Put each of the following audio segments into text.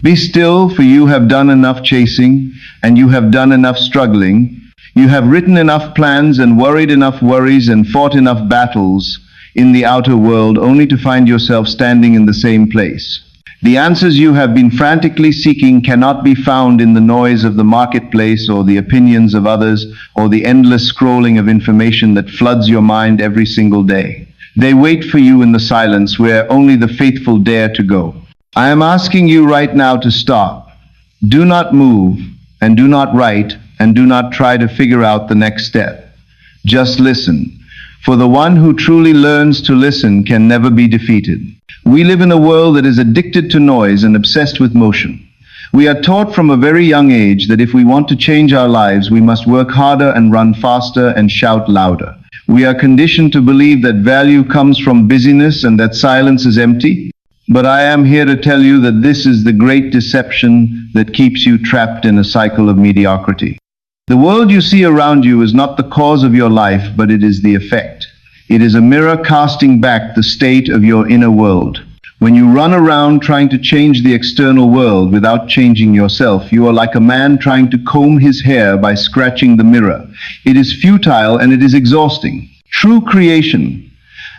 Be still, for you have done enough chasing, and you have done enough struggling. You have written enough plans and worried enough worries and fought enough battles in the outer world only to find yourself standing in the same place. The answers you have been frantically seeking cannot be found in the noise of the marketplace or the opinions of others or the endless scrolling of information that floods your mind every single day. They wait for you in the silence where only the faithful dare to go. I am asking you right now to stop. Do not move, and do not write, and do not try to figure out the next step. Just listen. For the one who truly learns to listen can never be defeated. We live in a world that is addicted to noise and obsessed with motion. We are taught from a very young age that if we want to change our lives, we must work harder and run faster and shout louder. We are conditioned to believe that value comes from busyness and that silence is empty. But I am here to tell you that this is the great deception that keeps you trapped in a cycle of mediocrity. The world you see around you is not the cause of your life, but it is the effect. It is a mirror casting back the state of your inner world. When you run around trying to change the external world without changing yourself, you are like a man trying to comb his hair by scratching the mirror. It is futile and it is exhausting. True creation,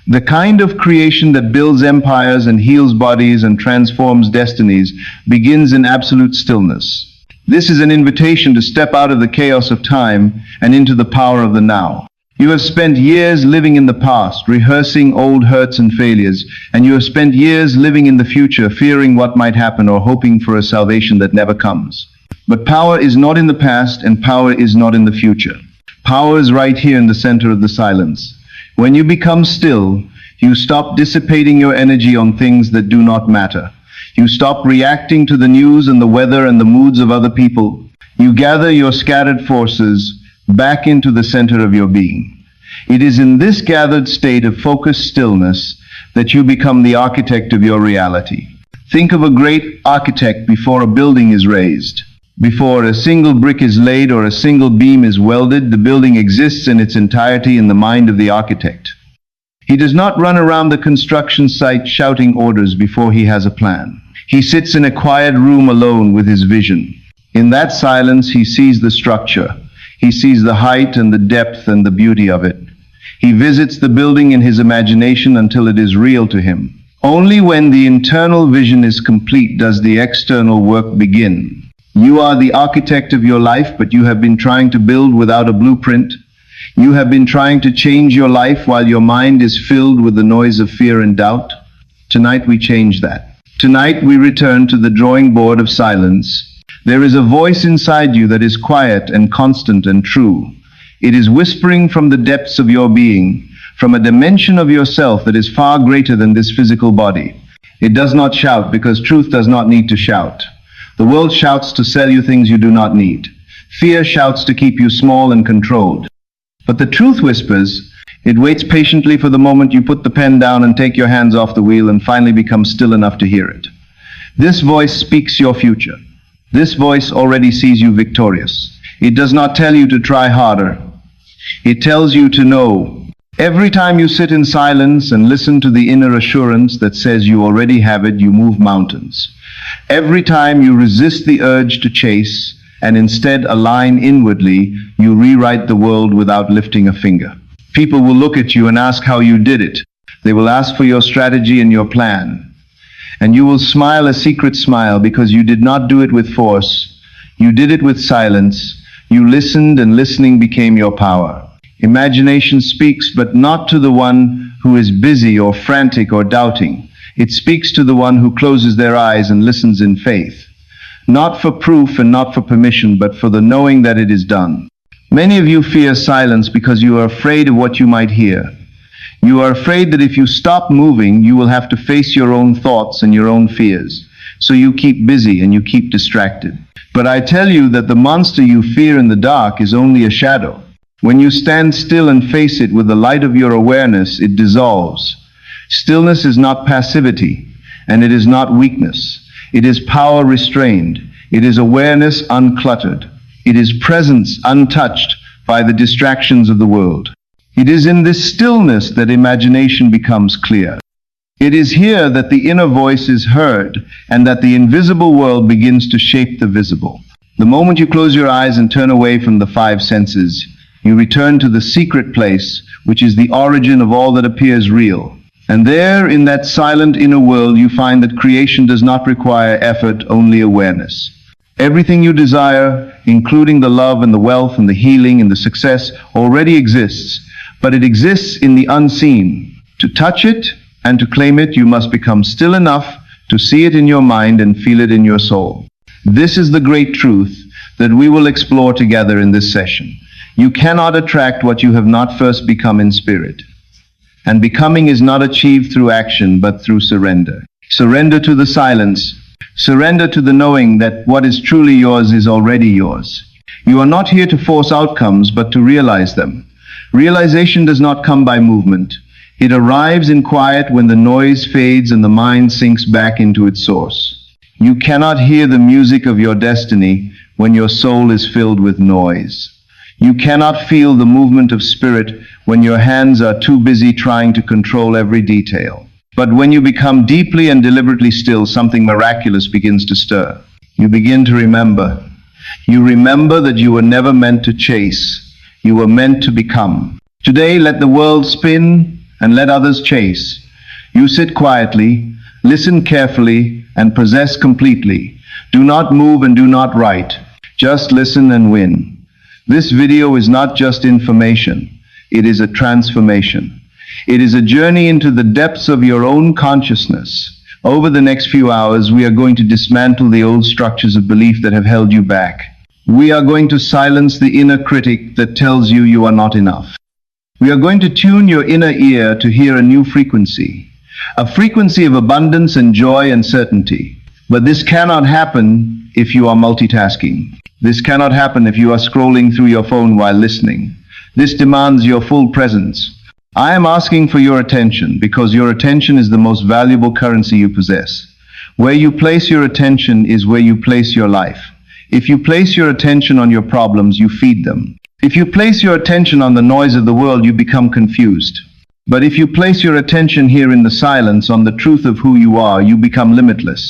the kind of creation that builds empires and heals bodies and transforms destinies, begins in absolute stillness. This is an invitation to step out of the chaos of time and into the power of the now. You have spent years living in the past, rehearsing old hurts and failures, and you have spent years living in the future, fearing what might happen or hoping for a salvation that never comes. But power is not in the past, and power is not in the future. Power is right here in the center of the silence. When you become still, you stop dissipating your energy on things that do not matter. You stop reacting to the news and the weather and the moods of other people. You gather your scattered forces back into the center of your being. It is in this gathered state of focused stillness that you become the architect of your reality. Think of a great architect before a building is raised. Before a single brick is laid or a single beam is welded, the building exists in its entirety in the mind of the architect. He does not run around the construction site shouting orders before he has a plan. He sits in a quiet room alone with his vision. In that silence, he sees the structure. He sees the height and the depth and the beauty of it. He visits the building in his imagination until it is real to him. Only when the internal vision is complete does the external work begin. You are the architect of your life, but you have been trying to build without a blueprint. You have been trying to change your life while your mind is filled with the noise of fear and doubt. Tonight we change that. Tonight we return to the drawing board of silence. There is a voice inside you that is quiet and constant and true. It is whispering from the depths of your being, from a dimension of yourself that is far greater than this physical body. It does not shout because truth does not need to shout. The world shouts to sell you things you do not need. Fear shouts to keep you small and controlled. But the truth whispers. It waits patiently for the moment you put the pen down and take your hands off the wheel and finally become still enough to hear it. This voice speaks your future. This voice already sees you victorious. It does not tell you to try harder. It tells you to know. Every time you sit in silence and listen to the inner assurance that says you already have it, you move mountains. Every time you resist the urge to chase and instead align inwardly, you rewrite the world without lifting a finger. People will look at you and ask how you did it. They will ask for your strategy and your plan. And you will smile a secret smile because you did not do it with force. You did it with silence. You listened, and listening became your power. Imagination speaks, but not to the one who is busy or frantic or doubting. It speaks to the one who closes their eyes and listens in faith. Not for proof and not for permission, but for the knowing that it is done. Many of you fear silence because you are afraid of what you might hear. You are afraid that if you stop moving, you will have to face your own thoughts and your own fears. So you keep busy and you keep distracted. But I tell you that the monster you fear in the dark is only a shadow. When you stand still and face it with the light of your awareness, it dissolves. Stillness is not passivity, and it is not weakness. It is power restrained. It is awareness uncluttered. It is presence untouched by the distractions of the world. It is in this stillness that imagination becomes clear. It is here that the inner voice is heard and that the invisible world begins to shape the visible. The moment you close your eyes and turn away from the five senses, you return to the secret place, which is the origin of all that appears real. And there, in that silent inner world, you find that creation does not require effort, only awareness. Everything you desire, including the love and the wealth and the healing and the success, already exists, but it exists in the unseen. To touch it and to claim it, you must become still enough to see it in your mind and feel it in your soul. This is the great truth that we will explore together in this session. You cannot attract what you have not first become in spirit. And becoming is not achieved through action, but through surrender. Surrender to the silence. Surrender to the knowing that what is truly yours is already yours. You are not here to force outcomes, but to realize them. Realization does not come by movement. It arrives in quiet when the noise fades and the mind sinks back into its source. You cannot hear the music of your destiny when your soul is filled with noise. You cannot feel the movement of spirit when your hands are too busy trying to control every detail. But when you become deeply and deliberately still, something miraculous begins to stir. You begin to remember. You remember that you were never meant to chase. You were meant to become. Today, let the world spin and let others chase. You sit quietly, listen carefully, and possess completely. Do not move and do not write. Just listen and win. This video is not just information. It is a transformation. It is a journey into the depths of your own consciousness. Over the next few hours, we are going to dismantle the old structures of belief that have held you back. We are going to silence the inner critic that tells you you are not enough. We are going to tune your inner ear to hear a new frequency, a frequency of abundance and joy and certainty. But this cannot happen if you are multitasking. This cannot happen if you are scrolling through your phone while listening. This demands your full presence. I am asking for your attention because your attention is the most valuable currency you possess. Where you place your attention is where you place your life. If you place your attention on your problems, you feed them. If you place your attention on the noise of the world, you become confused. But if you place your attention here in the silence, on the truth of who you are, you become limitless.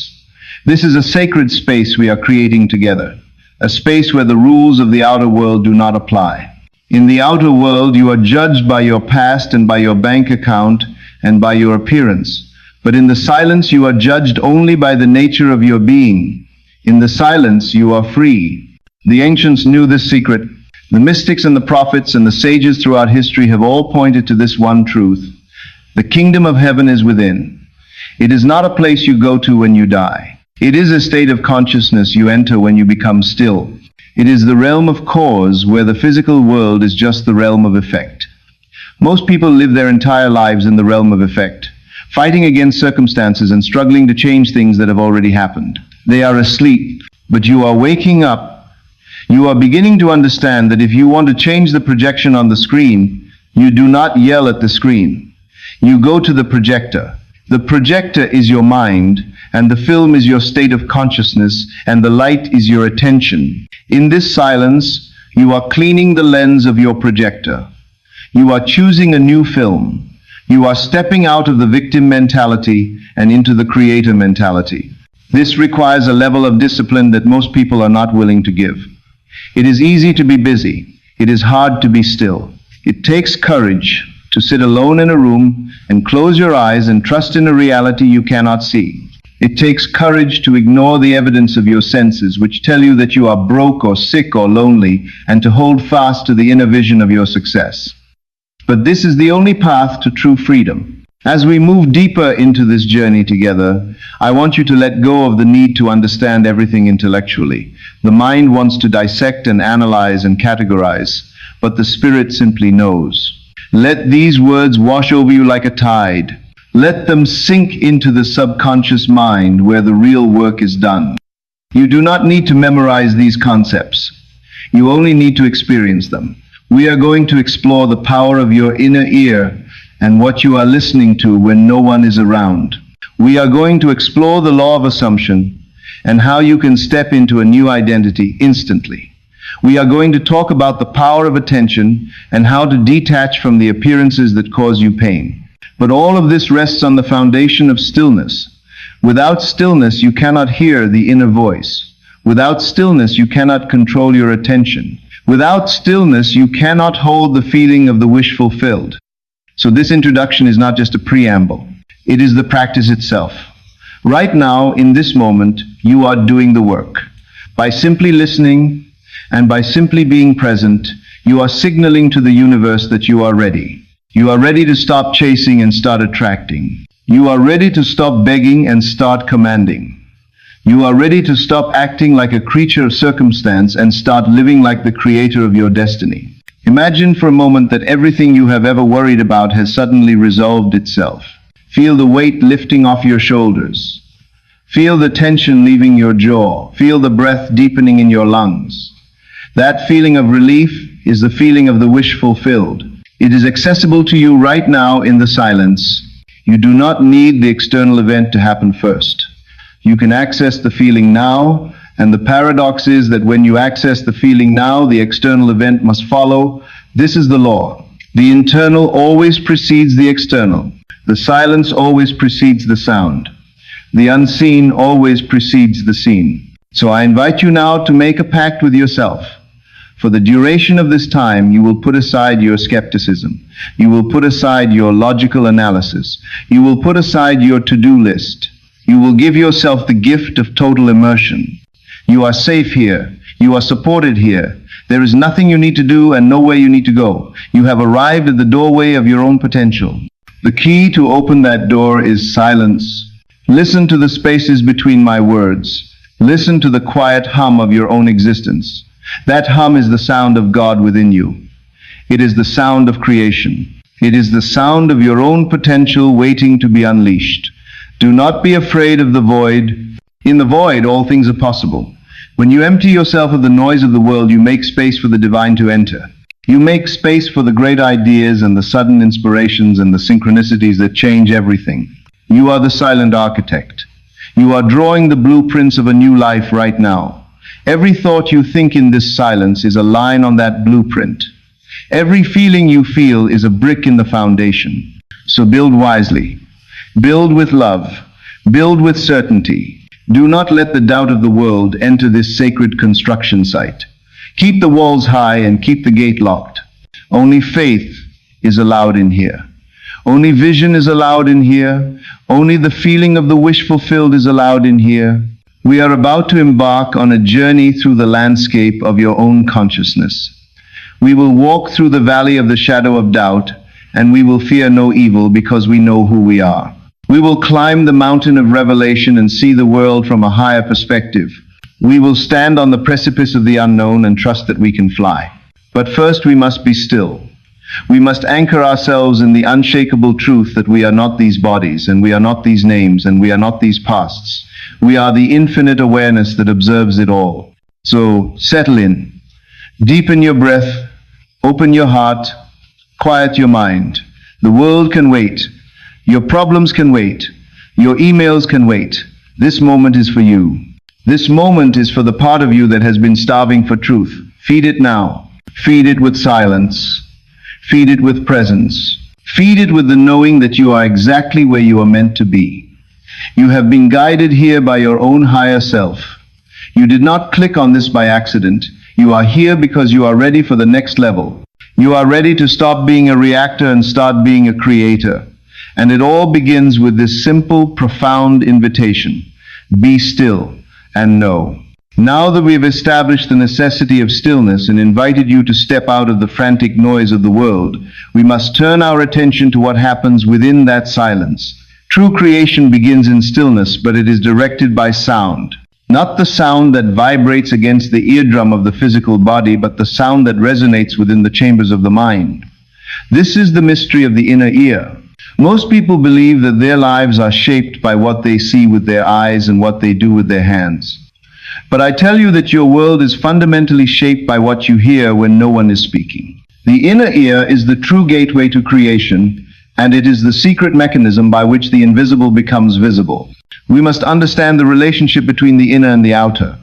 This is a sacred space we are creating together, a space where the rules of the outer world do not apply. In the outer world, you are judged by your past and by your bank account and by your appearance. But in the silence, you are judged only by the nature of your being. In the silence, you are free. The ancients knew this secret. The mystics and the prophets and the sages throughout history have all pointed to this one truth. The kingdom of heaven is within. It is not a place you go to when you die. It is a state of consciousness you enter when you become still. It is the realm of cause where the physical world is just the realm of effect. Most people live their entire lives in the realm of effect, fighting against circumstances and struggling to change things that have already happened. They are asleep, but you are waking up. You are beginning to understand that if you want to change the projection on the screen, you do not yell at the screen. You go to the projector. The projector is your mind, and the film is your state of consciousness, and the light is your attention. In this silence, you are cleaning the lens of your projector. You are choosing a new film. You are stepping out of the victim mentality and into the creator mentality. This requires a level of discipline that most people are not willing to give. It is easy to be busy. It is hard to be still. It takes courage to sit alone in a room and close your eyes and trust in a reality you cannot see. It takes courage to ignore the evidence of your senses, which tell you that you are broke or sick or lonely, and to hold fast to the inner vision of your success. But this is the only path to true freedom. As we move deeper into this journey together, I want you to let go of the need to understand everything intellectually. The mind wants to dissect and analyze and categorize, but the spirit simply knows. Let these words wash over you like a tide. Let them sink into the subconscious mind where the real work is done. You do not need to memorize these concepts. You only need to experience them. We are going to explore the power of your inner ear and what you are listening to when no one is around. We are going to explore the law of assumption and how you can step into a new identity instantly. We are going to talk about the power of attention and how to detach from the appearances that cause you pain. But all of this rests on the foundation of stillness. Without stillness, you cannot hear the inner voice. Without stillness, you cannot control your attention. Without stillness, you cannot hold the feeling of the wish fulfilled. So this introduction is not just a preamble. It is the practice itself. Right now, in this moment, you are doing the work. By simply listening and by simply being present, you are signaling to the universe that you are ready. You are ready to stop chasing and start attracting. You are ready to stop begging and start commanding. You are ready to stop acting like a creature of circumstance and start living like the creator of your destiny. Imagine for a moment that everything you have ever worried about has suddenly resolved itself. Feel the weight lifting off your shoulders. Feel the tension leaving your jaw. Feel the breath deepening in your lungs. That feeling of relief is the feeling of the wish fulfilled. It is accessible to you right now in the silence. You do not need the external event to happen first. You can access the feeling now, and the paradox is that when you access the feeling now, the external event must follow. This is the law. The internal always precedes the external. The silence always precedes the sound. The unseen always precedes the seen. So I invite you now to make a pact with yourself. For the duration of this time, you will put aside your skepticism. You will put aside your logical analysis. You will put aside your to-do list. You will give yourself the gift of total immersion. You are safe here. You are supported here. There is nothing you need to do and nowhere you need to go. You have arrived at the doorway of your own potential. The key to open that door is silence. Listen to the spaces between my words. Listen to the quiet hum of your own existence. That hum is the sound of God within you. It is the sound of creation. It is the sound of your own potential waiting to be unleashed. Do not be afraid of the void. In the void, all things are possible. When you empty yourself of the noise of the world, you make space for the divine to enter. You make space for the great ideas and the sudden inspirations and the synchronicities that change everything. You are the silent architect. You are drawing the blueprints of a new life right now. Every thought you think in this silence is a line on that blueprint. Every feeling you feel is a brick in the foundation. So build wisely. Build with love. Build with certainty. Do not let the doubt of the world enter this sacred construction site. Keep the walls high and keep the gate locked. Only faith is allowed in here. Only vision is allowed in here. Only the feeling of the wish fulfilled is allowed in here. We are about to embark on a journey through the landscape of your own consciousness. We will walk through the valley of the shadow of doubt, and we will fear no evil because we know who we are. We will climb the mountain of revelation and see the world from a higher perspective. We will stand on the precipice of the unknown and trust that we can fly. But first we must be still. We must anchor ourselves in the unshakable truth that we are not these bodies, and we are not these names, and we are not these pasts. We are the infinite awareness that observes it all. So settle in. Deepen your breath. Open your heart. Quiet your mind. The world can wait. Your problems can wait. Your emails can wait. This moment is for you. This moment is for the part of you that has been starving for truth. Feed it now. Feed it with silence. Feed it with presence. Feed it with the knowing that you are exactly where you are meant to be. You have been guided here by your own higher self. You did not click on this by accident. You are here because you are ready for the next level. You are ready to stop being a reactor and start being a creator. And it all begins with this simple, profound invitation. Be still and know. Now that we have established the necessity of stillness and invited you to step out of the frantic noise of the world, we must turn our attention to what happens within that silence. True creation begins in stillness, but it is directed by sound. Not the sound that vibrates against the eardrum of the physical body, but the sound that resonates within the chambers of the mind. This is the mystery of the inner ear. Most people believe that their lives are shaped by what they see with their eyes and what they do with their hands. But I tell you that your world is fundamentally shaped by what you hear when no one is speaking. The inner ear is the true gateway to creation, and it is the secret mechanism by which the invisible becomes visible. We must understand the relationship between the inner and the outer.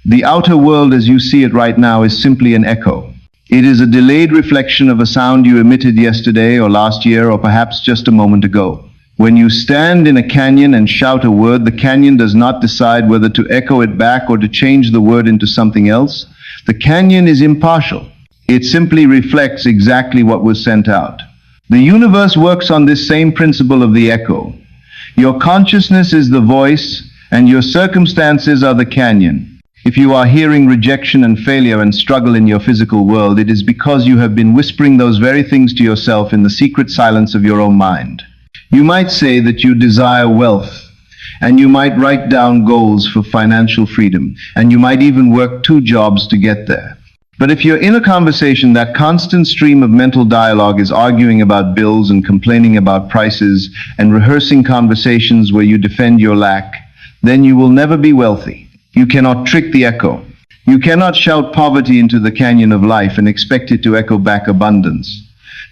The outer world as you see it right now is simply an echo. It is a delayed reflection of a sound you emitted yesterday or last year or perhaps just a moment ago. When you stand in a canyon and shout a word, the canyon does not decide whether to echo it back or to change the word into something else. The canyon is impartial. It simply reflects exactly what was sent out. The universe works on this same principle of the echo. Your consciousness is the voice, and your circumstances are the canyon. If you are hearing rejection and failure and struggle in your physical world, it is because you have been whispering those very things to yourself in the secret silence of your own mind. You might say that you desire wealth, and you might write down goals for financial freedom, and you might even work 2 jobs to get there. But if you're in a conversation, that constant stream of mental dialogue is arguing about bills and complaining about prices and rehearsing conversations where you defend your lack, then you will never be wealthy. You cannot trick the echo. You cannot shout poverty into the canyon of life and expect it to echo back abundance.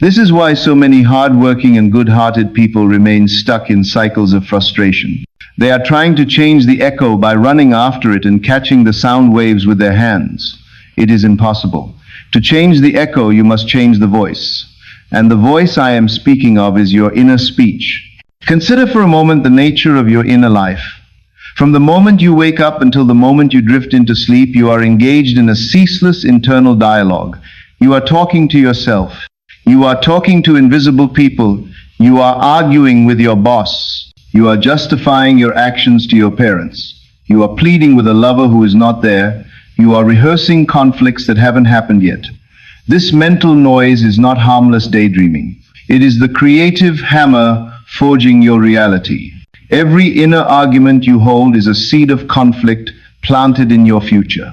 This is why so many hard-working and good-hearted people remain stuck in cycles of frustration. They are trying to change the echo by running after it and catching the sound waves with their hands. It is impossible. To change the echo, you must change the voice. And the voice I am speaking of is your inner speech. Consider for a moment the nature of your inner life. From the moment you wake up until the moment you drift into sleep, you are engaged in a ceaseless internal dialogue. You are talking to yourself. You are talking to invisible people. You are arguing with your boss. You are justifying your actions to your parents. You are pleading with a lover who is not there. You are rehearsing conflicts that haven't happened yet. This mental noise is not harmless daydreaming. It is the creative hammer forging your reality. Every inner argument you hold is a seed of conflict planted in your future.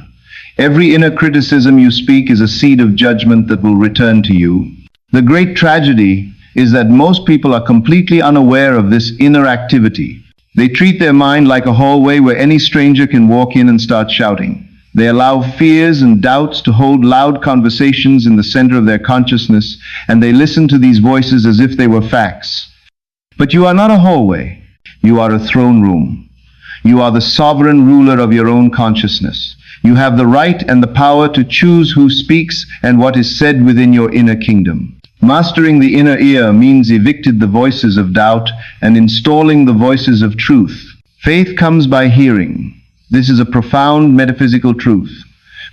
Every inner criticism you speak is a seed of judgment that will return to you. The great tragedy is that most people are completely unaware of this inner activity. They treat their mind like a hallway where any stranger can walk in and start shouting. They allow fears and doubts to hold loud conversations in the center of their consciousness, and they listen to these voices as if they were facts. But you are not a hallway. You are a throne room. You are the sovereign ruler of your own consciousness. You have the right and the power to choose who speaks and what is said within your inner kingdom. Mastering the inner ear means evicting the voices of doubt and installing the voices of truth. Faith comes by hearing. This is a profound metaphysical truth.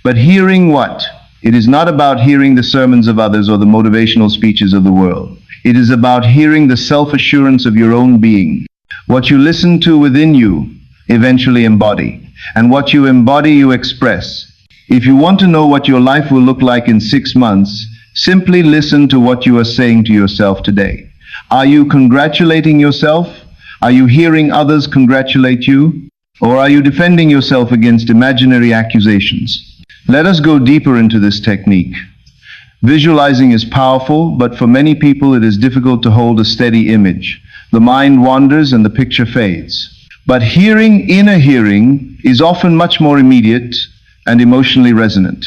But hearing what? It is not about hearing the sermons of others or the motivational speeches of the world. It is about hearing the self-assurance of your own being. What you listen to within you, eventually embody. And what you embody, you express. If you want to know what your life will look like in 6 months, simply listen to what you are saying to yourself today. Are you congratulating yourself? Are you hearing others congratulate you? Or are you defending yourself against imaginary accusations? Let us go deeper into this technique. Visualizing is powerful, but for many people it is difficult to hold a steady image. The mind wanders and the picture fades. But hearing, inner hearing, is often much more immediate and emotionally resonant.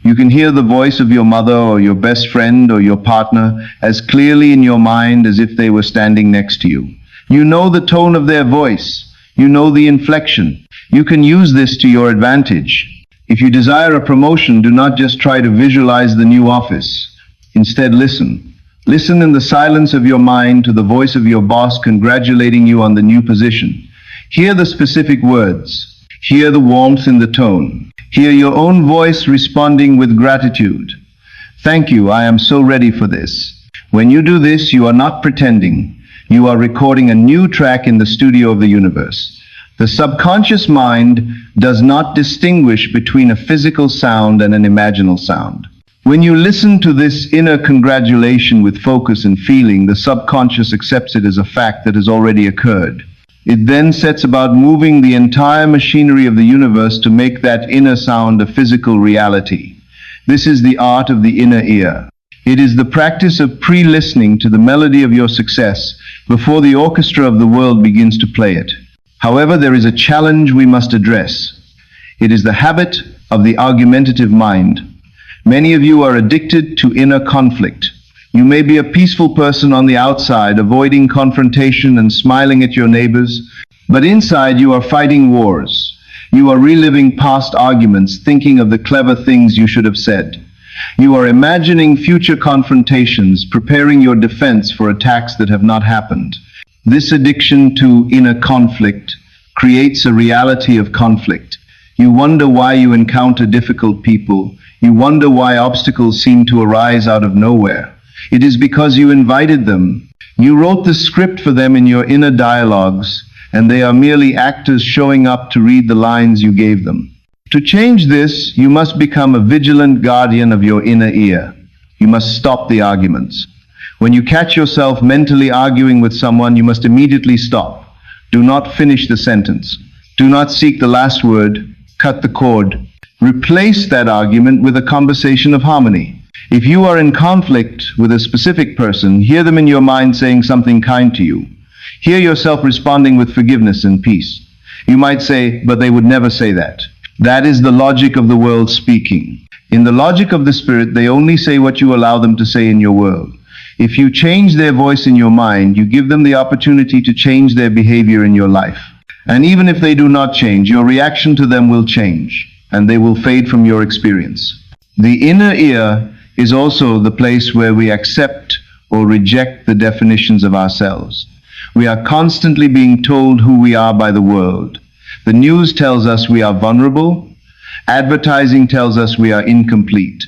You can hear the voice of your mother or your best friend or your partner as clearly in your mind as if they were standing next to you. You know the tone of their voice. You know the inflection. You can use this to your advantage. If you desire a promotion, do not just try to visualize the new office. Instead, listen. Listen in the silence of your mind to the voice of your boss congratulating you on the new position. Hear the specific words. Hear the warmth in the tone. Hear your own voice responding with gratitude. Thank you, I am so ready for this. When you do this, you are not pretending. You are recording a new track in the studio of the universe. The subconscious mind does not distinguish between a physical sound and an imaginal sound. When you listen to this inner congratulation with focus and feeling, the subconscious accepts it as a fact that has already occurred. It then sets about moving the entire machinery of the universe to make that inner sound a physical reality. This is the art of the inner ear. It is the practice of pre-listening to the melody of your success before the orchestra of the world begins to play it. However, there is a challenge we must address. It is the habit of the argumentative mind. Many of you are addicted to inner conflict. You may be a peaceful person on the outside, avoiding confrontation and smiling at your neighbors, but inside you are fighting wars. You are reliving past arguments, thinking of the clever things you should have said. You are imagining future confrontations, preparing your defense for attacks that have not happened. This addiction to inner conflict creates a reality of conflict. You wonder why you encounter difficult people. You wonder why obstacles seem to arise out of nowhere. It is because you invited them. You wrote the script for them in your inner dialogues, and they are merely actors showing up to read the lines you gave them. To change this, you must become a vigilant guardian of your inner ear. You must stop the arguments. When you catch yourself mentally arguing with someone, you must immediately stop. Do not finish the sentence. Do not seek the last word. Cut the cord. Replace that argument with a conversation of harmony. If you are in conflict with a specific person, hear them in your mind saying something kind to you. Hear yourself responding with forgiveness and peace. You might say, but they would never say that. That is the logic of the world speaking. In the logic of the spirit, they only say what you allow them to say in your world. If you change their voice in your mind, you give them the opportunity to change their behavior in your life. And even if they do not change, your reaction to them will change, and they will fade from your experience. The inner ear is also the place where we accept or reject the definitions of ourselves. We are constantly being told who we are by the world. The news tells us we are vulnerable. Advertising tells us we are incomplete.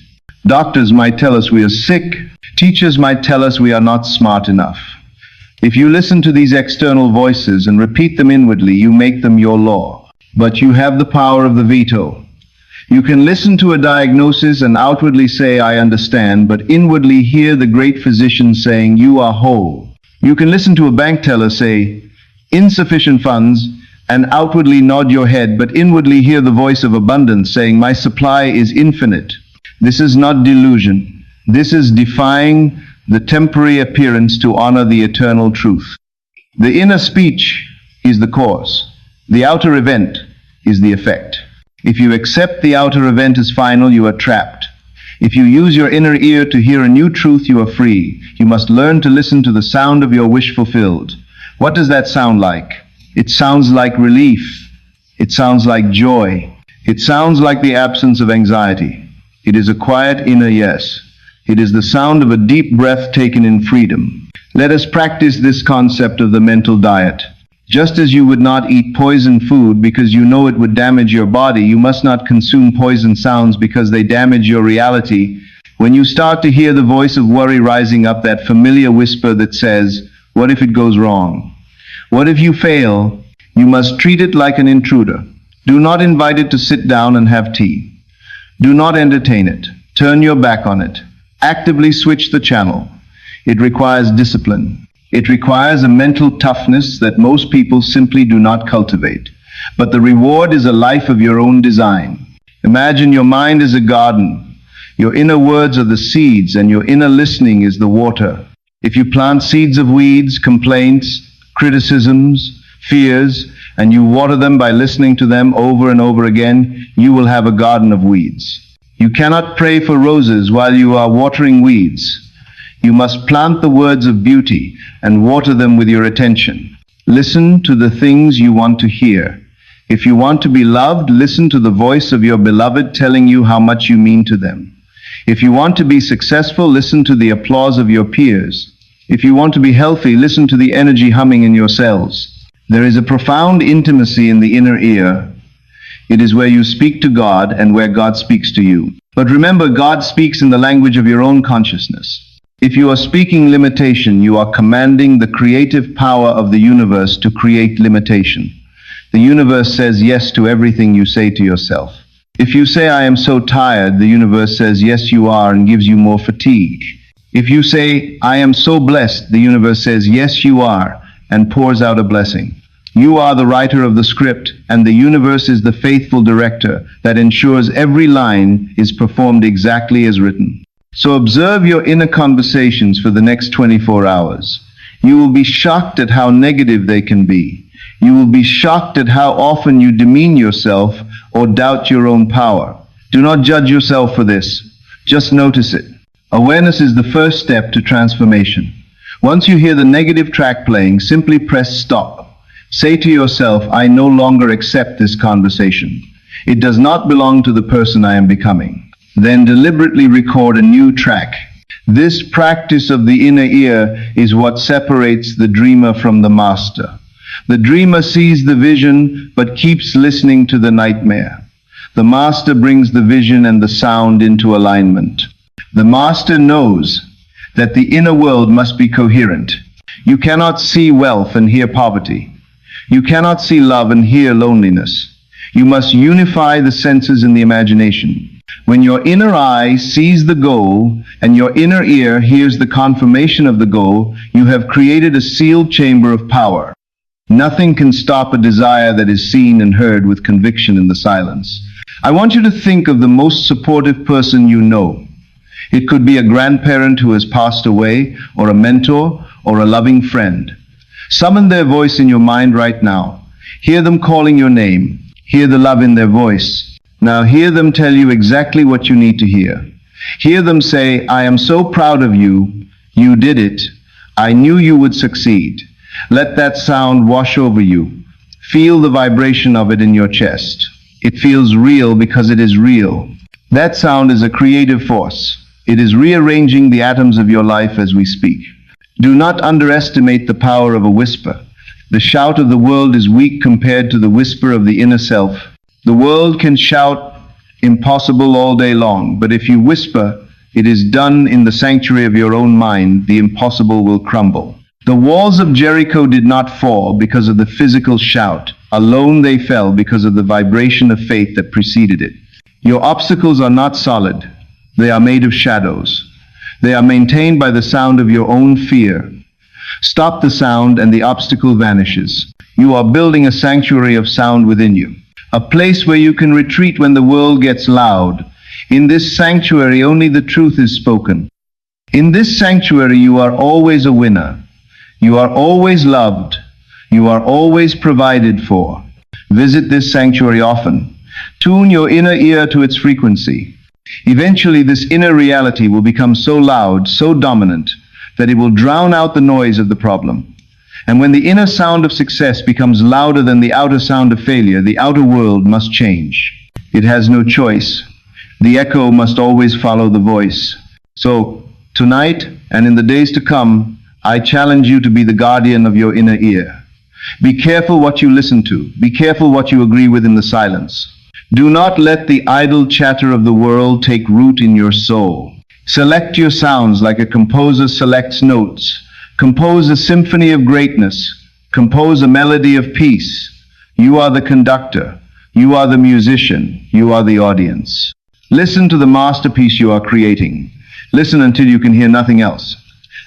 Doctors might tell us we are sick. Teachers might tell us we are not smart enough. If you listen to these external voices and repeat them inwardly, you make them your law. But you have the power of the veto. You can listen to a diagnosis and outwardly say, I understand, but inwardly hear the great physician saying, you are whole. You can listen to a bank teller say, insufficient funds, and outwardly nod your head, but inwardly hear the voice of abundance saying, my supply is infinite. This is not delusion. This is defying the temporary appearance to honor the eternal truth. The inner speech is the cause. The outer event is the effect. If you accept the outer event as final, you are trapped. If you use your inner ear to hear a new truth, you are free. You must learn to listen to the sound of your wish fulfilled. What does that sound like? It sounds like relief. It sounds like joy. It sounds like the absence of anxiety. It is a quiet inner yes. It is the sound of a deep breath taken in freedom. Let us practice this concept of the mental diet. Just as you would not eat poison food because you know it would damage your body, you must not consume poison sounds because they damage your reality. When you start to hear the voice of worry rising up, that familiar whisper that says, what if it goes wrong? What if you fail? You must treat it like an intruder. Do not invite it to sit down and have tea. Do not entertain it. Turn your back on it. Actively switch the channel. It requires discipline. It requires a mental toughness that most people simply do not cultivate. But the reward is a life of your own design. Imagine your mind is a garden. Your inner words are the seeds, and your inner listening is the water. If you plant seeds of weeds, complaints, criticisms, fears, and you water them by listening to them over and over again, you will have a garden of weeds. You cannot pray for roses while you are watering weeds. You must plant the words of beauty and water them with your attention. Listen to the things you want to hear. If you want to be loved, listen to the voice of your beloved telling you how much you mean to them. If you want to be successful, listen to the applause of your peers. If you want to be healthy, listen to the energy humming in your cells. There is a profound intimacy in the inner ear. It is where you speak to God and where God speaks to you. But remember, God speaks in the language of your own consciousness. If you are speaking limitation, you are commanding the creative power of the universe to create limitation. The universe says yes to everything you say to yourself. If you say, I am so tired, the universe says, yes, you are, and gives you more fatigue. If you say, I am so blessed, the universe says, yes, you are, and pours out a blessing. You are the writer of the script, and the universe is the faithful director that ensures every line is performed exactly as written. So observe your inner conversations for the next 24 hours. You will be shocked at how negative they can be. You will be shocked at how often you demean yourself or doubt your own power. Do not judge yourself for this. Just notice it. Awareness is the first step to transformation. Once you hear the negative track playing, simply press stop. Say to yourself, I no longer accept this conversation. It does not belong to the person I am becoming. then deliberately record a new track. This practice of the inner ear is what separates the dreamer from the master. The dreamer sees the vision but keeps listening to the nightmare. The master brings the vision and the sound into alignment. The master knows that the inner world must be coherent. You cannot see wealth and hear poverty. You cannot see love and hear loneliness. You must unify the senses and the imagination. When your inner eye sees the goal and your inner ear hears the confirmation of the goal, you have created a sealed chamber of power. Nothing can stop a desire that is seen and heard with conviction in the silence. I want you to think of the most supportive person you know. It could be a grandparent who has passed away, or a mentor, or a loving friend. Summon their voice in your mind right now. Hear them calling your name. Hear the love in their voice. Now hear them tell you exactly what you need to hear. Hear them say, "I am so proud of you. You did it. I knew you would succeed." Let that sound wash over you. Feel the vibration of it in your chest. It feels real because it is real. That sound is a creative force. It is rearranging the atoms of your life as we speak. Do not underestimate the power of a whisper. The shout of the world is weak compared to the whisper of the inner self. The world can shout impossible all day long, but if you whisper, it is done in the sanctuary of your own mind, the impossible will crumble. The walls of Jericho did not fall because of the physical shout. Alone they fell because of the vibration of faith that preceded it. Your obstacles are not solid. They are made of shadows. They are maintained by the sound of your own fear. Stop the sound and the obstacle vanishes. You are building a sanctuary of sound within you, a place where you can retreat when the world gets loud. In this sanctuary, only the truth is spoken. In this sanctuary, you are always a winner. You are always loved. You are always provided for. Visit this sanctuary often. Tune your inner ear to its frequency. Eventually, this inner reality will become so loud, so dominant, that it will drown out the noise of the problem. And when the inner sound of success becomes louder than the outer sound of failure, the outer world must change. It has no choice. The echo must always follow the voice. So, tonight and in the days to come, I challenge you to be the guardian of your inner ear. Be careful what you listen to. Be careful what you agree with in the silence. Do not let the idle chatter of the world take root in your soul. Select your sounds like a composer selects notes. Compose a symphony of greatness. Compose a melody of peace. You are the conductor. You are the musician. You are the audience. Listen to the masterpiece you are creating. Listen until you can hear nothing else.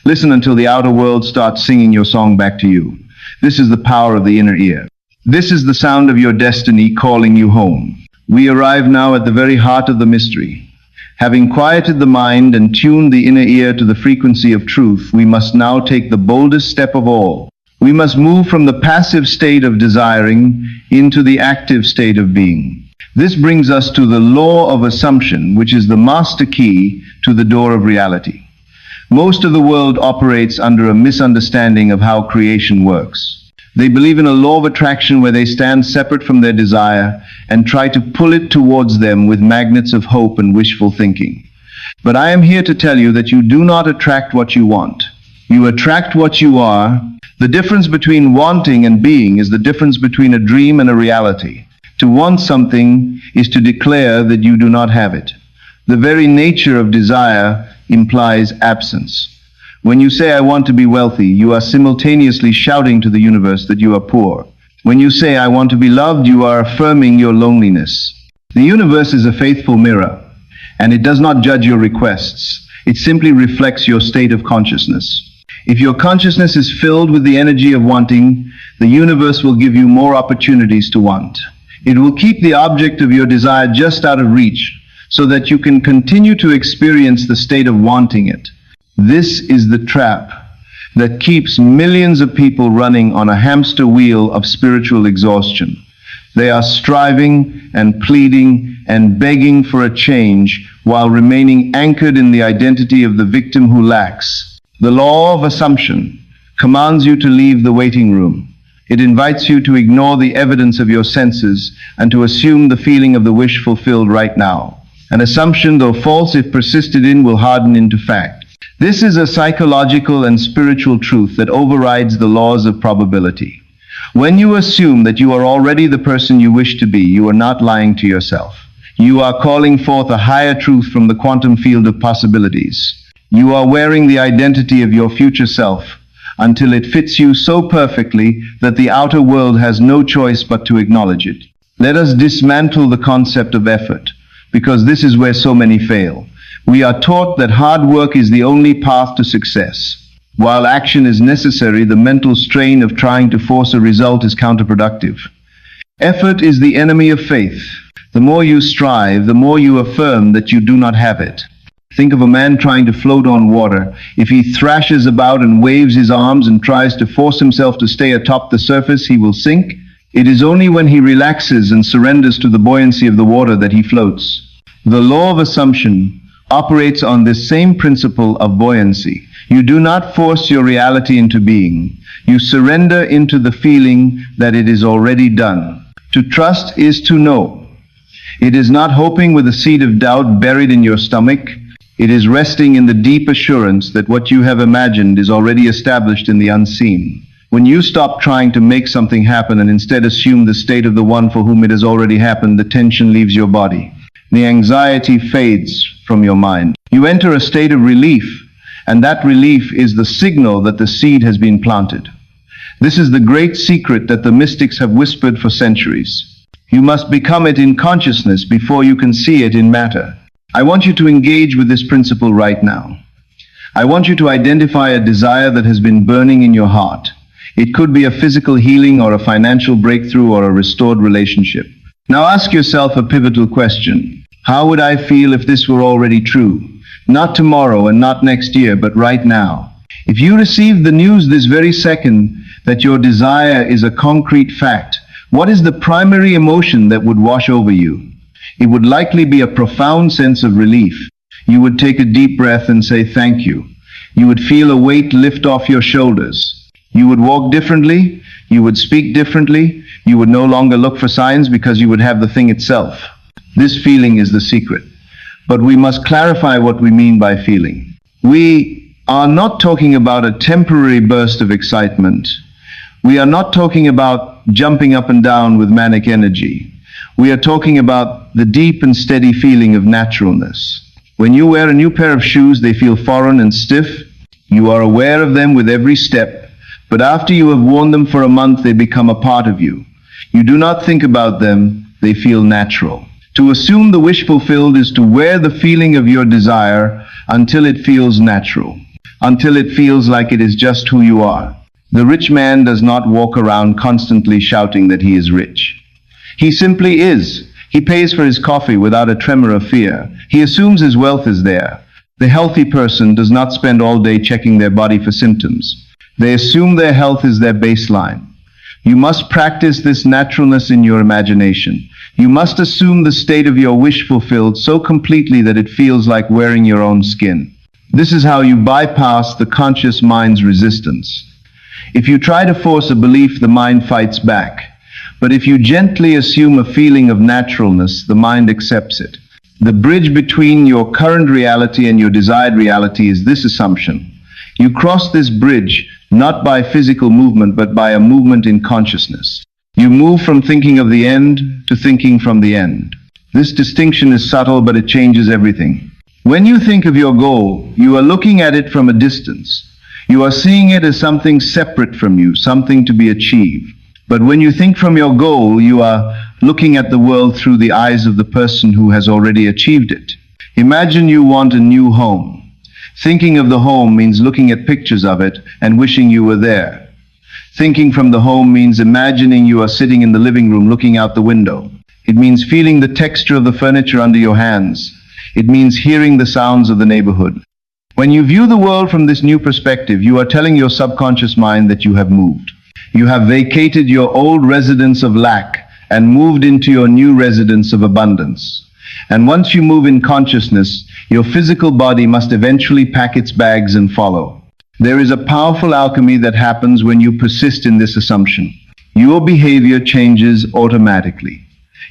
Listen until the outer world starts singing your song back to you. This is the power of the inner ear. This is the sound of your destiny calling you home. We arrive now at the very heart of the mystery. Having quieted the mind and tuned the inner ear to the frequency of truth, we must now take the boldest step of all. We must move from the passive state of desiring into the active state of being. This brings us to the law of assumption, which is the master key to the door of reality. Most of the world operates under a misunderstanding of how creation works. They believe in a law of attraction where they stand separate from their desire and try to pull it towards them with magnets of hope and wishful thinking. But I am here to tell you that you do not attract what you want. You attract what you are. The difference between wanting and being is the difference between a dream and a reality. To want something is to declare that you do not have it. The very nature of desire implies absence. When you say, "I want to be wealthy," you are simultaneously shouting to the universe that you are poor. When you say, "I want to be loved," you are affirming your loneliness. The universe is a faithful mirror, and it does not judge your requests. It simply reflects your state of consciousness. If your consciousness is filled with the energy of wanting, the universe will give you more opportunities to want. It will keep the object of your desire just out of reach, so that you can continue to experience the state of wanting it. This is the trap that keeps millions of people running on a hamster wheel of spiritual exhaustion. They are striving and pleading and begging for a change while remaining anchored in the identity of the victim who lacks. The law of assumption commands you to leave the waiting room. It invites you to ignore the evidence of your senses and to assume the feeling of the wish fulfilled right now. An assumption, though false if persisted in, will harden into fact. This is a psychological and spiritual truth that overrides the laws of probability. When you assume that you are already the person you wish to be, you are not lying to yourself. You are calling forth a higher truth from the quantum field of possibilities. You are wearing the identity of your future self until it fits you so perfectly that the outer world has no choice but to acknowledge it. Let us dismantle the concept of effort, because this is where so many fail. We are taught that hard work is the only path to success. While action is necessary, the mental strain of trying to force a result is counterproductive. Effort is the enemy of faith. The more you strive, the more you affirm that you do not have it. Think of a man trying to float on water. If he thrashes about and waves his arms and tries to force himself to stay atop the surface, he will sink. It is only when he relaxes and surrenders to the buoyancy of the water that he floats. The law of assumption operates on this same principle of buoyancy. You do not force your reality into being. You surrender into the feeling that it is already done. To trust is to know. It is not hoping with a seed of doubt buried in your stomach. It is resting in the deep assurance that what you have imagined is already established in the unseen. When you stop trying to make something happen and instead assume the state of the one for whom it has already happened, the tension leaves your body. The anxiety fades from your mind. You enter a state of relief, and that relief is the signal that the seed has been planted. This is the great secret that the mystics have whispered for centuries. You must become it in consciousness before you can see it in matter. I want you to engage with this principle right now. I want you to identify a desire that has been burning in your heart. It could be a physical healing or a financial breakthrough or a restored relationship. Now ask yourself a pivotal question. How would I feel if this were already true? Not tomorrow and not next year, but right now. If you received the news this very second that your desire is a concrete fact, what is the primary emotion that would wash over you? It would likely be a profound sense of relief. You would take a deep breath and say thank you. You would feel a weight lift off your shoulders. You would walk differently. You would speak differently. You would no longer look for signs because you would have the thing itself. This feeling is the secret. But we must clarify what we mean by feeling. We are not talking about a temporary burst of excitement. We are not talking about jumping up and down with manic energy. We are talking about the deep and steady feeling of naturalness. When you wear a new pair of shoes, they feel foreign and stiff. You are aware of them with every step, but after you have worn them for a month, they become a part of you. You do not think about them, they feel natural. To assume the wish fulfilled is to wear the feeling of your desire until it feels natural, until it feels like it is just who you are. The rich man does not walk around constantly shouting that he is rich. He simply is. He pays for his coffee without a tremor of fear. He assumes his wealth is there. The healthy person does not spend all day checking their body for symptoms. They assume their health is their baseline. You must practice this naturalness in your imagination. You must assume the state of your wish fulfilled so completely that it feels like wearing your own skin. This is how you bypass the conscious mind's resistance. If you try to force a belief, the mind fights back. But if you gently assume a feeling of naturalness, the mind accepts it. The bridge between your current reality and your desired reality is this assumption. You cross this bridge not by physical movement, but by a movement in consciousness. You move from thinking of the end to thinking from the end. This distinction is subtle, but it changes everything. When you think of your goal, you are looking at it from a distance. You are seeing it as something separate from you, something to be achieved. But when you think from your goal, you are looking at the world through the eyes of the person who has already achieved it. Imagine you want a new home. Thinking of the home means looking at pictures of it and wishing you were there. Thinking from the home means imagining you are sitting in the living room looking out the window. It means feeling the texture of the furniture under your hands. It means hearing the sounds of the neighborhood. When you view the world from this new perspective, you are telling your subconscious mind that you have moved. You have vacated your old residence of lack and moved into your new residence of abundance. And once you move in consciousness, your physical body must eventually pack its bags and follow. There is a powerful alchemy that happens when you persist in this assumption. Your behavior changes automatically.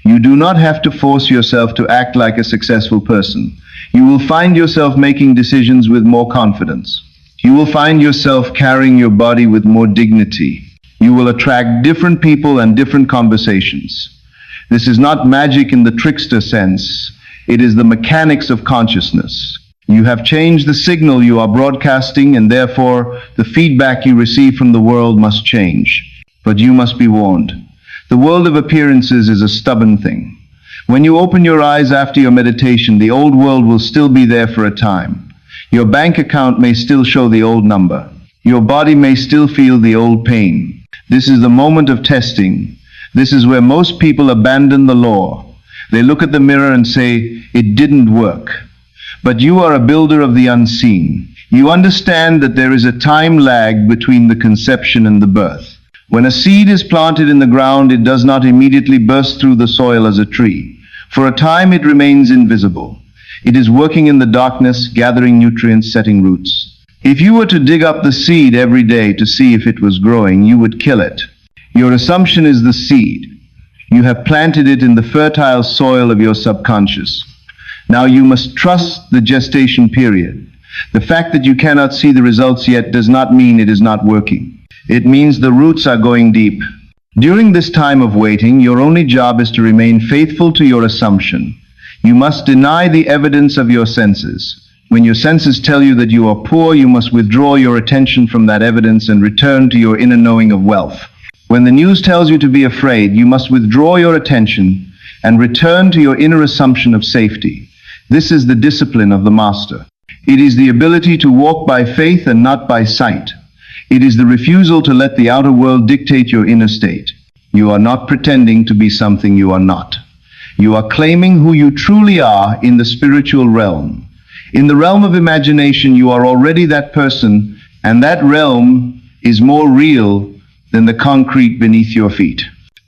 You do not have to force yourself to act like a successful person. You will find yourself making decisions with more confidence. You will find yourself carrying your body with more dignity. You will attract different people and different conversations. This is not magic in the trickster sense. It is the mechanics of consciousness. You have changed the signal you are broadcasting, and therefore the feedback you receive from the world must change. But you must be warned. The world of appearances is a stubborn thing. When you open your eyes after your meditation, the old world will still be there for a time. Your bank account may still show the old number. Your body may still feel the old pain. This is the moment of testing. This is where most people abandon the law. They look at the mirror and say, "It didn't work." But you are a builder of the unseen. You understand that there is a time lag between the conception and the birth. When a seed is planted in the ground, it does not immediately burst through the soil as a tree. For a time it remains invisible. It is working in the darkness, gathering nutrients, setting roots. If you were to dig up the seed every day to see if it was growing, you would kill it. Your assumption is the seed. You have planted it in the fertile soil of your subconscious. Now you must trust the gestation period. The fact that you cannot see the results yet does not mean it is not working. It means the roots are going deep. During this time of waiting, your only job is to remain faithful to your assumption. You must deny the evidence of your senses. When your senses tell you that you are poor, you must withdraw your attention from that evidence and return to your inner knowing of wealth. When the news tells you to be afraid, you must withdraw your attention and return to your inner assumption of safety. This is the discipline of the master. It is the ability to walk by faith and not by sight. It is the refusal to let the outer world dictate your inner state. You are not pretending to be something you are not. You are claiming who you truly are in the spiritual realm. In the realm of imagination, you are already that person, and that realm is more real than the concrete beneath your feet.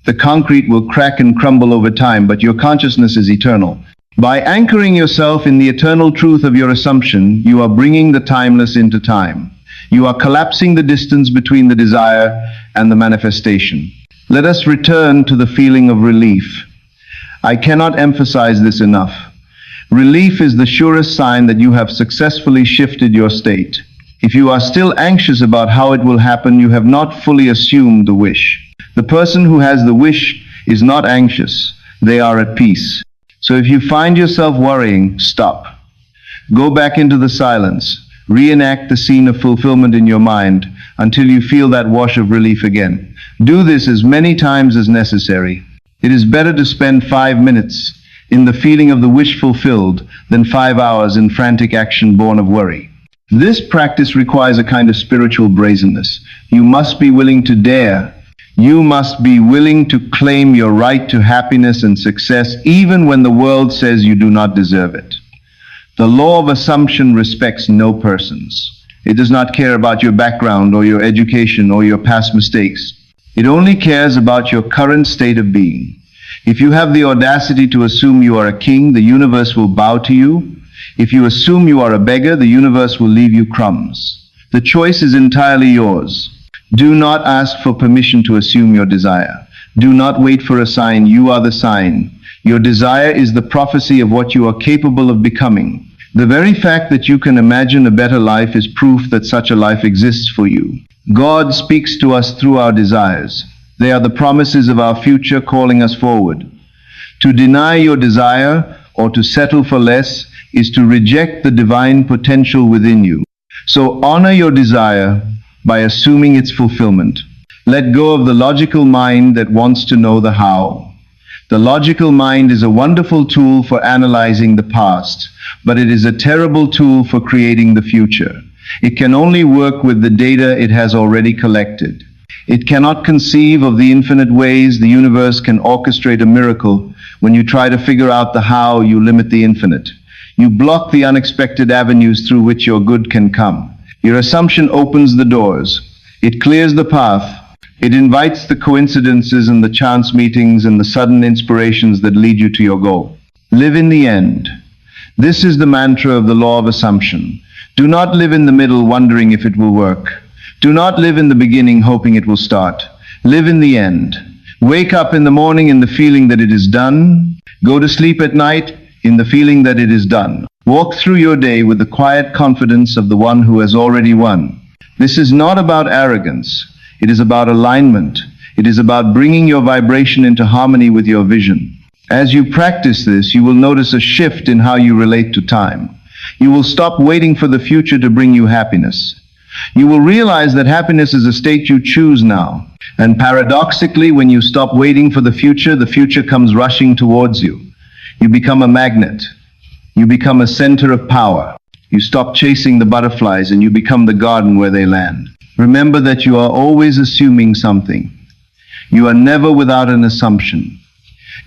The concrete will crack and crumble over time, but your consciousness is eternal. By anchoring yourself in the eternal truth of your assumption, you are bringing the timeless into time. You are collapsing the distance between the desire and the manifestation. Let us return to the feeling of relief. I cannot emphasize this enough. Relief is the surest sign that you have successfully shifted your state. If you are still anxious about how it will happen, you have not fully assumed the wish. The person who has the wish is not anxious. They are at peace. So if you find yourself worrying, stop. Go back into the silence. Reenact the scene of fulfillment in your mind until you feel that wash of relief again. Do this as many times as necessary. It is better to spend 5 minutes in the feeling of the wish fulfilled than 5 hours in frantic action born of worry. This practice requires a kind of spiritual brazenness. You must be willing to dare. You must be willing to claim your right to happiness and success even when the world says you do not deserve it. The law of assumption respects no persons. It does not care about your background or your education or your past mistakes. It only cares about your current state of being. If you have the audacity to assume you are a king, the universe will bow to you. If you assume you are a beggar, the universe will leave you crumbs. The choice is entirely yours. Do not ask for permission to assume your desire. Do not wait for a sign. You are the sign. Your desire is the prophecy of what you are capable of becoming. The very fact that you can imagine a better life is proof that such a life exists for you. God speaks to us through our desires. They are the promises of our future calling us forward. To deny your desire or to settle for less is to reject the divine potential within you. So honor your desire by assuming its fulfillment. Let go of the logical mind that wants to know the how. The logical mind is a wonderful tool for analyzing the past, but it is a terrible tool for creating the future. It can only work with the data it has already collected. It cannot conceive of the infinite ways the universe can orchestrate a miracle. When you try to figure out the how, you limit the infinite. You block the unexpected avenues through which your good can come. Your assumption opens the doors. It clears the path. It invites the coincidences and the chance meetings and the sudden inspirations that lead you to your goal. Live in the end. This is the mantra of the law of assumption. Do not live in the middle wondering if it will work. Do not live in the beginning hoping it will start. Live in the end. Wake up in the morning in the feeling that it is done. Go to sleep at night in the feeling that it is done. Walk through your day with the quiet confidence of the one who has already won. This is not about arrogance. It is about alignment. It is about bringing your vibration into harmony with your vision. As you practice this, you will notice a shift in how you relate to time. You will stop waiting for the future to bring you happiness. You will realize that happiness is a state you choose now. And paradoxically, when you stop waiting for the future comes rushing towards you. You become a magnet. You become a center of power. You stop chasing the butterflies and you become the garden where they land. Remember that you are always assuming something. You are never without an assumption.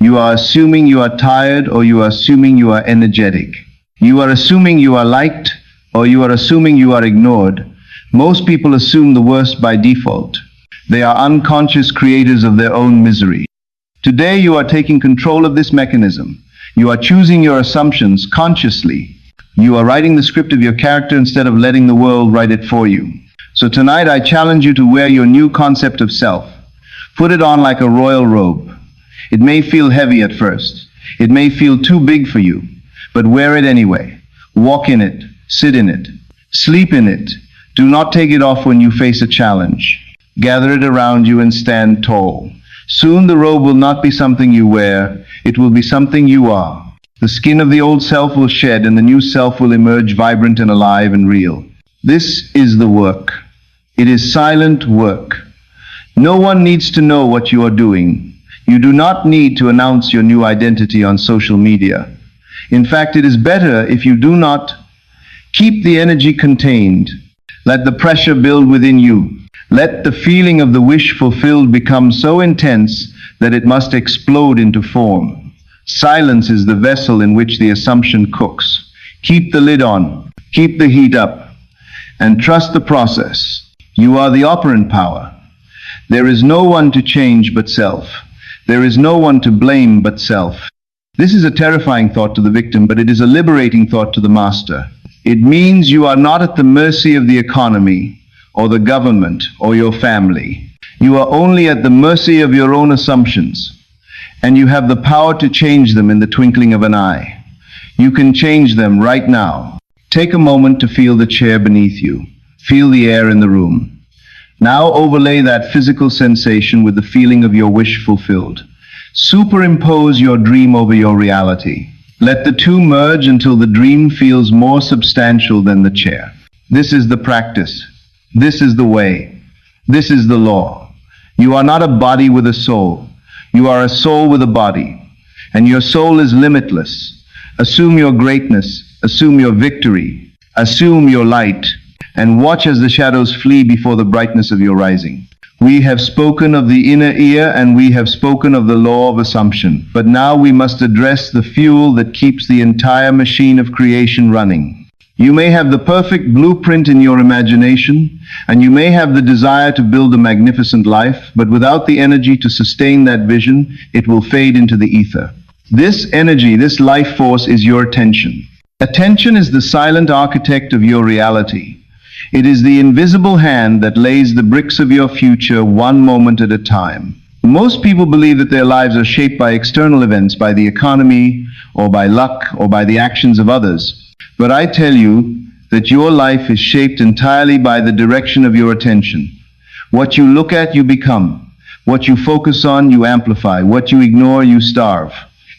You are assuming you are tired, or you are assuming you are energetic. You are assuming you are liked, or you are assuming you are ignored. Most people assume the worst by default. They are unconscious creators of their own misery. Today you are taking control of this mechanism. You are choosing your assumptions consciously. You are writing the script of your character instead of letting the world write it for you. So tonight I challenge you to wear your new concept of self. Put it on like a royal robe. It may feel heavy at first. It may feel too big for you. But wear it anyway. Walk in it. Sit in it. Sleep in it. Do not take it off when you face a challenge. Gather it around you and stand tall. Soon the robe will not be something you wear. It will be something you are. The skin of the old self will shed and the new self will emerge vibrant and alive and real. This is the work. It is silent work. No one needs to know what you are doing. You do not need to announce your new identity on social media. In fact, it is better if you do not. Keep the energy contained. Let the pressure build within you. Let the feeling of the wish fulfilled become so intense that it must explode into form. Silence is the vessel in which the assumption cooks. Keep the lid on. Keep the heat up. And trust the process. You are the operant power. There is no one to change but self. There is no one to blame but self. This is a terrifying thought to the victim, but it is a liberating thought to the master. It means you are not at the mercy of the economy, or the government, or your family. You are only at the mercy of your own assumptions, and you have the power to change them in the twinkling of an eye. You can change them right now. Take a moment to feel the chair beneath you. Feel the air in the room. Now overlay that physical sensation with the feeling of your wish fulfilled. Superimpose your dream over your reality. Let the two merge until the dream feels more substantial than the chair. This is the practice. This is the way. This is the law. You are not a body with a soul. You are a soul with a body. And your soul is limitless. Assume your greatness. Assume your victory. Assume your light. And watch as the shadows flee before the brightness of your rising. We have spoken of the inner ear and we have spoken of the law of assumption. But now we must address the fuel that keeps the entire machine of creation running. You may have the perfect blueprint in your imagination, and you may have the desire to build a magnificent life, but without the energy to sustain that vision, it will fade into the ether. This energy, this life force is your attention. Attention is the silent architect of your reality. It is the invisible hand that lays the bricks of your future one moment at a time. Most people believe that their lives are shaped by external events, by the economy, or by luck, or by the actions of others. But I tell you that your life is shaped entirely by the direction of your attention. What you look at, you become. What you focus on, you amplify. What you ignore, you starve.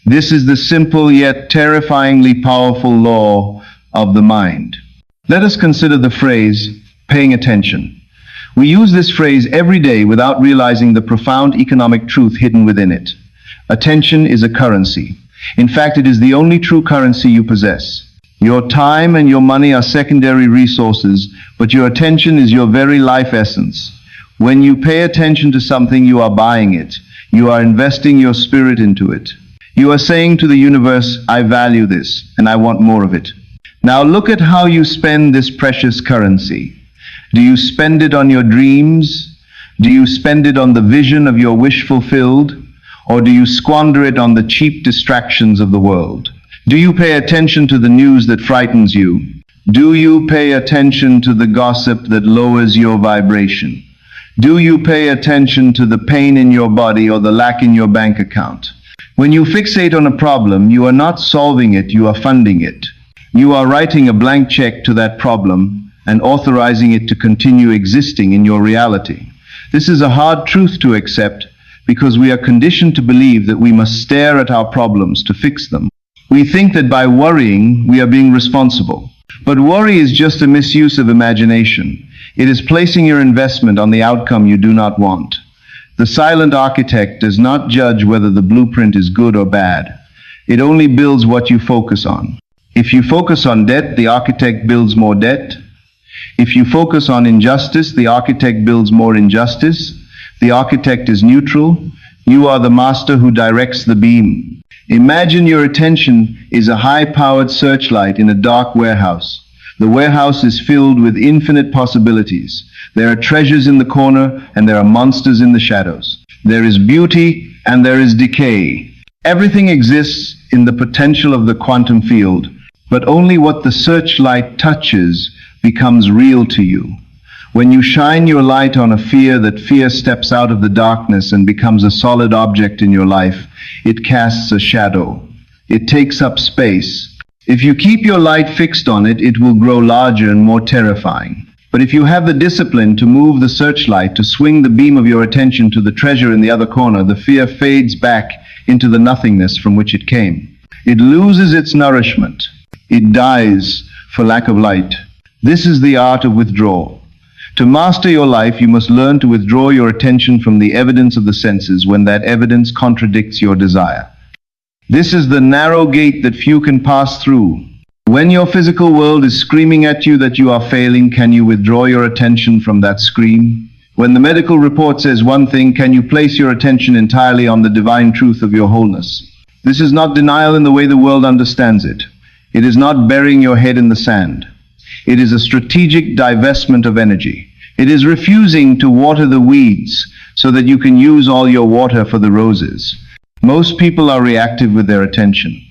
This is the simple yet terrifyingly powerful law of the mind. Let us consider the phrase, paying attention. We use this phrase every day without realizing the profound economic truth hidden within it. Attention is a currency. In fact, it is the only true currency you possess. Your time and your money are secondary resources, but your attention is your very life essence. When you pay attention to something, you are buying it. You are investing your spirit into it. You are saying to the universe, I value this, and I want more of it. Now look at how you spend this precious currency. Do you spend it on your dreams? Do you spend it on the vision of your wish fulfilled? Or do you squander it on the cheap distractions of the world? Do you pay attention to the news that frightens you? Do you pay attention to the gossip that lowers your vibration? Do you pay attention to the pain in your body or the lack in your bank account? When you fixate on a problem, you are not solving it, you are funding it. You are writing a blank check to that problem and authorizing it to continue existing in your reality. This is a hard truth to accept because we are conditioned to believe that we must stare at our problems to fix them. We think that by worrying, we are being responsible. But worry is just a misuse of imagination. It is placing your investment on the outcome you do not want. The silent architect does not judge whether the blueprint is good or bad. It only builds what you focus on. If you focus on debt, the architect builds more debt. If you focus on injustice, the architect builds more injustice. The architect is neutral. You are the master who directs the beam. Imagine your attention is a high-powered searchlight in a dark warehouse. The warehouse is filled with infinite possibilities. There are treasures in the corner and there are monsters in the shadows. There is beauty and there is decay. Everything exists in the potential of the quantum field, but only what the searchlight touches becomes real to you. When you shine your light on a fear, that fear steps out of the darkness and becomes a solid object in your life. It casts a shadow. It takes up space. If you keep your light fixed on it, it will grow larger and more terrifying. But if you have the discipline to move the searchlight, to swing the beam of your attention to the treasure in the other corner, the fear fades back into the nothingness from which it came. It loses its nourishment. It dies for lack of light. This is the art of withdrawal. To master your life, you must learn to withdraw your attention from the evidence of the senses when that evidence contradicts your desire. This is the narrow gate that few can pass through. When your physical world is screaming at you that you are failing, can you withdraw your attention from that scream? When the medical report says one thing, can you place your attention entirely on the divine truth of your wholeness? This is not denial in the way the world understands it. It is not burying your head in the sand. It is a strategic divestment of energy. It is refusing to water the weeds so that you can use all your water for the roses. Most people are reactive with their attention.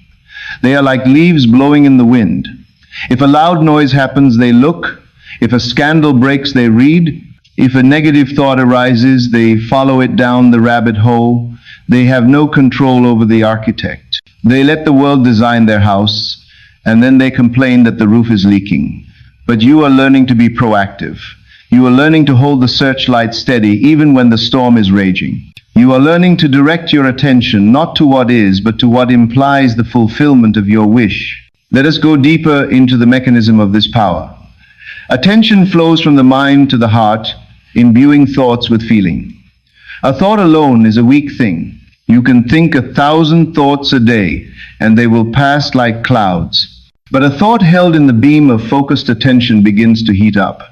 They are like leaves blowing in the wind. If a loud noise happens, they look. If a scandal breaks, they read. If a negative thought arises, they follow it down the rabbit hole. They have no control over the architect. They let the world design their house, and then they complain that the roof is leaking. But you are learning to be proactive. You are learning to hold the searchlight steady even when the storm is raging. You are learning to direct your attention not to what is, but to what implies the fulfillment of your wish. Let us go deeper into the mechanism of this power. Attention flows from the mind to the heart, imbuing thoughts with feeling. A thought alone is a weak thing. You can think 1,000 thoughts a day, and they will pass like clouds. But a thought held in the beam of focused attention begins to heat up.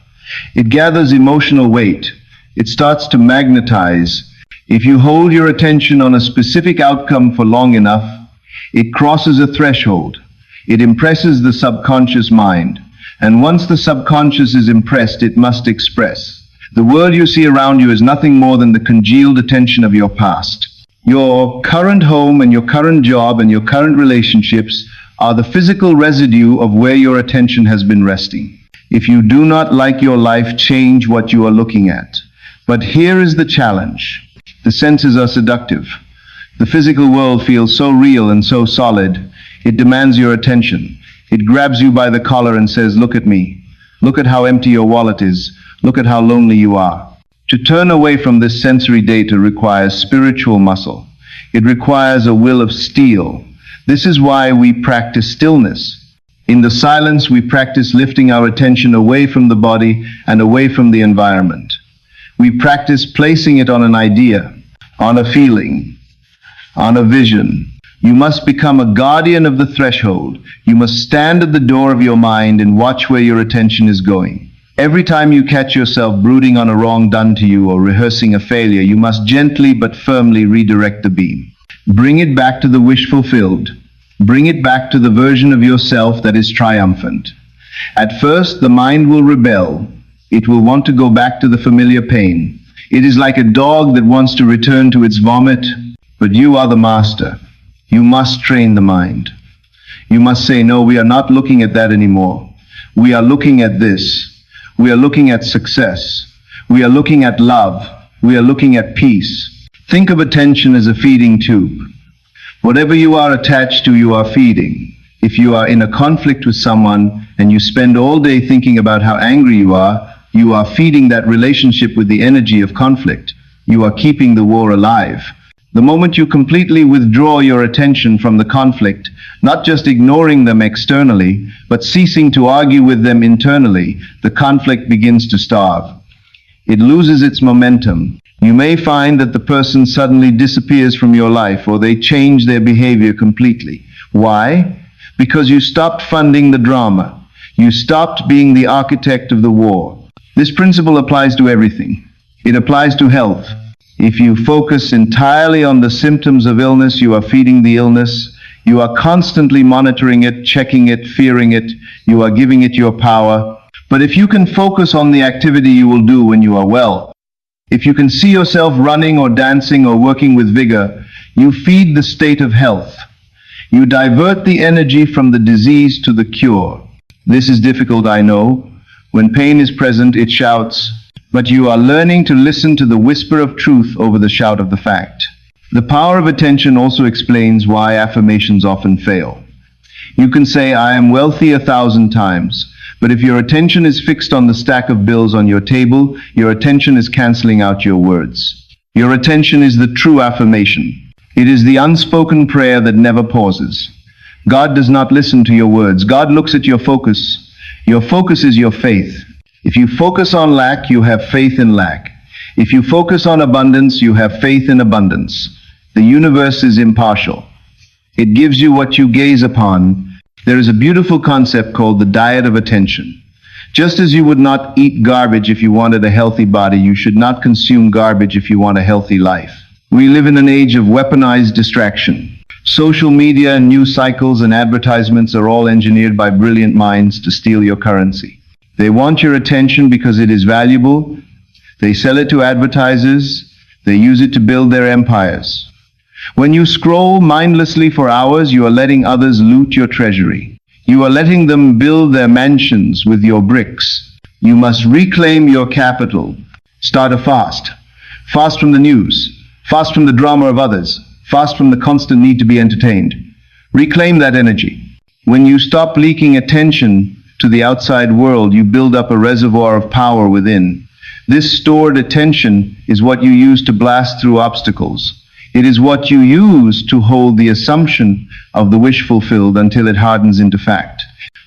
It gathers emotional weight. It starts to magnetize. If you hold your attention on a specific outcome for long enough, it crosses a threshold. It impresses the subconscious mind. And once the subconscious is impressed, it must express. The world you see around you is nothing more than the congealed attention of your past. Your current home and your current job and your current relationships are the physical residue of where your attention has been resting. If you do not like your life, change what you are looking at. But here is the challenge. The senses are seductive. The physical world feels so real and so solid. It demands your attention. It grabs you by the collar and says, "Look at me. Look at how empty your wallet is. Look at how lonely you are." To turn away from this sensory data requires spiritual muscle. It requires a will of steel. This is why we practice stillness. In the silence, we practice lifting our attention away from the body and away from the environment. We practice placing it on an idea, on a feeling, on a vision. You must become a guardian of the threshold. You must stand at the door of your mind and watch where your attention is going. Every time you catch yourself brooding on a wrong done to you or rehearsing a failure, you must gently but firmly redirect the beam. Bring it back to the wish fulfilled. Bring it back to the version of yourself that is triumphant. At first, the mind will rebel. It will want to go back to the familiar pain. It is like a dog that wants to return to its vomit, but you are the master. You must train the mind. You must say, "No, we are not looking at that anymore. We are looking at this. We are looking at success. We are looking at love. We are looking at peace. Think of attention as a feeding tube. Whatever you are attached to, you are feeding. If you are in a conflict with someone and you spend all day thinking about how angry you are feeding that relationship with the energy of conflict. You are keeping the war alive. The moment you completely withdraw your attention from the conflict, not just ignoring them externally, but ceasing to argue with them internally, the conflict begins to starve. It loses its momentum. You may find that the person suddenly disappears from your life, or they change their behavior completely. Why? Because you stopped funding the drama. You stopped being the architect of the war. This principle applies to everything. It applies to health. If you focus entirely on the symptoms of illness, you are feeding the illness. You are constantly monitoring it, checking it, fearing it. You are giving it your power. But if you can focus on the activity you will do when you are well, if you can see yourself running or dancing or working with vigor, you feed the state of health. You divert the energy from the disease to the cure. This is difficult, I know. When pain is present, it shouts. But you are learning to listen to the whisper of truth over the shout of the fact. The power of attention also explains why affirmations often fail. You can say, "I am wealthy" 1,000 times, but if your attention is fixed on the stack of bills on your table, your attention is canceling out your words. Your attention is the true affirmation. It is the unspoken prayer that never pauses. God does not listen to your words. God looks at your focus. Your focus is your faith. If you focus on lack, you have faith in lack. If you focus on abundance, you have faith in abundance. The universe is impartial. It gives you what you gaze upon. There is a beautiful concept called the diet of attention. Just as you would not eat garbage if you wanted a healthy body, you should not consume garbage if you want a healthy life. We live in an age of weaponized distraction. Social media and news cycles and advertisements are all engineered by brilliant minds to steal your currency. They want your attention because it is valuable. They sell it to advertisers. They use it to build their empires. When you scroll mindlessly for hours, you are letting others loot your treasury. You are letting them build their mansions with your bricks. You must reclaim your capital. Start a fast. Fast from the news. Fast from the drama of others. Fast from the constant need to be entertained. Reclaim that energy. When you stop leaking attention to the outside world, you build up a reservoir of power within. This stored attention is what you use to blast through obstacles. It is what you use to hold the assumption of the wish fulfilled until it hardens into fact.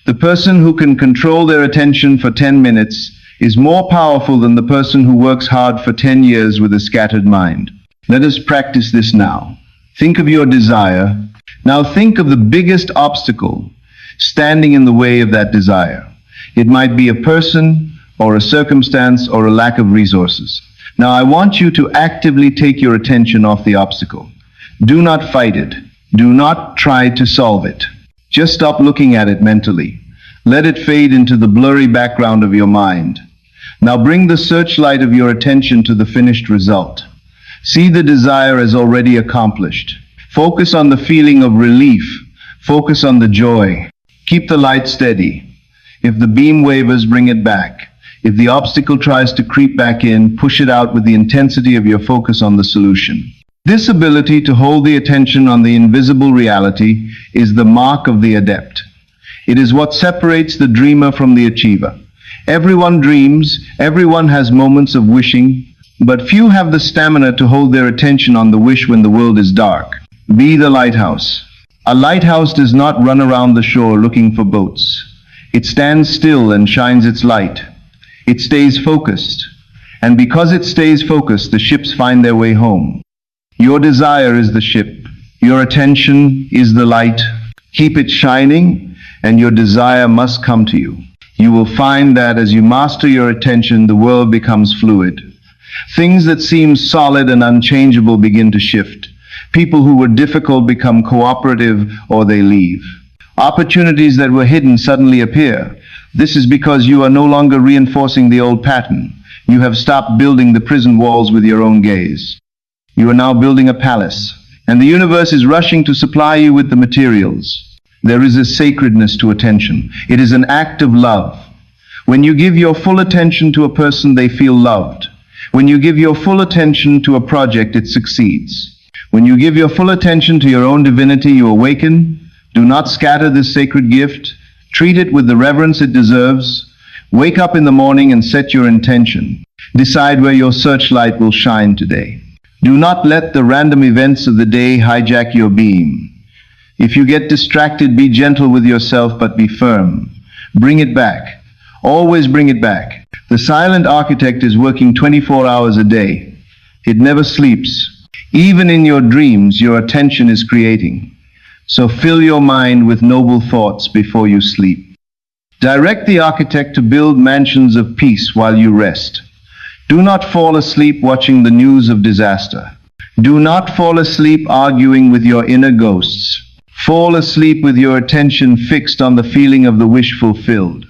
The person who can control their attention for 10 minutes is more powerful than the person who works hard for 10 years with a scattered mind. Let us practice this now. Think of your desire. Now think of the biggest obstacle standing in the way of that desire. It might be a person or a circumstance or a lack of resources. Now I want you to actively take your attention off the obstacle. Do not fight it. Do not try to solve it. Just stop looking at it mentally. Let it fade into the blurry background of your mind. Now bring the searchlight of your attention to the finished result. See the desire as already accomplished. Focus on the feeling of relief. Focus on the joy. Keep the light steady. If the beam wavers, bring it back. If the obstacle tries to creep back in, push it out with the intensity of your focus on the solution. This ability to hold the attention on the invisible reality is the mark of the adept. It is what separates the dreamer from the achiever. Everyone dreams, everyone has moments of wishing, but few have the stamina to hold their attention on the wish when the world is dark. Be the lighthouse. A lighthouse does not run around the shore looking for boats. It stands still and shines its light. It stays focused. And because it stays focused, the ships find their way home. Your desire is the ship. Your attention is the light. Keep it shining, and your desire must come to you. You will find that as you master your attention, the world becomes fluid. Things that seem solid and unchangeable begin to shift. People who were difficult become cooperative, or they leave. Opportunities that were hidden suddenly appear. This is because you are no longer reinforcing the old pattern. You have stopped building the prison walls with your own gaze. You are now building a palace, and the universe is rushing to supply you with the materials. There is a sacredness to attention. It is an act of love. When you give your full attention to a person, they feel loved. When you give your full attention to a project, it succeeds. When you give your full attention to your own divinity, you awaken. Do not scatter this sacred gift. Treat it with the reverence it deserves. Wake up in the morning and set your intention. Decide where your searchlight will shine today. Do not let the random events of the day hijack your beam. If you get distracted, be gentle with yourself, but be firm. Bring it back. Always bring it back. The silent architect is working 24 hours a day. It never sleeps. Even in your dreams, your attention is creating. So fill your mind with noble thoughts before you sleep. Direct the architect to build mansions of peace while you rest. Do not fall asleep watching the news of disaster. Do not fall asleep arguing with your inner ghosts. Fall asleep with your attention fixed on the feeling of the wish fulfilled.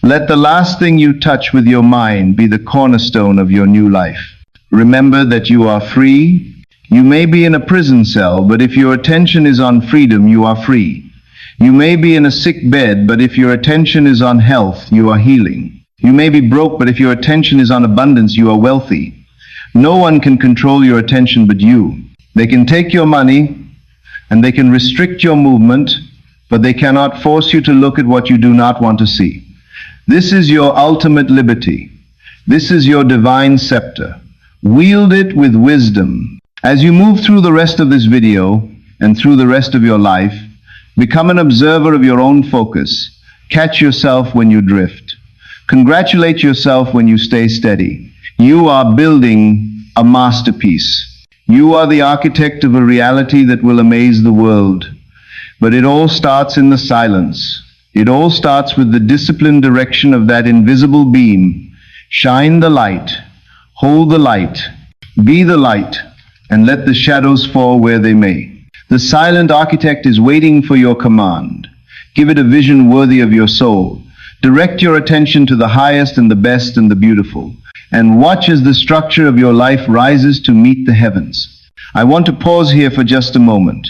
Let the last thing you touch with your mind be the cornerstone of your new life. Remember that you are free. You may be in a prison cell, but if your attention is on freedom, you are free. You may be in a sick bed, but if your attention is on health, you are healing. You may be broke, but if your attention is on abundance, you are wealthy. No one can control your attention but you. They can take your money, and they can restrict your movement, but they cannot force you to look at what you do not want to see. This is your ultimate liberty. This is your divine scepter. Wield it with wisdom. As you move through the rest of this video and through the rest of your life, become an observer of your own focus. Catch yourself when you drift. Congratulate yourself when you stay steady. You are building a masterpiece. You are the architect of a reality that will amaze the world. But it all starts in the silence. It all starts with the disciplined direction of that invisible beam. Shine the light, hold the light, be the light, and let the shadows fall where they may. The silent architect is waiting for your command. Give it a vision worthy of your soul. Direct your attention to the highest and the best and the beautiful, and watch as the structure of your life rises to meet the heavens. I want to pause here for just a moment.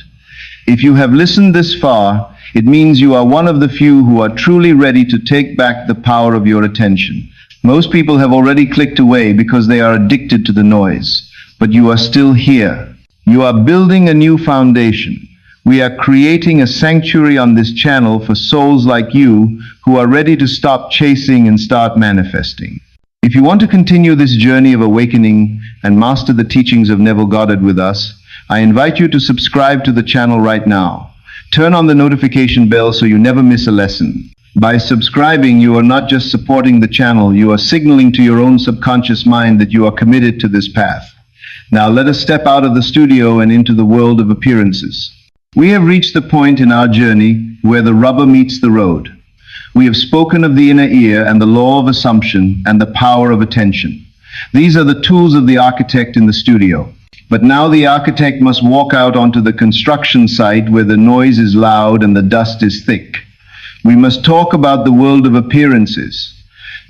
If you have listened this far, it means you are one of the few who are truly ready to take back the power of your attention. Most people have already clicked away because they are addicted to the noise, but you are still here. You are building a new foundation. We are creating a sanctuary on this channel for souls like you who are ready to stop chasing and start manifesting. If you want to continue this journey of awakening and master the teachings of Neville Goddard with us, I invite you to subscribe to the channel right now. Turn on the notification bell so you never miss a lesson. By subscribing, you are not just supporting the channel, you are signaling to your own subconscious mind that you are committed to this path. Now let us step out of the studio and into the world of appearances. We have reached the point in our journey where the rubber meets the road. We have spoken of the inner ear and the law of assumption and the power of attention. These are the tools of the architect in the studio. But now the architect must walk out onto the construction site where the noise is loud and the dust is thick. We must talk about the world of appearances.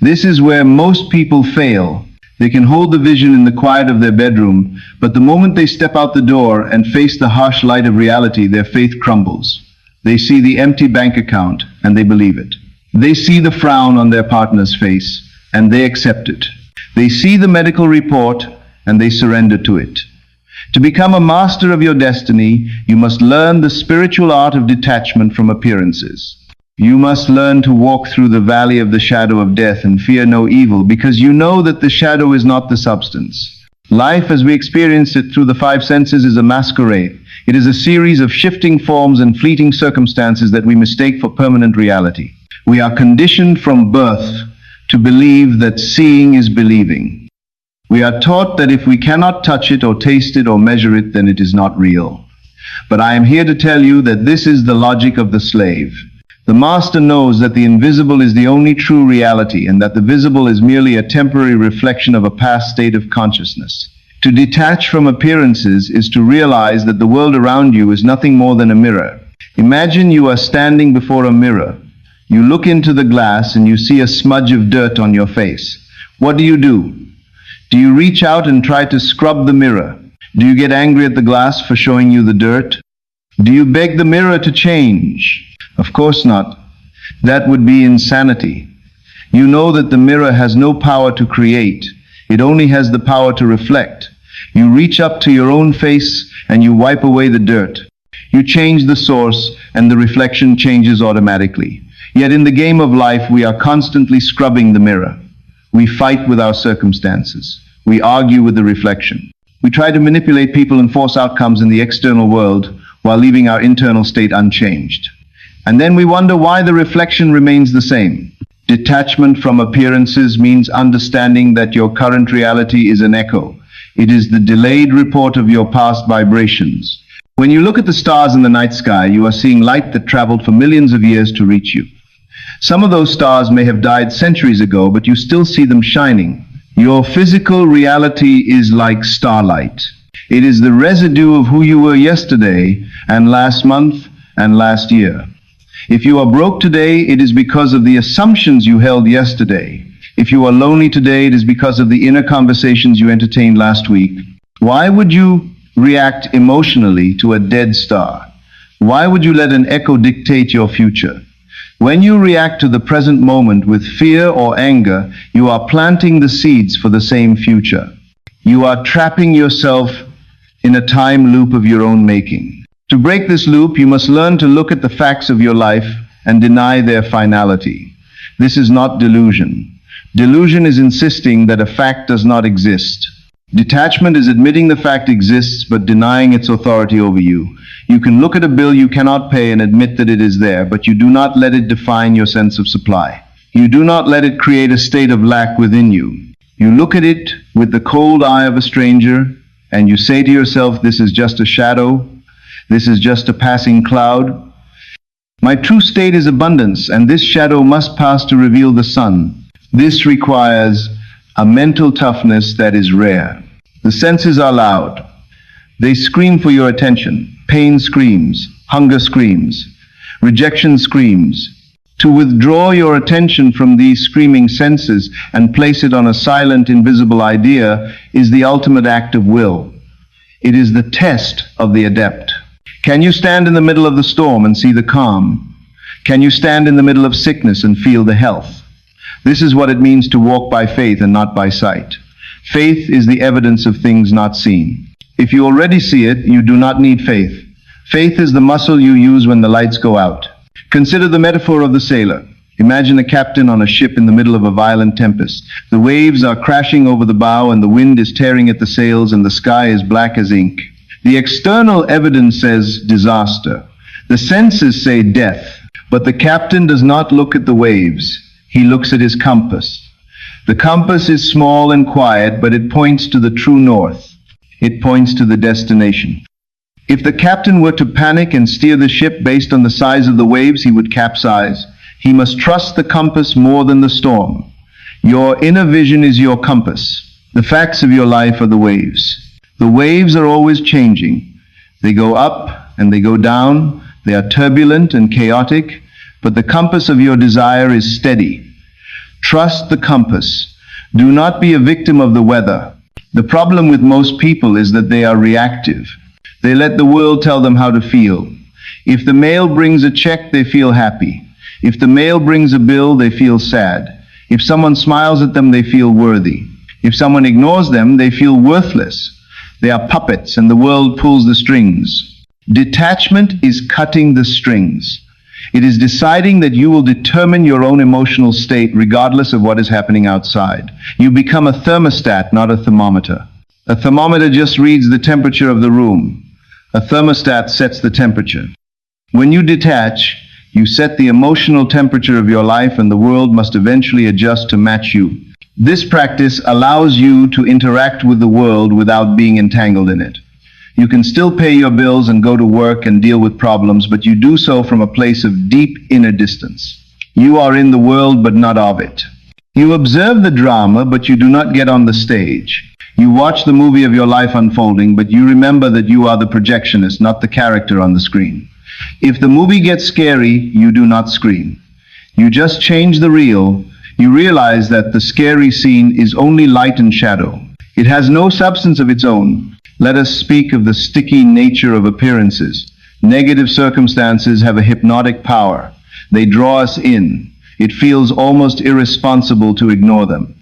This is where most people fail. They can hold the vision in the quiet of their bedroom, but the moment they step out the door and face the harsh light of reality, their faith crumbles. They see the empty bank account and they believe it. They see the frown on their partner's face and they accept it. They see the medical report and they surrender to it. To become a master of your destiny, you must learn the spiritual art of detachment from appearances. You must learn to walk through the valley of the shadow of death and fear no evil, because you know that the shadow is not the substance. Life as we experience it through the five senses is a masquerade. It is a series of shifting forms and fleeting circumstances that we mistake for permanent reality. We are conditioned from birth to believe that seeing is believing. We are taught that if we cannot touch it or taste it or measure it, then it is not real. But I am here to tell you that this is the logic of the slave. The master knows that the invisible is the only true reality and that the visible is merely a temporary reflection of a past state of consciousness. To detach from appearances is to realize that the world around you is nothing more than a mirror. Imagine you are standing before a mirror. You look into the glass and you see a smudge of dirt on your face. What do? Do you reach out and try to scrub the mirror? Do you get angry at the glass for showing you the dirt? Do you beg the mirror to change? Of course not. That would be insanity. You know that the mirror has no power to create. It only has the power to reflect. You reach up to your own face and you wipe away the dirt. You change the source and the reflection changes automatically. Yet in the game of life, we are constantly scrubbing the mirror. We fight with our circumstances. We argue with the reflection. We try to manipulate people and force outcomes in the external world while leaving our internal state unchanged. And then we wonder why the reflection remains the same. Detachment from appearances means understanding that your current reality is an echo. It is the delayed report of your past vibrations. When you look at the stars in the night sky, you are seeing light that traveled for millions of years to reach you. Some of those stars may have died centuries ago, but you still see them shining. Your physical reality is like starlight. It is the residue of who you were yesterday and last month and last year. If you are broke today, it is because of the assumptions you held yesterday. If you are lonely today, it is because of the inner conversations you entertained last week. Why would you react emotionally to a dead star? Why would you let an echo dictate your future? When you react to the present moment with fear or anger, you are planting the seeds for the same future. You are trapping yourself in a time loop of your own making. To break this loop, you must learn to look at the facts of your life and deny their finality. This is not delusion. Delusion is insisting that a fact does not exist. Detachment is admitting the fact exists but denying its authority over you. You can look at a bill you cannot pay and admit that it is there, but you do not let it define your sense of supply. You do not let it create a state of lack within you. You look at it with the cold eye of a stranger and you say to yourself, this is just a shadow. This is just a passing cloud. My true state is abundance, and this shadow must pass to reveal the sun. This requires a mental toughness that is rare. The senses are loud. They scream for your attention. Pain screams, hunger screams, rejection screams. To withdraw your attention from these screaming senses and place it on a silent, invisible idea is the ultimate act of will. It is the test of the adept. Can you stand in the middle of the storm and see the calm? Can you stand in the middle of sickness and feel the health? This is what it means to walk by faith and not by sight. Faith is the evidence of things not seen. If you already see it, you do not need faith. Faith is the muscle you use when the lights go out. Consider the metaphor of the sailor. Imagine a captain on a ship in the middle of a violent tempest. The waves are crashing over the bow and the wind is tearing at the sails and the sky is black as ink. The external evidence says disaster. The senses say death. But the captain does not look at the waves. He looks at his compass. The compass is small and quiet, but it points to the true north. It points to the destination. If the captain were to panic and steer the ship based on the size of the waves, he would capsize. He must trust the compass more than the storm. Your inner vision is your compass. The facts of your life are the waves. The waves are always changing. They go up and they go down. They are turbulent and chaotic, but the compass of your desire is steady. Trust the compass. Do not be a victim of the weather. The problem with most people is that they are reactive. They let the world tell them how to feel. If the mail brings a check, they feel happy. If the mail brings a bill, they feel sad. If someone smiles at them, they feel worthy. If someone ignores them, they feel worthless. They are puppets and the world pulls the strings. Detachment is cutting the strings. It is deciding that you will determine your own emotional state regardless of what is happening outside. You become a thermostat, not a thermometer. A thermometer just reads the temperature of the room. A thermostat sets the temperature. When you detach, you set the emotional temperature of your life, and the world must eventually adjust to match you. This practice allows you to interact with the world without being entangled in it. You can still pay your bills and go to work and deal with problems, but you do so from a place of deep inner distance. You are in the world, but not of it. You observe the drama, but you do not get on the stage. You watch the movie of your life unfolding, but you remember that you are the projectionist, not the character on the screen. If the movie gets scary, you do not scream. You just change the reel. You realize that the scary scene is only light and shadow. It has no substance of its own. Let us speak of the sticky nature of appearances. Negative circumstances have a hypnotic power. They draw us in. It feels almost irresponsible to ignore them.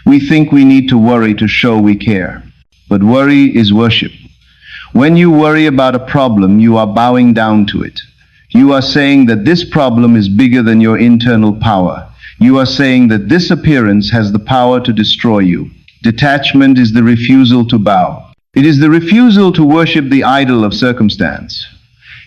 We think we need to worry to show we care. But worry is worship. When you worry about a problem, you are bowing down to it. You are saying that this problem is bigger than your internal power. You are saying that this appearance has the power to destroy you. Detachment is the refusal to bow. It is the refusal to worship the idol of circumstance.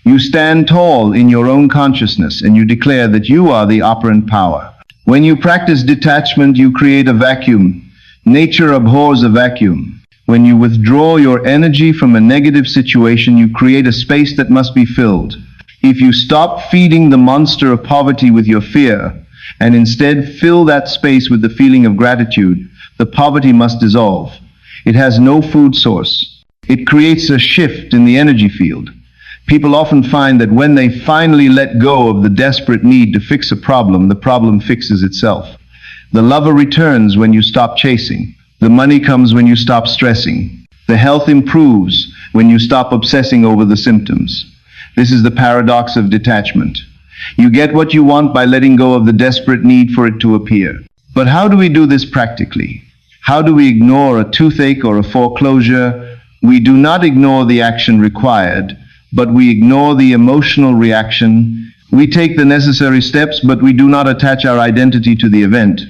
You stand tall in your own consciousness and you declare that you are the operant power. When you practice detachment, you create a vacuum. Nature abhors a vacuum. When you withdraw your energy from a negative situation, you create a space that must be filled. If you stop feeding the monster of poverty with your fear, and instead fill that space with the feeling of gratitude, the poverty must dissolve. It has no food source. It creates a shift in the energy field. People often find that when they finally let go of the desperate need to fix a problem, the problem fixes itself. The lover returns when you stop chasing. The money comes when you stop stressing. The health improves when you stop obsessing over the symptoms. This is the paradox of detachment. You get what you want by letting go of the desperate need for it to appear. But how do we do this practically? How do we ignore a toothache or a foreclosure? We do not ignore the action required, but we ignore the emotional reaction. We take the necessary steps, but we do not attach our identity to the event.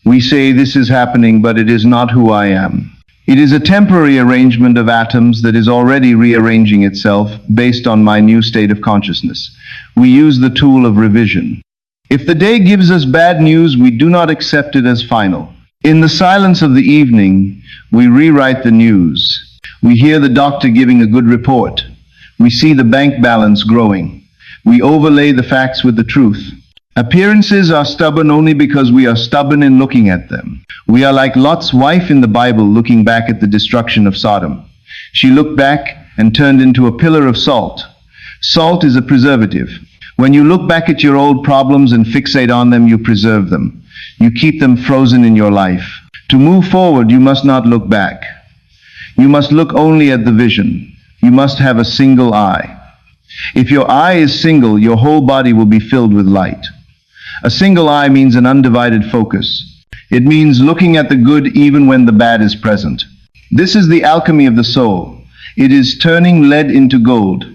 We say, this is happening, but it is not who I am. It is a temporary arrangement of atoms that is already rearranging itself based on my new state of consciousness. We use the tool of revision. If the day gives us bad news, we do not accept it as final. In the silence of the evening, we rewrite the news. We hear the doctor giving a good report. We see the bank balance growing. We overlay the facts with the truth. Appearances are stubborn only because we are stubborn in looking at them. We are like Lot's wife in the Bible looking back at the destruction of Sodom. She looked back and turned into a pillar of salt. Salt is a preservative. When you look back at your old problems and fixate on them, you preserve them. You keep them frozen in your life. To move forward, you must not look back. You must look only at the vision. You must have a single eye. If your eye is single, your whole body will be filled with light. A single eye means an undivided focus. It means looking at the good even when the bad is present. This is the alchemy of the soul. It is turning lead into gold.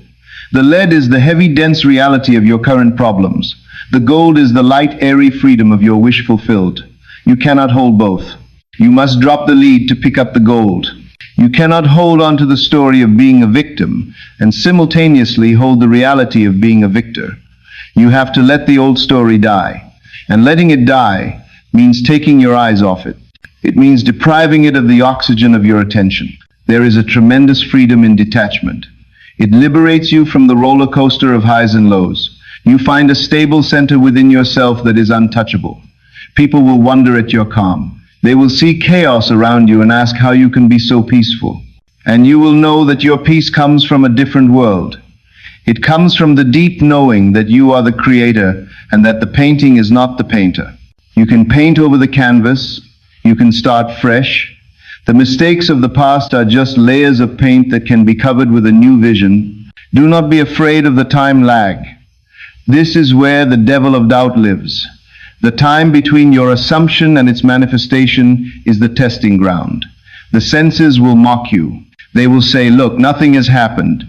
The lead is the heavy, dense reality of your current problems. The gold is the light, airy freedom of your wish fulfilled. You cannot hold both. You must drop the lead to pick up the gold. You cannot hold on to the story of being a victim and simultaneously hold the reality of being a victor. You have to let the old story die. And letting it die means taking your eyes off it. It means depriving it of the oxygen of your attention. There is a tremendous freedom in detachment. It liberates you from the roller coaster of highs and lows. You find a stable center within yourself that is untouchable. People will wonder at your calm. They will see chaos around you and ask how you can be so peaceful. And you will know that your peace comes from a different world. It comes from the deep knowing that you are the creator and that the painting is not the painter. You can paint over the canvas. You can start fresh. The mistakes of the past are just layers of paint that can be covered with a new vision. Do not be afraid of the time lag. This is where the devil of doubt lives. The time between your assumption and its manifestation is the testing ground. The senses will mock you. They will say, look, nothing has happened.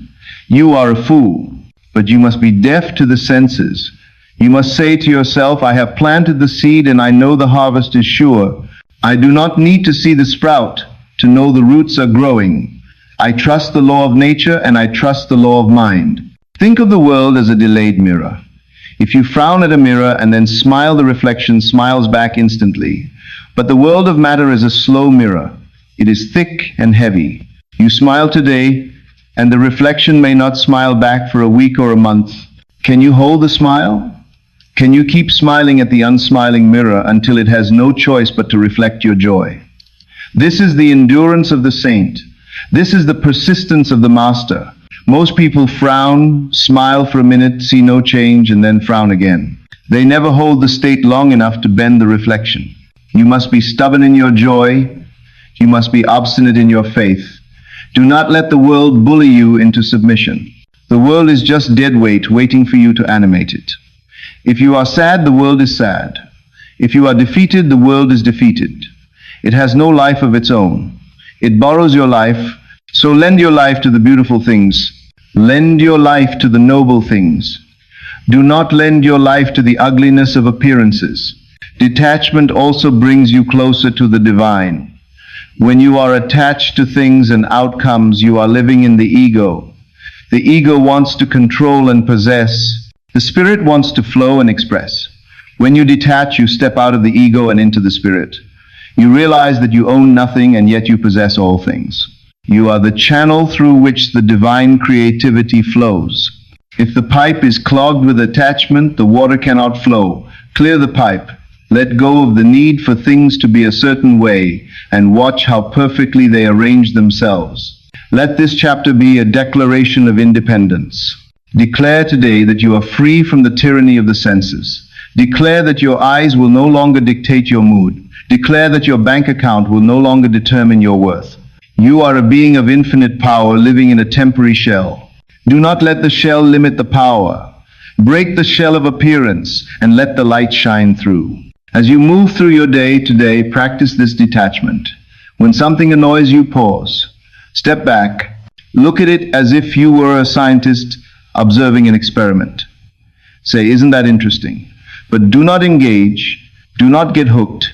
You are a fool. But you must be deaf to the senses. You must say to yourself, I have planted the seed and I know the harvest is sure. I do not need to see the sprout to know the roots are growing. I trust the law of nature and I trust the law of mind. Think of the world as a delayed mirror. If you frown at a mirror and then smile, the reflection smiles back instantly. But the world of matter is a slow mirror. It is thick and heavy. You smile today, and the reflection may not smile back for a week or a month. Can you hold the smile? Can you keep smiling at the unsmiling mirror until it has no choice but to reflect your joy? This is the endurance of the saint. This is the persistence of the master. Most people frown, smile for a minute, see no change, and then frown again. They never hold the state long enough to bend the reflection. You must be stubborn in your joy. You must be obstinate in your faith. Do not let the world bully you into submission. The world is just dead weight waiting for you to animate it. If you are sad, the world is sad. If you are defeated, the world is defeated. It has no life of its own. It borrows your life, so lend your life to the beautiful things. Lend your life to the noble things. Do not lend your life to the ugliness of appearances. Detachment also brings you closer to the divine. When you are attached to things and outcomes, you are living in the ego. The ego wants to control and possess. The spirit wants to flow and express. When you detach, you step out of the ego and into the spirit. You realize that you own nothing and yet you possess all things. You are the channel through which the divine creativity flows. If the pipe is clogged with attachment, the water cannot flow. Clear the pipe. Let go of the need for things to be a certain way and watch how perfectly they arrange themselves. Let this chapter be a declaration of independence. Declare today that you are free from the tyranny of the senses. Declare that your eyes will no longer dictate your mood. Declare that your bank account will no longer determine your worth. You are a being of infinite power living in a temporary shell. Do not let the shell limit the power. Break the shell of appearance and let the light shine through. As you move through your day today, practice this detachment. When something annoys you, pause. Step back. Look at it as if you were a scientist observing an experiment. Say, isn't that interesting? But do not engage. Do not get hooked.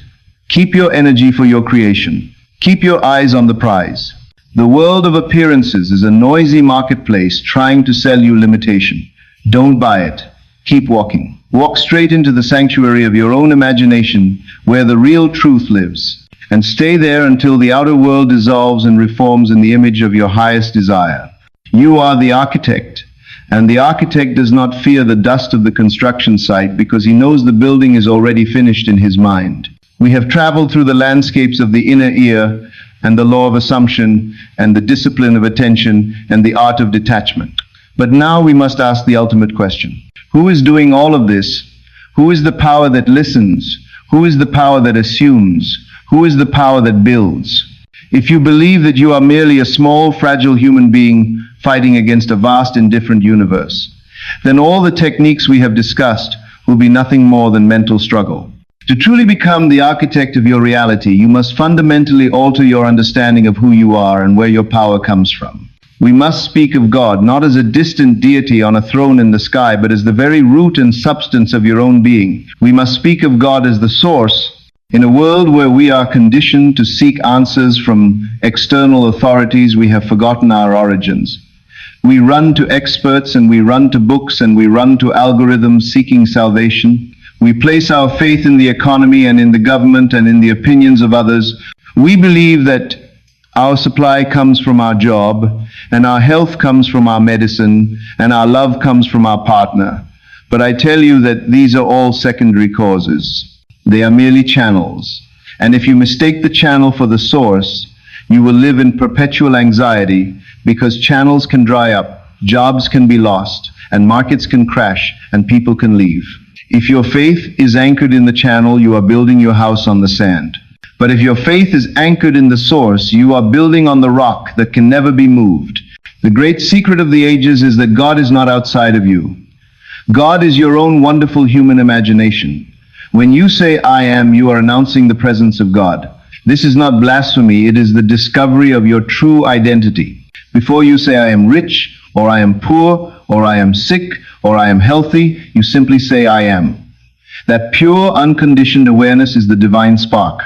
Keep your energy for your creation. Keep your eyes on the prize. The world of appearances is a noisy marketplace trying to sell you limitation. Don't buy it. Keep walking. Walk straight into the sanctuary of your own imagination where the real truth lives. And stay there until the outer world dissolves and reforms in the image of your highest desire. You are the architect, and the architect does not fear the dust of the construction site because he knows the building is already finished in his mind. We have traveled through the landscapes of the inner ear and the law of assumption and the discipline of attention and the art of detachment. But now we must ask the ultimate question. Who is doing all of this? Who is the power that listens? Who is the power that assumes? Who is the power that builds? If you believe that you are merely a small, fragile human being fighting against a vast, indifferent universe, then all the techniques we have discussed will be nothing more than mental struggle. To truly become the architect of your reality, you must fundamentally alter your understanding of who you are and where your power comes from. We must speak of God not as a distant deity on a throne in the sky, but as the very root and substance of your own being. We must speak of God as the source. In a world where we are conditioned to seek answers from external authorities, we have forgotten our origins. We run to experts and we run to books and we run to algorithms seeking salvation. We place our faith in the economy and in the government and in the opinions of others. We believe that our supply comes from our job, and our health comes from our medicine, and our love comes from our partner. But I tell you that these are all secondary causes. They are merely channels. And if you mistake the channel for the source, you will live in perpetual anxiety because channels can dry up, jobs can be lost, and markets can crash, and people can leave. If your faith is anchored in the channel, you are building your house on the sand. But if your faith is anchored in the source, you are building on the rock that can never be moved. The great secret of the ages is that God is not outside of you. God is your own wonderful human imagination. When you say, I am, you are announcing the presence of God. This is not blasphemy, it is the discovery of your true identity. Before you say, I am rich, or I am poor, or I am sick, or I am healthy, you simply say, I am. That pure, unconditioned awareness is the divine spark.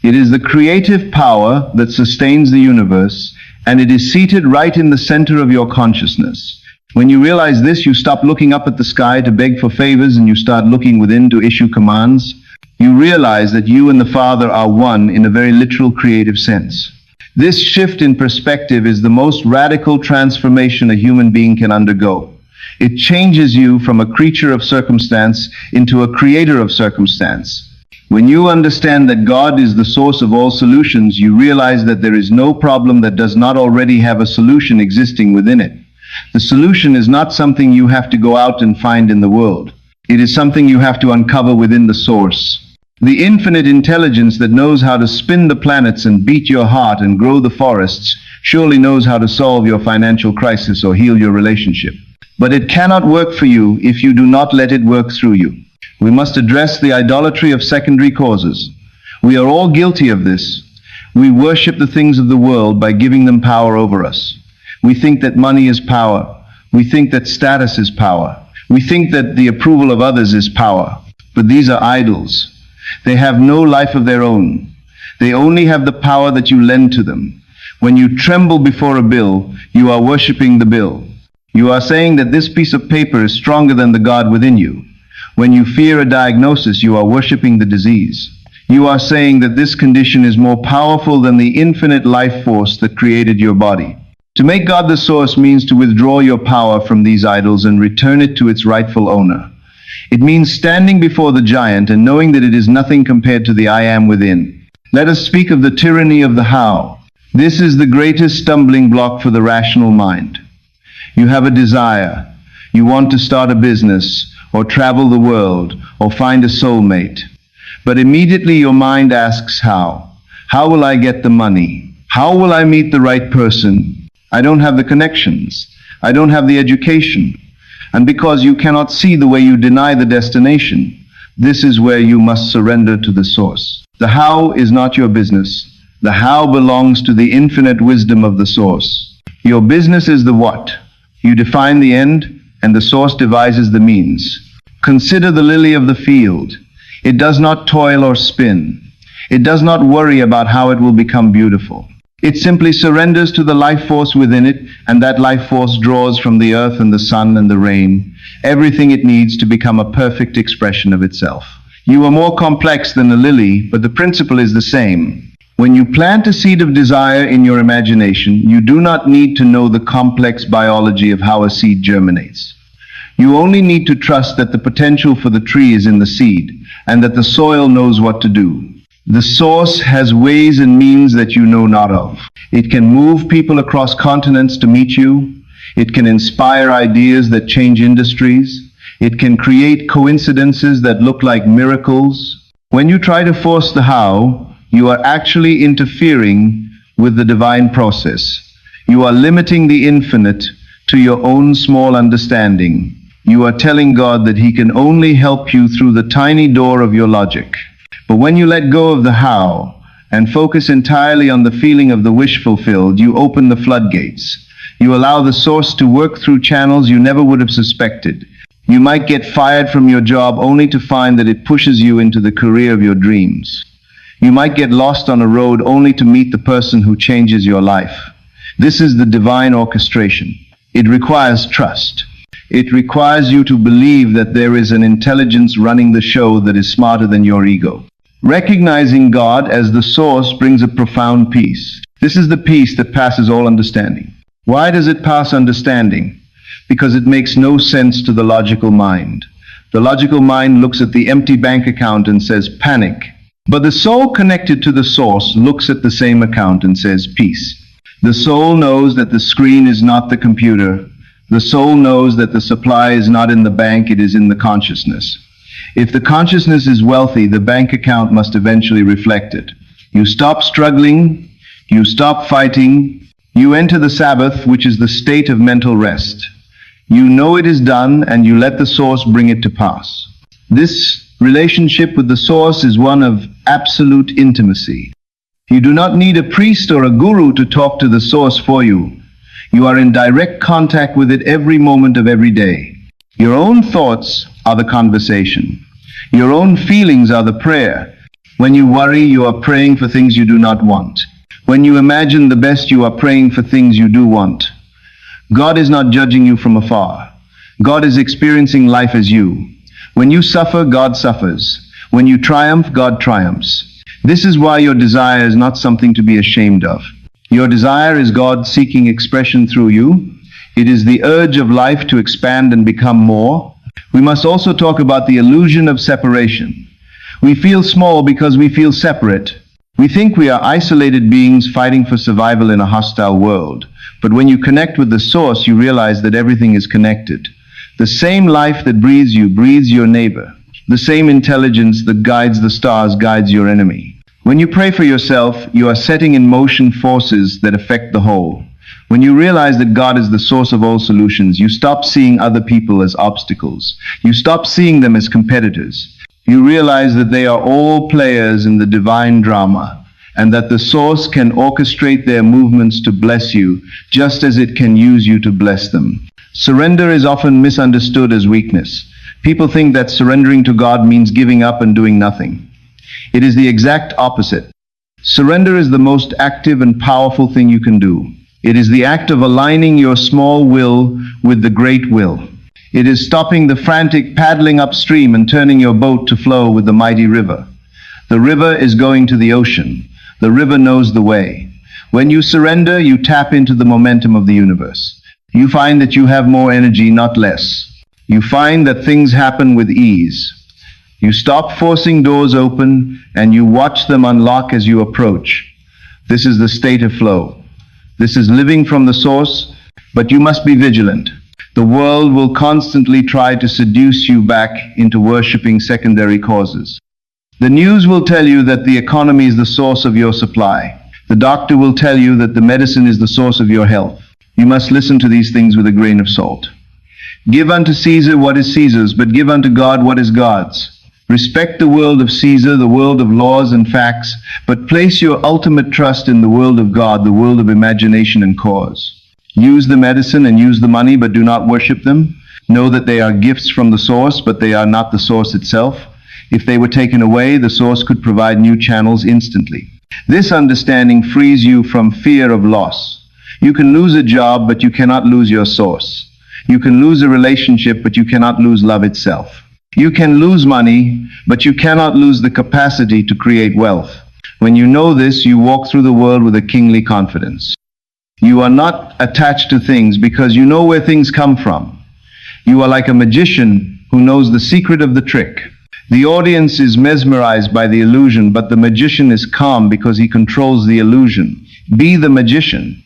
It is the creative power that sustains the universe, and it is seated right in the center of your consciousness. When you realize this, you stop looking up at the sky to beg for favors and you start looking within to issue commands. You realize that you and the Father are one in a very literal creative sense. This shift in perspective is the most radical transformation a human being can undergo. It changes you from a creature of circumstance into a creator of circumstance. When you understand that God is the source of all solutions, you realize that there is no problem that does not already have a solution existing within it. The solution is not something you have to go out and find in the world. It is something you have to uncover within the source. The infinite intelligence that knows how to spin the planets and beat your heart and grow the forests surely knows how to solve your financial crisis or heal your relationship. But it cannot work for you if you do not let it work through you. We must address the idolatry of secondary causes. We are all guilty of this. We worship the things of the world by giving them power over us. We think that money is power. We think that status is power. We think that the approval of others is power. But these are idols. They have no life of their own. They only have the power that you lend to them. When you tremble before a bill, you are worshiping the bill. You are saying that this piece of paper is stronger than the God within you. When you fear a diagnosis, you are worshiping the disease. You are saying that this condition is more powerful than the infinite life force that created your body. To make God the source means to withdraw your power from these idols and return it to its rightful owner. It means standing before the giant and knowing that it is nothing compared to the I am within. Let us speak of the tyranny of the how. This is the greatest stumbling block for the rational mind. You have a desire. You want to start a business, or travel the world, or find a soulmate. But immediately your mind asks how. How will I get the money? How will I meet the right person? I don't have the connections. I don't have the education. And because you cannot see the way, you deny the destination. This is where you must surrender to the source. The how is not your business. The how belongs to the infinite wisdom of the source. Your business is the what. You define the end, and the source devises the means. Consider the lily of the field. It does not toil or spin. It does not worry about how it will become beautiful. It simply surrenders to the life force within it, and that life force draws from the earth and the sun and the rain everything it needs to become a perfect expression of itself. You are more complex than a lily, but the principle is the same. When you plant a seed of desire in your imagination, you do not need to know the complex biology of how a seed germinates. You only need to trust that the potential for the tree is in the seed, and that the soil knows what to do. The source has ways and means that you know not of. It can move people across continents to meet you. It can inspire ideas that change industries. It can create coincidences that look like miracles. When you try to force the how, you are actually interfering with the divine process. You are limiting the infinite to your own small understanding. You are telling God that He can only help you through the tiny door of your logic. But when you let go of the how and focus entirely on the feeling of the wish fulfilled, you open the floodgates. You allow the source to work through channels you never would have suspected. You might get fired from your job only to find that it pushes you into the career of your dreams. You might get lost on a road only to meet the person who changes your life. This is the divine orchestration. It requires trust. It requires you to believe that there is an intelligence running the show that is smarter than your ego. Recognizing God as the source brings a profound peace. This is the peace that passes all understanding. Why does it pass understanding? Because it makes no sense to the logical mind. The logical mind looks at the empty bank account and says, panic. But the soul connected to the source looks at the same account and says, peace. The soul knows that the screen is not the computer. The soul knows that the supply is not in the bank, it is in the consciousness. If the consciousness is wealthy, the bank account must eventually reflect it. You stop struggling, you stop fighting, you enter the Sabbath, which is the state of mental rest. You know it is done, and you let the source bring it to pass. This relationship with the source is one of absolute intimacy. You do not need a priest or a guru to talk to the source for you. You are in direct contact with it every moment of every day. Your own thoughts are the conversation. Your own feelings are the prayer. When you worry, you are praying for things you do not want. When you imagine the best, you are praying for things you do want. God is not judging you from afar. God is experiencing life as you. When you suffer, God suffers. When you triumph, God triumphs. This is why your desire is not something to be ashamed of. Your desire is God seeking expression through you. It is the urge of life to expand and become more. We must also talk about the illusion of separation. We feel small because we feel separate. We think we are isolated beings fighting for survival in a hostile world. But when you connect with the source, you realize that everything is connected. The same life that breathes you breathes your neighbor. The same intelligence that guides the stars guides your enemy. When you pray for yourself, you are setting in motion forces that affect the whole. When you realize that God is the source of all solutions, you stop seeing other people as obstacles. You stop seeing them as competitors. You realize that they are all players in the divine drama, and that the source can orchestrate their movements to bless you, just as it can use you to bless them. Surrender is often misunderstood as weakness. People think that surrendering to God means giving up and doing nothing. It is the exact opposite. Surrender is the most active and powerful thing you can do. It is the act of aligning your small will with the great will. It is stopping the frantic paddling upstream and turning your boat to flow with the mighty river. The river is going to the ocean. The river knows the way. When you surrender, you tap into the momentum of the universe. You find that you have more energy, not less. You find that things happen with ease. You stop forcing doors open and you watch them unlock as you approach. This is the state of flow. This is living from the source, but you must be vigilant. The world will constantly try to seduce you back into worshipping secondary causes. The news will tell you that the economy is the source of your supply. The doctor will tell you that the medicine is the source of your health. You must listen to these things with a grain of salt. Give unto Caesar what is Caesar's, but give unto God what is God's. Respect the world of Caesar, the world of laws and facts, but place your ultimate trust in the world of God, the world of imagination and cause. Use the medicine and use the money, but do not worship them. Know that they are gifts from the source, but they are not the source itself. If they were taken away, the source could provide new channels instantly. This understanding frees you from fear of loss. You can lose a job, but you cannot lose your source. You can lose a relationship, but you cannot lose love itself. You can lose money, but you cannot lose the capacity to create wealth. When you know this, you walk through the world with a kingly confidence. You are not attached to things because you know where things come from. You are like a magician who knows the secret of the trick. The audience is mesmerized by the illusion, but the magician is calm because he controls the illusion. Be the magician.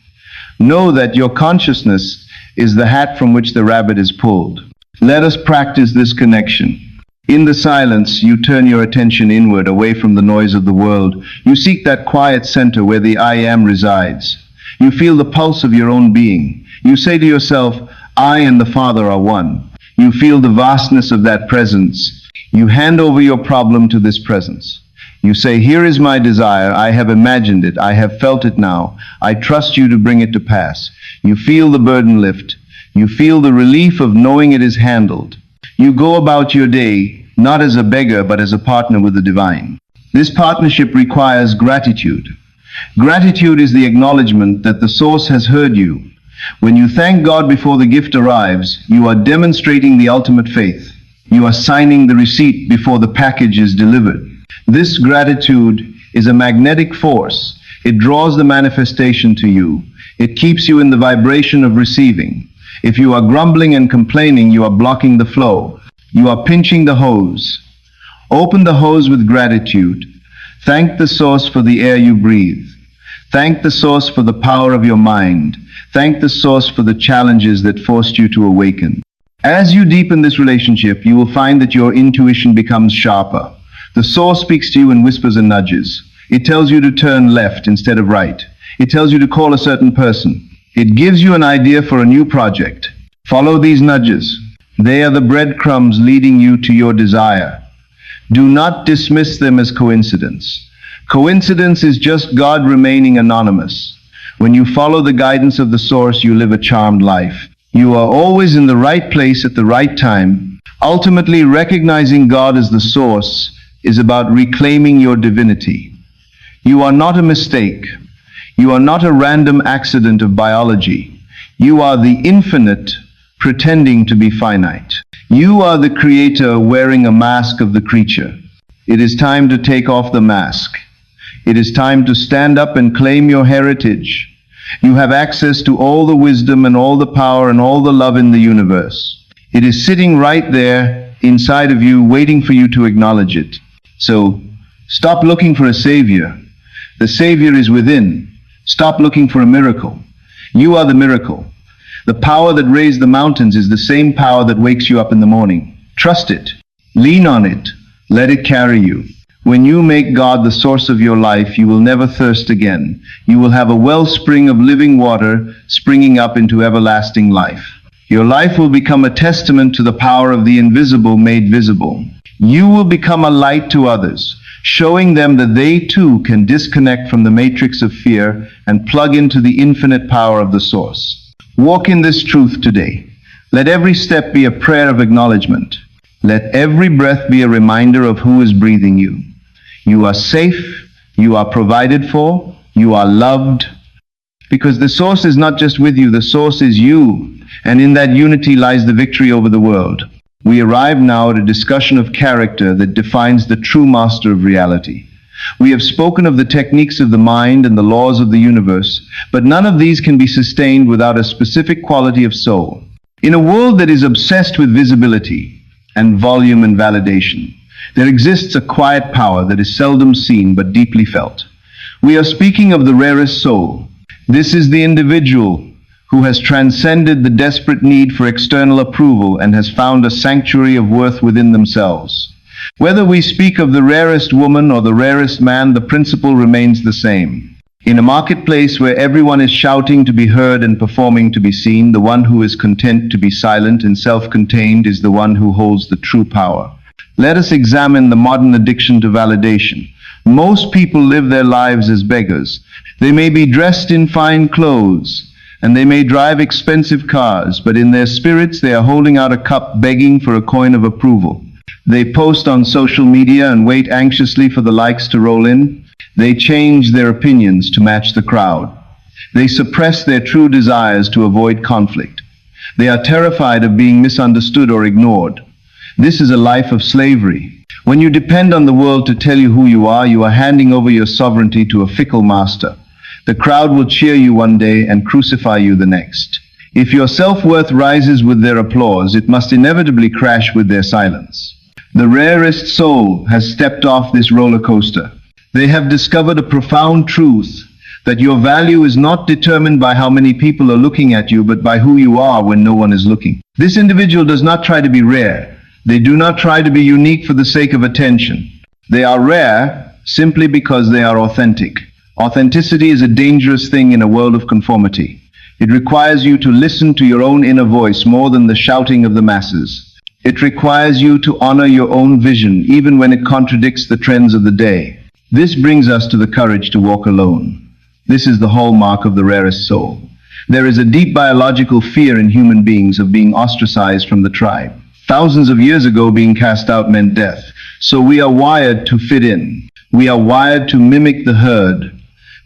Know that your consciousness is the hat from which the rabbit is pulled. Let us practice this connection. In the silence, you turn your attention inward, away from the noise of the world. You seek that quiet center where the I Am resides. You feel the pulse of your own being. You say to yourself, I and the Father are one. You feel the vastness of that presence. You hand over your problem to this presence. You say, here is my desire. I have imagined it. I have felt it now. I trust you to bring it to pass. You feel the burden lift. You feel the relief of knowing it is handled. You go about your day, not as a beggar, but as a partner with the divine. This partnership requires gratitude. Gratitude is the acknowledgement that the source has heard you. When you thank God before the gift arrives, you are demonstrating the ultimate faith. You are signing the receipt before the package is delivered. This gratitude is a magnetic force. It draws the manifestation to you. It keeps you in the vibration of receiving. If you are grumbling and complaining, you are blocking the flow. You are pinching the hose. Open the hose with gratitude. Thank the source for the air you breathe. Thank the source for the power of your mind. Thank the source for the challenges that forced you to awaken. As you deepen this relationship, you will find that your intuition becomes sharper. The source speaks to you in whispers and nudges. It tells you to turn left instead of right. It tells you to call a certain person. It gives you an idea for a new project. Follow these nudges. They are the breadcrumbs leading you to your desire. Do not dismiss them as coincidence. Coincidence is just God remaining anonymous. When you follow the guidance of the source, you live a charmed life. You are always in the right place at the right time. Ultimately, recognizing God as the source is about reclaiming your divinity. You are not a mistake. You are not a random accident of biology. You are the infinite pretending to be finite. You are the creator wearing a mask of the creature. It is time to take off the mask. It is time to stand up and claim your heritage. You have access to all the wisdom and all the power and all the love in the universe. It is sitting right there inside of you, waiting for you to acknowledge it. So, stop looking for a savior. The savior is within. Stop looking for a miracle. You are the miracle. The power that raised the mountains is the same power that wakes you up in the morning. Trust it. Lean on it. Let it carry you. When you make God the source of your life, you will never thirst again. You will have a wellspring of living water springing up into everlasting life. Your life will become a testament to the power of the invisible made visible. You will become a light to others, showing them that they too can disconnect from the matrix of fear and plug into the infinite power of the source. Walk in this truth today. Let every step be a prayer of acknowledgement. Let every breath be a reminder of who is breathing you. You are safe, you are provided for, you are loved, because the source is not just with you, the source is you, and in that unity lies the victory over the world. We arrive now at a discussion of character that defines the true master of reality. We have spoken of the techniques of the mind and the laws of the universe, but none of these can be sustained without a specific quality of soul. In a world that is obsessed with visibility and volume and validation, there exists a quiet power that is seldom seen but deeply felt. We are speaking of the rarest soul. This is the individual who has transcended the desperate need for external approval and has found a sanctuary of worth within themselves. Whether we speak of the rarest woman or the rarest man, the principle remains the same. In a marketplace where everyone is shouting to be heard and performing to be seen, the one who is content to be silent and self-contained is the one who holds the true power. Let us examine the modern addiction to validation. Most people live their lives as beggars. They may be dressed in fine clothes, and they may drive expensive cars, but in their spirits they are holding out a cup begging for a coin of approval. They post on social media and wait anxiously for the likes to roll in. They change their opinions to match the crowd. They suppress their true desires to avoid conflict. They are terrified of being misunderstood or ignored. This is a life of slavery. When you depend on the world to tell you who you are handing over your sovereignty to a fickle master. The crowd will cheer you one day and crucify you the next. If your self-worth rises with their applause, it must inevitably crash with their silence. The rarest soul has stepped off this roller coaster. They have discovered a profound truth, that your value is not determined by how many people are looking at you, but by who you are when no one is looking. This individual does not try to be rare. They do not try to be unique for the sake of attention. They are rare simply because they are authentic. Authenticity is a dangerous thing in a world of conformity. It requires you to listen to your own inner voice more than the shouting of the masses. It requires you to honor your own vision, even when it contradicts the trends of the day. This brings us to the courage to walk alone. This is the hallmark of the rarest soul. There is a deep biological fear in human beings of being ostracized from the tribe. Thousands of years ago, being cast out meant death. So we are wired to fit in. We are wired to mimic the herd.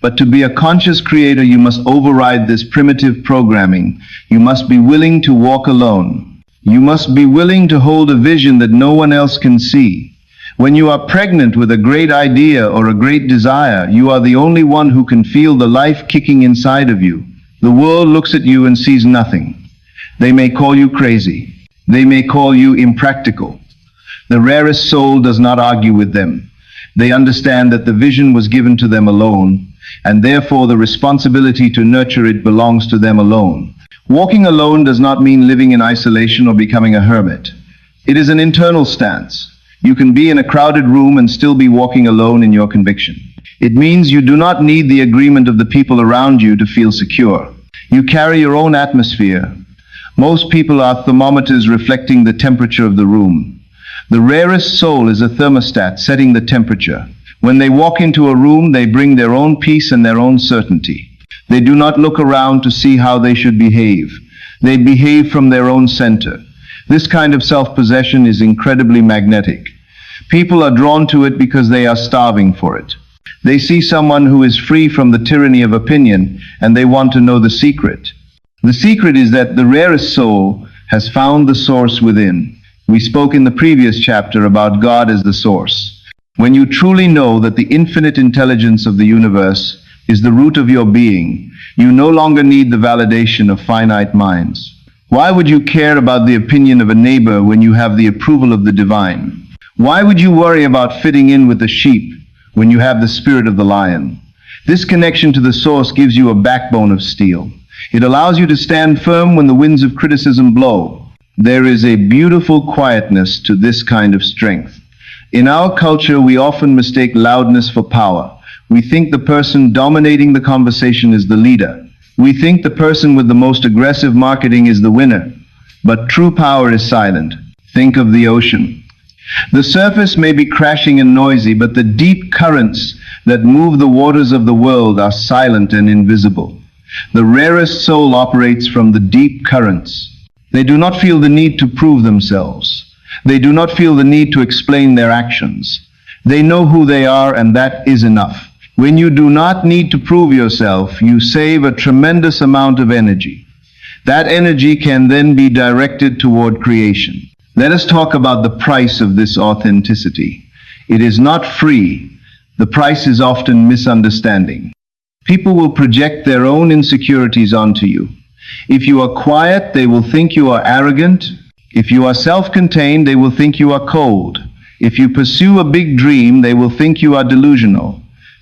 But to be a conscious creator, you must override this primitive programming. You must be willing to walk alone. You must be willing to hold a vision that no one else can see. When you are pregnant with a great idea or a great desire, you are the only one who can feel the life kicking inside of you. The world looks at you and sees nothing. They may call you crazy. They may call you impractical. The rarest soul does not argue with them. They understand that the vision was given to them alone, and therefore the responsibility to nurture it belongs to them alone. Walking alone does not mean living in isolation or becoming a hermit. It is an internal stance. You can be in a crowded room and still be walking alone in your conviction. It means you do not need the agreement of the people around you to feel secure. You carry your own atmosphere. Most people are thermometers reflecting the temperature of the room. The rarest soul is a thermostat setting the temperature. When they walk into a room, they bring their own peace and their own certainty. They do not look around to see how they should behave. They behave from their own center. This kind of self-possession is incredibly magnetic. People are drawn to it because they are starving for it. They see someone who is free from the tyranny of opinion, and they want to know the secret. The secret is that the rarest soul has found the source within. We spoke in the previous chapter about God as the source. When you truly know that the infinite intelligence of the universe is the root of your being, you no longer need the validation of finite minds. Why would you care about the opinion of a neighbor when you have the approval of the divine? Why would you worry about fitting in with the sheep when you have the spirit of the lion? This connection to the source gives you a backbone of steel. It allows you to stand firm when the winds of criticism blow. There is a beautiful quietness to this kind of strength. In our culture, we often mistake loudness for power. We think the person dominating the conversation is the leader. We think the person with the most aggressive marketing is the winner. But true power is silent. Think of the ocean. The surface may be crashing and noisy, but the deep currents that move the waters of the world are silent and invisible. The rarest soul operates from the deep currents. They do not feel the need to prove themselves. They do not feel the need to explain their actions. They know who they are, and that is enough. When you do not need to prove yourself, you save a tremendous amount of energy. That energy can then be directed toward creation. Let us talk about the price of this authenticity. It is not free. The price is often misunderstanding. People will project their own insecurities onto you. If you are quiet, they will think you are arrogant. If you are self-contained, they will think you are cold. If you pursue a big dream, they will think you are delusional.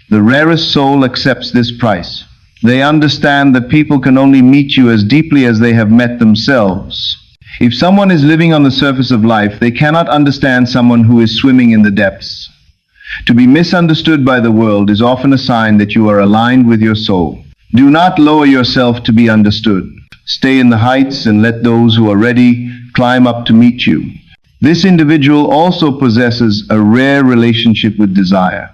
The rarest soul accepts this price. They understand that people can only meet you as deeply as they have met themselves. If someone is living on the surface of life, they cannot understand someone who is swimming in the depths. To be misunderstood by the world is often a sign that you are aligned with your soul. Do not lower yourself to be understood. Stay in the heights and let those who are ready climb up to meet you. This individual also possesses a rare relationship with desire.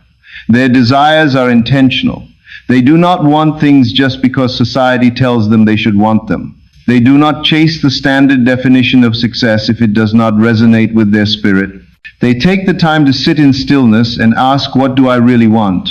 Their desires are intentional. They do not want things just because society tells them they should want them. They do not chase the standard definition of success if it does not resonate with their spirit. They take the time to sit in stillness and ask, what do I really want?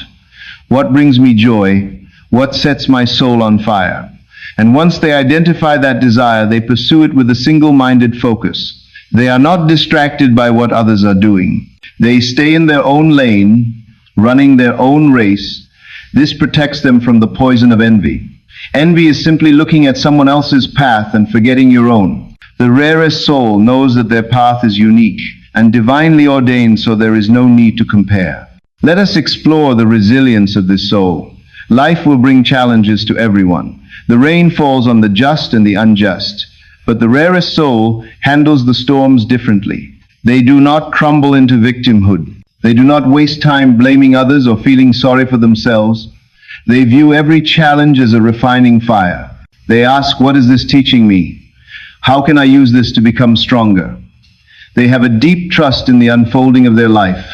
What brings me joy? What sets my soul on fire? And once they identify that desire, they pursue it with a single-minded focus. They are not distracted by what others are doing. They stay in their own lane, running their own race. This protects them from the poison of envy. Envy is simply looking at someone else's path and forgetting your own. The rarest soul knows that their path is unique and divinely ordained, so there is no need to compare. Let us explore the resilience of this soul. Life will bring challenges to everyone. The rain falls on the just and the unjust. But the rarest soul handles the storms differently. They do not crumble into victimhood. They do not waste time blaming others or feeling sorry for themselves. They view every challenge as a refining fire. They ask, what is this teaching me? How can I use this to become stronger? They have a deep trust in the unfolding of their life.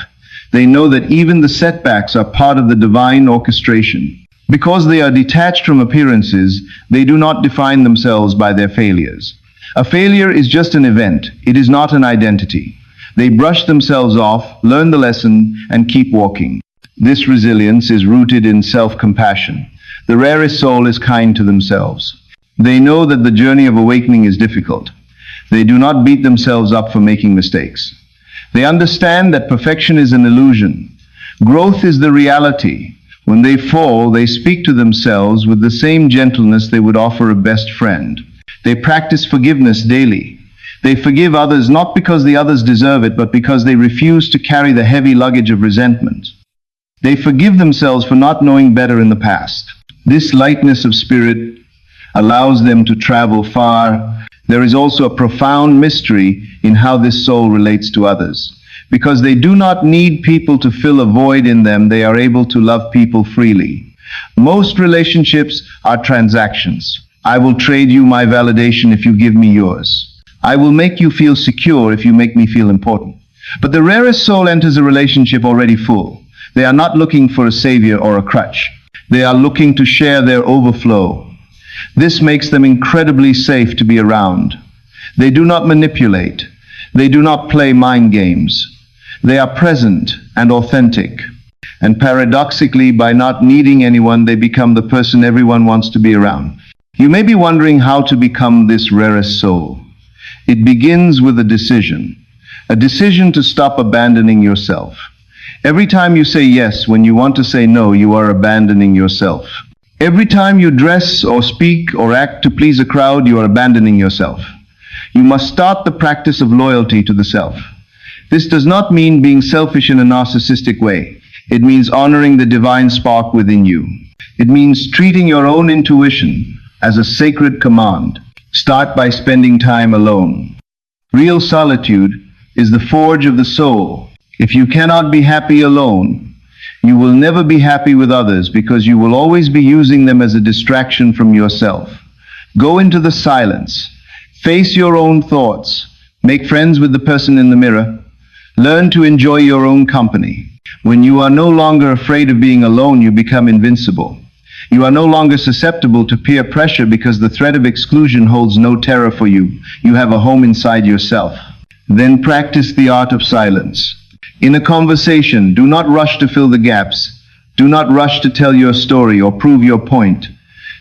They know that even the setbacks are part of the divine orchestration. Because they are detached from appearances, they do not define themselves by their failures. A failure is just an event. It is not an identity. They brush themselves off, learn the lesson, and keep walking. This resilience is rooted in self-compassion. The rarest soul is kind to themselves. They know that the journey of awakening is difficult. They do not beat themselves up for making mistakes. They understand that perfection is an illusion. Growth is the reality. When they fall, they speak to themselves with the same gentleness they would offer a best friend. They practice forgiveness daily. They forgive others not because the others deserve it, but because they refuse to carry the heavy luggage of resentment. They forgive themselves for not knowing better in the past. This lightness of spirit allows them to travel far. There is also a profound mystery in how this soul relates to others. Because they do not need people to fill a void in them, they are able to love people freely. Most relationships are transactions. I will trade you my validation if you give me yours. I will make you feel secure if you make me feel important. But the rarest soul enters a relationship already full. They are not looking for a savior or a crutch. They are looking to share their overflow. This makes them incredibly safe to be around. They do not manipulate. They do not play mind games. They are present and authentic. And paradoxically, by not needing anyone, they become the person everyone wants to be around. You may be wondering how to become this rarest soul. It begins with a decision to stop abandoning yourself. Every time you say yes when you want to say no, you are abandoning yourself. Every time you dress or speak or act to please a crowd, you are abandoning yourself. You must start the practice of loyalty to the self. This does not mean being selfish in a narcissistic way. It means honoring the divine spark within you. It means treating your own intuition as a sacred command. Start by spending time alone. Real solitude is the forge of the soul. If you cannot be happy alone, you will never be happy with others because you will always be using them as a distraction from yourself. Go into the silence. Face your own thoughts. Make friends with the person in the mirror. Learn to enjoy your own company. When you are no longer afraid of being alone, you become invincible. You are no longer susceptible to peer pressure because the threat of exclusion holds no terror for you. You have a home inside yourself. Then practice the art of silence. In a conversation, do not rush to fill the gaps. Do not rush to tell your story or prove your point.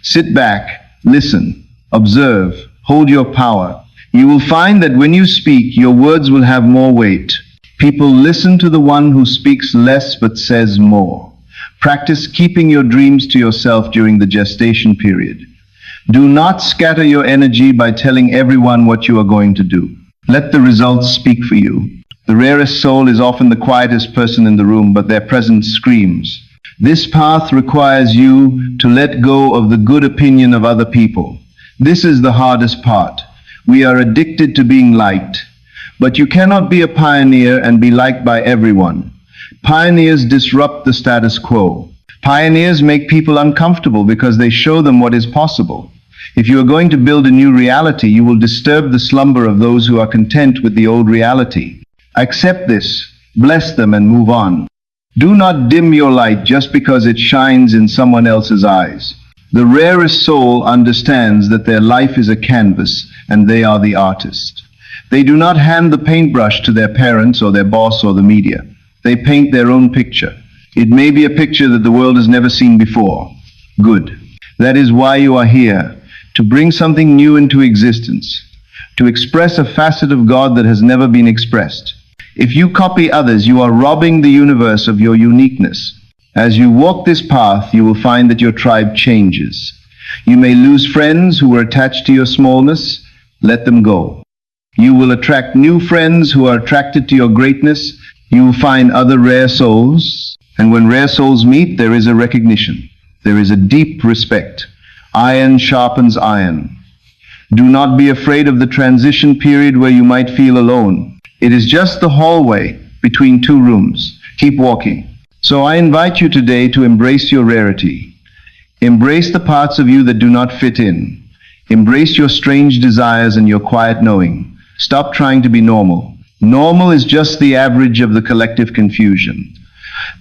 Sit back, listen, observe, hold your power. You will find that when you speak, your words will have more weight. People listen to the one who speaks less but says more. Practice keeping your dreams to yourself during the gestation period. Do not scatter your energy by telling everyone what you are going to do. Let the results speak for you. The rarest soul is often the quietest person in the room, but their presence screams. This path requires you to let go of the good opinion of other people. This is the hardest part. We are addicted to being liked. But you cannot be a pioneer and be liked by everyone. Pioneers disrupt the status quo. Pioneers make people uncomfortable because they show them what is possible. If you are going to build a new reality, you will disturb the slumber of those who are content with the old reality. Accept this, bless them, and move on. Do not dim your light just because it shines in someone else's eyes. The rarest soul understands that their life is a canvas and they are the artist. They do not hand the paintbrush to their parents or their boss or the media. They paint their own picture. It may be a picture that the world has never seen before. Good. That is why you are here, to bring something new into existence, to express a facet of God that has never been expressed. If you copy others, you are robbing the universe of your uniqueness. As you walk this path, you will find that your tribe changes. You may lose friends who were attached to your smallness. Let them go. You will attract new friends who are attracted to your greatness. You will find other rare souls, and when rare souls meet, there is a recognition. There is a deep respect. Iron sharpens iron. Do not be afraid of the transition period where you might feel alone. It is just the hallway between two rooms. Keep walking. So I invite you today to embrace your rarity. Embrace the parts of you that do not fit in. Embrace your strange desires and your quiet knowing. Stop trying to be normal. Normal is just the average of the collective confusion.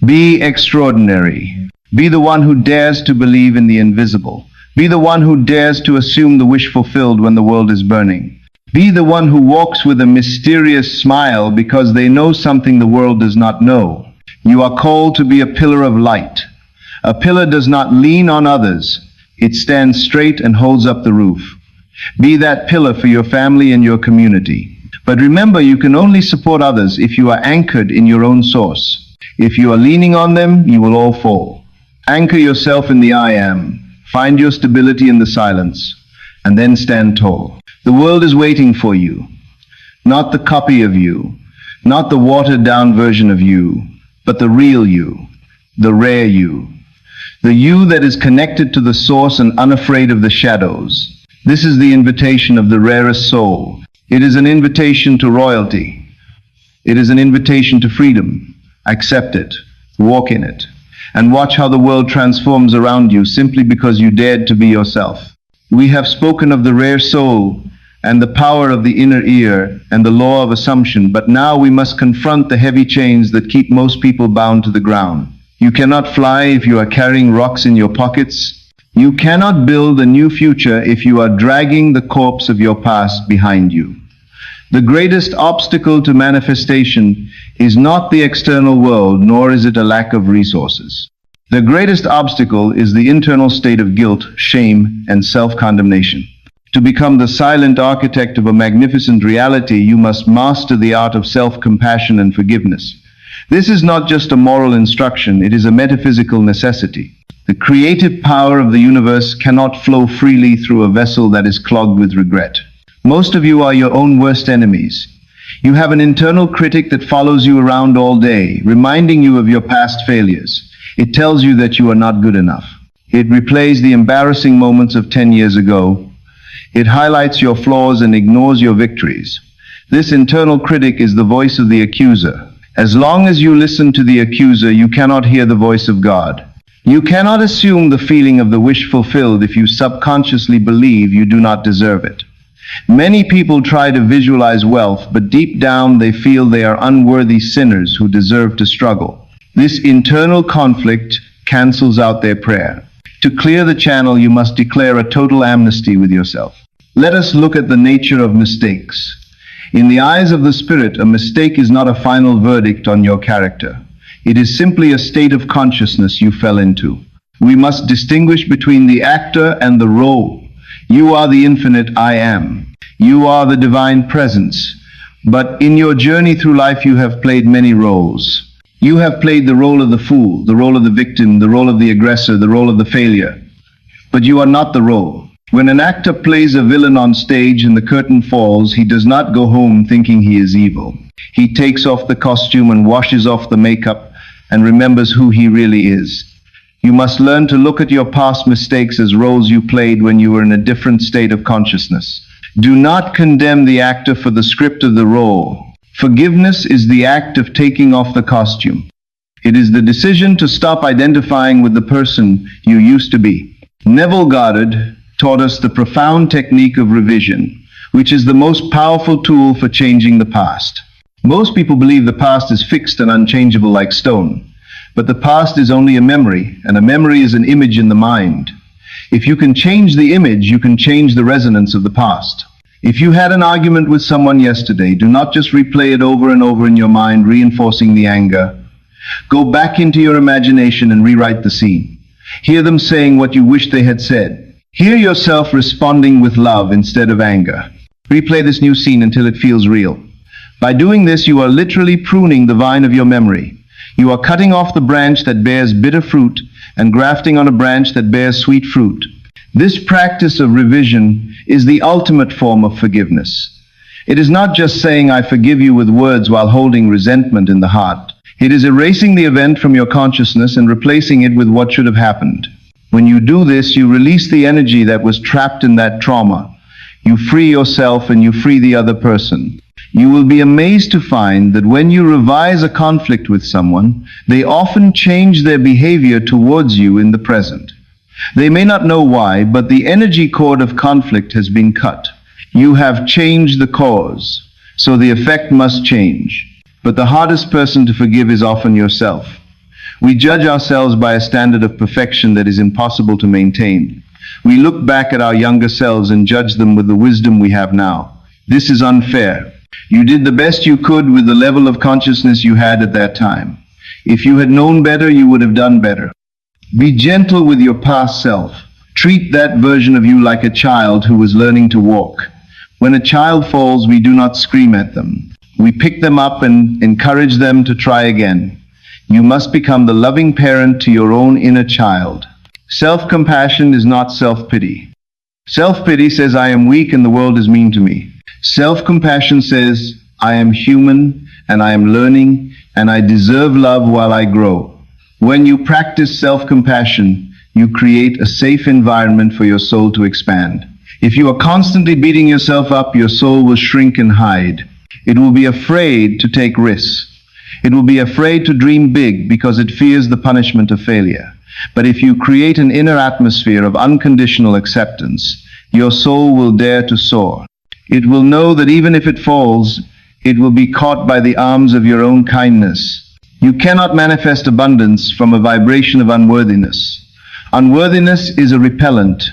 Be extraordinary. Be the one who dares to believe in the invisible. Be the one who dares to assume the wish fulfilled when the world is burning. Be the one who walks with a mysterious smile because they know something the world does not know. You are called to be a pillar of light. A pillar does not lean on others. It stands straight and holds up the roof. Be that pillar for your family and your community. But remember, you can only support others if you are anchored in your own source. If you are leaning on them, you will all fall. Anchor yourself in the I am. Find your stability in the silence, and then stand tall. The world is waiting for you. Not the copy of you, not the watered-down version of you, but the real you, the rare you. The you that is connected to the source and unafraid of the shadows. This is the invitation of the rarest soul. It is an invitation to royalty. It is an invitation to freedom. Accept it. Walk in it. And watch how the world transforms around you simply because you dared to be yourself. We have spoken of the rare soul and the power of the inner ear and the law of assumption, but now we must confront the heavy chains that keep most people bound to the ground. You cannot fly if you are carrying rocks in your pockets. You cannot build a new future if you are dragging the corpse of your past behind you. The greatest obstacle to manifestation is not the external world, nor is it a lack of resources. The greatest obstacle is the internal state of guilt, shame, and self-condemnation. To become the silent architect of a magnificent reality, you must master the art of self-compassion and forgiveness. This is not just a moral instruction, it is a metaphysical necessity. The creative power of the universe cannot flow freely through a vessel that is clogged with regret. Most of you are your own worst enemies. You have an internal critic that follows you around all day, reminding you of your past failures. It tells you that you are not good enough. It replays the embarrassing moments of 10 years ago. It highlights your flaws and ignores your victories. This internal critic is the voice of the accuser, As long as you listen to the accuser, you cannot hear the voice of God. You cannot assume the feeling of the wish fulfilled if you subconsciously believe you do not deserve it. Many people try to visualize wealth, but deep down they feel they are unworthy sinners who deserve to struggle. This internal conflict cancels out their prayer. To clear the channel, you must declare a total amnesty with yourself. Let us look at the nature of mistakes. In the eyes of the Spirit, a mistake is not a final verdict on your character. It is simply a state of consciousness you fell into. We must distinguish between the actor and the role. You are the infinite I am. You are the divine presence. But in your journey through life, you have played many roles. You have played the role of the fool, the role of the victim, the role of the aggressor, the role of the failure. But you are not the role. When an actor plays a villain on stage and the curtain falls, he does not go home thinking he is evil. He takes off the costume and washes off the makeup and remembers who he really is. You must learn to look at your past mistakes as roles you played when you were in a different state of consciousness. Do not condemn the actor for the script of the role. Forgiveness is the act of taking off the costume. It is the decision to stop identifying with the person you used to be. Neville Goddard taught us the profound technique of revision, which is the most powerful tool for changing the past. Most people believe the past is fixed and unchangeable like stone. But the past is only a memory, and a memory is an image in the mind. If you can change the image, you can change the resonance of the past. If you had an argument with someone yesterday, do not just replay it over and over in your mind, reinforcing the anger. Go back into your imagination and rewrite the scene. Hear them saying what you wish they had said. Hear yourself responding with love instead of anger. Replay this new scene until it feels real. By doing this, you are literally pruning the vine of your memory. You are cutting off the branch that bears bitter fruit and grafting on a branch that bears sweet fruit. This practice of revision is the ultimate form of forgiveness. It is not just saying I forgive you with words while holding resentment in the heart. It is erasing the event from your consciousness and replacing it with what should have happened. When you do this, you release the energy that was trapped in that trauma. You free yourself and you free the other person. You will be amazed to find that when you revise a conflict with someone, they often change their behavior towards you in the present. They may not know why, but the energy cord of conflict has been cut. You have changed the cause, so the effect must change. But the hardest person to forgive is often yourself. We judge ourselves by a standard of perfection that is impossible to maintain. We look back at our younger selves and judge them with the wisdom we have now. This is unfair. You did the best you could with the level of consciousness you had at that time. If you had known better, you would have done better. Be gentle with your past self. Treat that version of you like a child who was learning to walk. When a child falls, we do not scream at them. We pick them up and encourage them to try again. You must become the loving parent to your own inner child. Self-compassion is not self-pity. Self-pity says, I am weak and the world is mean to me. Self-compassion says, I am human and I am learning and I deserve love while I grow. When you practice self-compassion, you create a safe environment for your soul to expand. If you are constantly beating yourself up, your soul will shrink and hide. It will be afraid to take risks. It will be afraid to dream big because it fears the punishment of failure. But if you create an inner atmosphere of unconditional acceptance, your soul will dare to soar. It will know that even if it falls, it will be caught by the arms of your own kindness. You cannot manifest abundance from a vibration of unworthiness. Unworthiness is a repellent.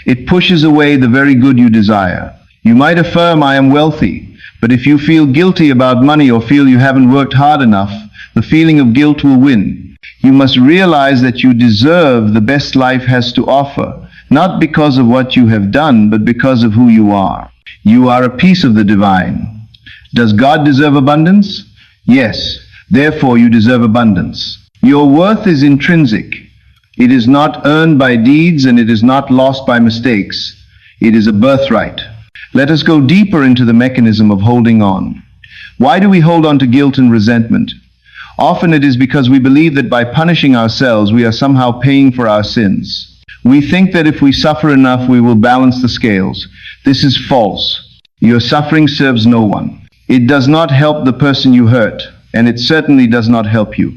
It pushes away the very good you desire. You might affirm, I am wealthy, but if you feel guilty about money or feel you haven't worked hard enough, the feeling of guilt will win. You must realize that you deserve the best life has to offer, not because of what you have done, but because of who you are. You are a piece of the divine. Does God deserve abundance? Yes. Therefore, you deserve abundance. Your worth is intrinsic. It is not earned by deeds and it is not lost by mistakes. It is a birthright. Let us go deeper into the mechanism of holding on. Why do we hold on to guilt and resentment? Often it is because we believe that by punishing ourselves, we are somehow paying for our sins. We think that if we suffer enough, we will balance the scales. This is false. Your suffering serves no one. It does not help the person you hurt. and it certainly does not help you.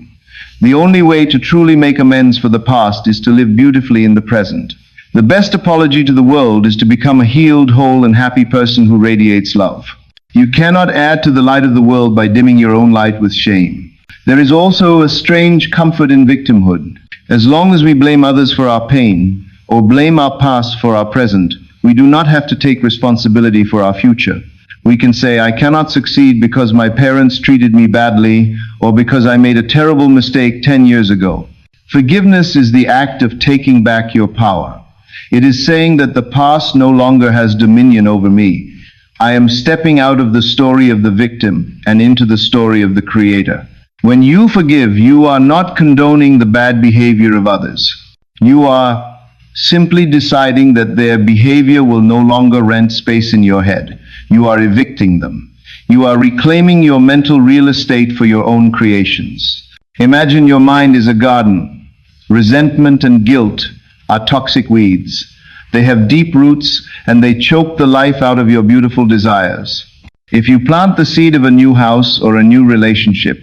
The only way to truly make amends for the past is to live beautifully in the present. The best apology to the world is to become a healed, whole, and happy person who radiates love. You cannot add to the light of the world by dimming your own light with shame. There is also a strange comfort in victimhood. As long as we blame others for our pain, or blame our past for our present, we do not have to take responsibility for our future. We can say, I cannot succeed because my parents treated me badly, or because I made a terrible mistake 10 years ago. Forgiveness is the act of taking back your power. It is saying that the past no longer has dominion over me. I am stepping out of the story of the victim and into the story of the Creator. When you forgive, you are not condoning the bad behavior of others. You are simply deciding that their behavior will no longer rent space in your head. You are evicting them. You are reclaiming your mental real estate for your own creations. Imagine your mind is a garden. Resentment and guilt are toxic weeds. They have deep roots and they choke the life out of your beautiful desires. If you plant the seed of a new house or a new relationship,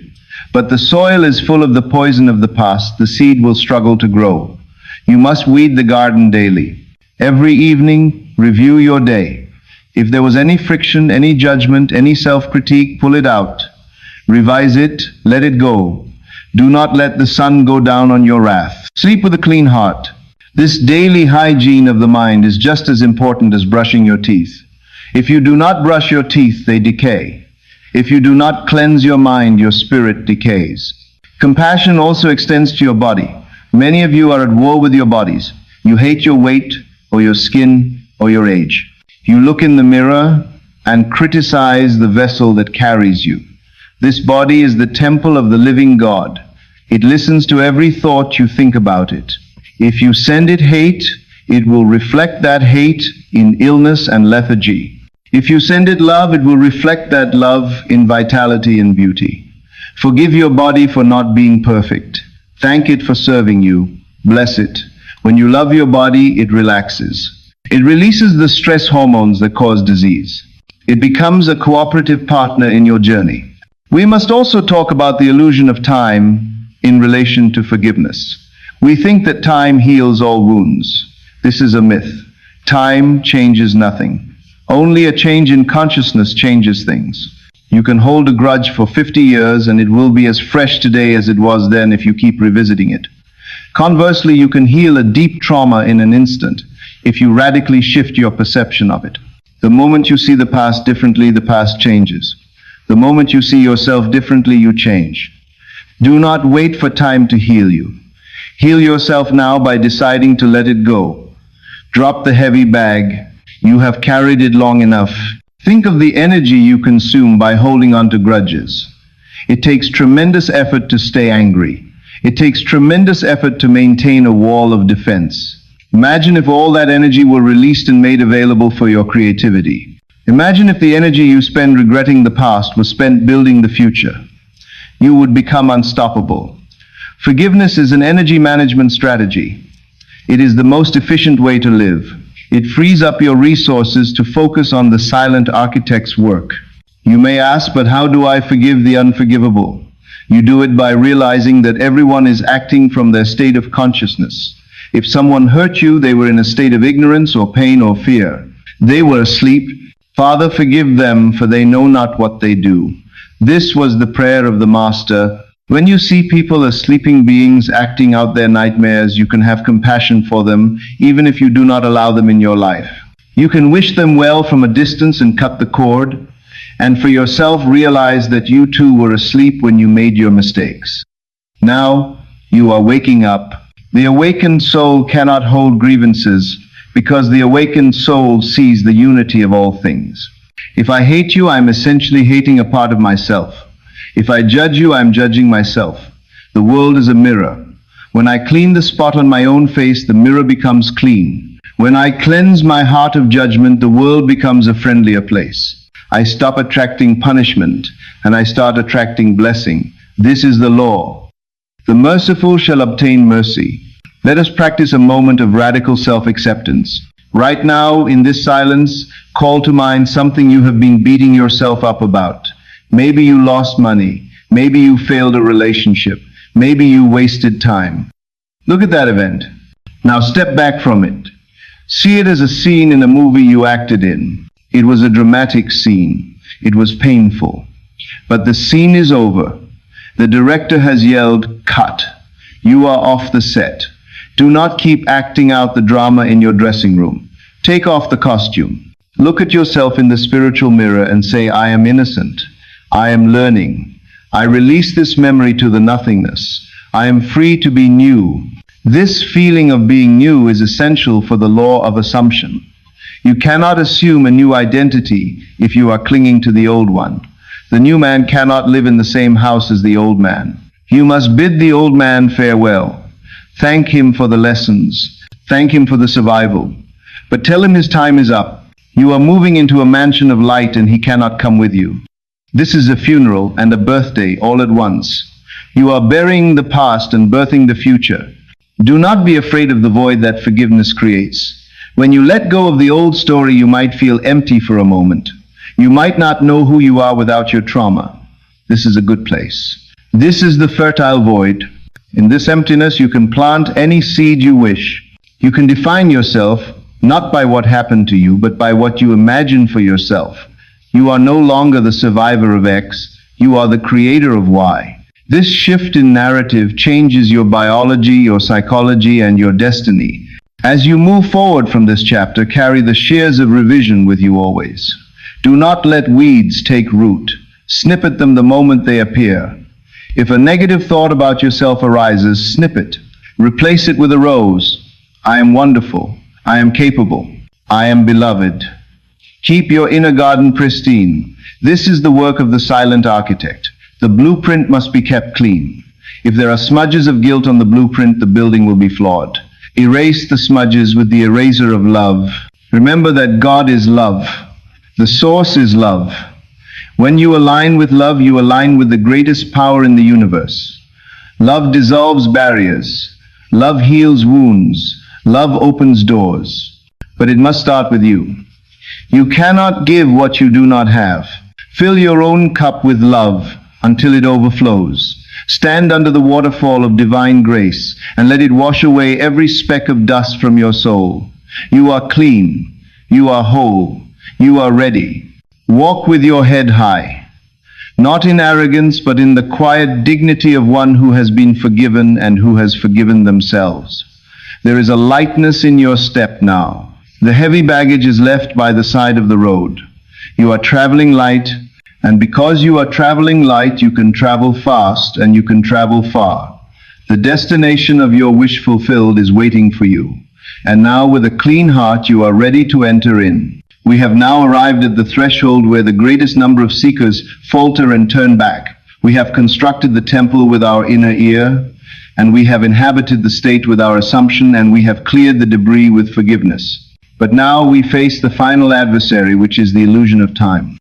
but the soil is full of the poison of the past, the seed will struggle to grow. You must weed the garden daily. Every evening, review your day. If there was any friction, any judgment, any self-critique, pull it out. Revise it, let it go. Do not let the sun go down on your wrath. Sleep with a clean heart. This daily hygiene of the mind is just as important as brushing your teeth. If you do not brush your teeth, they decay. If you do not cleanse your mind, your spirit decays. Compassion also extends to your body. Many of you are at war with your bodies. You hate your weight, or your skin, or your age. You look in the mirror and criticize the vessel that carries you. This body is the temple of the living God. It listens to every thought you think about it. If you send it hate, it will reflect that hate in illness and lethargy. If you send it love, it will reflect that love in vitality and beauty. Forgive your body for not being perfect. Thank it for serving you. Bless it. When you love your body, it relaxes. It releases the stress hormones that cause disease. It becomes a cooperative partner in your journey. We must also talk about the illusion of time in relation to forgiveness. We think that time heals all wounds. This is a myth. Time changes nothing. Only a change in consciousness changes things. You can hold a grudge for 50 years and it will be as fresh today as it was then if you keep revisiting it. Conversely, you can heal a deep trauma in an instant if you radically shift your perception of it. The moment you see the past differently, the past changes. The moment you see yourself differently, you change. Do not wait for time to heal you. Heal yourself now by deciding to let it go. Drop the heavy bag. You have carried it long enough. Think of the energy you consume by holding on to grudges. It takes tremendous effort to stay angry. It takes tremendous effort to maintain a wall of defense. Imagine if all that energy were released and made available for your creativity. Imagine if the energy you spend regretting the past was spent building the future. You would become unstoppable. Forgiveness is an energy management strategy. It is the most efficient way to live. It frees up your resources to focus on the silent architect's work. You may ask, but how do I forgive the unforgivable? You do it by realizing that everyone is acting from their state of consciousness. If someone hurt you, they were in a state of ignorance or pain or fear. They were asleep. Father, forgive them, for they know not what they do. This was the prayer of the Master. When you see people as sleeping beings acting out their nightmares, you can have compassion for them, even if you do not allow them in your life. You can wish them well from a distance and cut the cord, and for yourself realize that you too were asleep when you made your mistakes. Now you are waking up. The awakened soul cannot hold grievances, because the awakened soul sees the unity of all things. If I hate you, I'm essentially hating a part of myself. If I judge you, I'm judging myself. The world is a mirror. When I clean the spot on my own face, the mirror becomes clean. When I cleanse my heart of judgment, the world becomes a friendlier place. I stop attracting punishment, and I start attracting blessing. This is the law. The merciful shall obtain mercy. Let us practice a moment of radical self-acceptance. Right now, in this silence, call to mind something you have been beating yourself up about. Maybe you lost money. Maybe you failed a relationship. Maybe you wasted time. Look at that event. Now step back from it. See it as a scene in a movie you acted in. It was a dramatic scene. It was painful. But the scene is over. The director has yelled, "Cut." You are off the set. Do not keep acting out the drama in your dressing room. Take off the costume. Look at yourself in the spiritual mirror and say, "I am innocent. I am learning. I release this memory to the nothingness. I am free to be new." This feeling of being new is essential for the law of assumption. You cannot assume a new identity if you are clinging to the old one. The new man cannot live in the same house as the old man. You must bid the old man farewell. Thank him for the lessons. Thank him for the survival. But tell him his time is up. You are moving into a mansion of light and he cannot come with you. This is a funeral and a birthday all at once. You are burying the past and birthing the future. Do not be afraid of the void that forgiveness creates. When you let go of the old story, you might feel empty for a moment. You might not know who you are without your trauma. This is a good place. This is the fertile void. In this emptiness, you can plant any seed you wish. You can define yourself not by what happened to you, but by what you imagine for yourself. You are no longer the survivor of X. You are the creator of Y. This shift in narrative changes your biology, your psychology, and your destiny. As you move forward from this chapter, carry the shears of revision with you always. Do not let weeds take root. Snip at them the moment they appear. If a negative thought about yourself arises, snip it. Replace it with a rose. I am wonderful. I am capable. I am beloved. Keep your inner garden pristine. This is the work of the silent architect. The blueprint must be kept clean. If there are smudges of guilt on the blueprint, the building will be flawed. Erase the smudges with the eraser of love. Remember that God is love. The source is love. When you align with love, you align with the greatest power in the universe. Love dissolves barriers. Love heals wounds. Love opens doors. But it must start with you. You cannot give what you do not have. Fill your own cup with love until it overflows. Stand under the waterfall of divine grace and let it wash away every speck of dust from your soul. You are clean. You are whole. You are ready. Walk with your head high, not in arrogance, but in the quiet dignity of one who has been forgiven and who has forgiven themselves. There is a lightness in your step now. The heavy baggage is left by the side of the road. You are traveling light, and because you are traveling light, you can travel fast and you can travel far. The destination of your wish fulfilled is waiting for you. And now with a clean heart, you are ready to enter in. We have now arrived at the threshold where the greatest number of seekers falter and turn back. We have constructed the temple with our inner ear, and we have inhabited the state with our assumption, and we have cleared the debris with forgiveness. But now we face the final adversary, which is the illusion of time.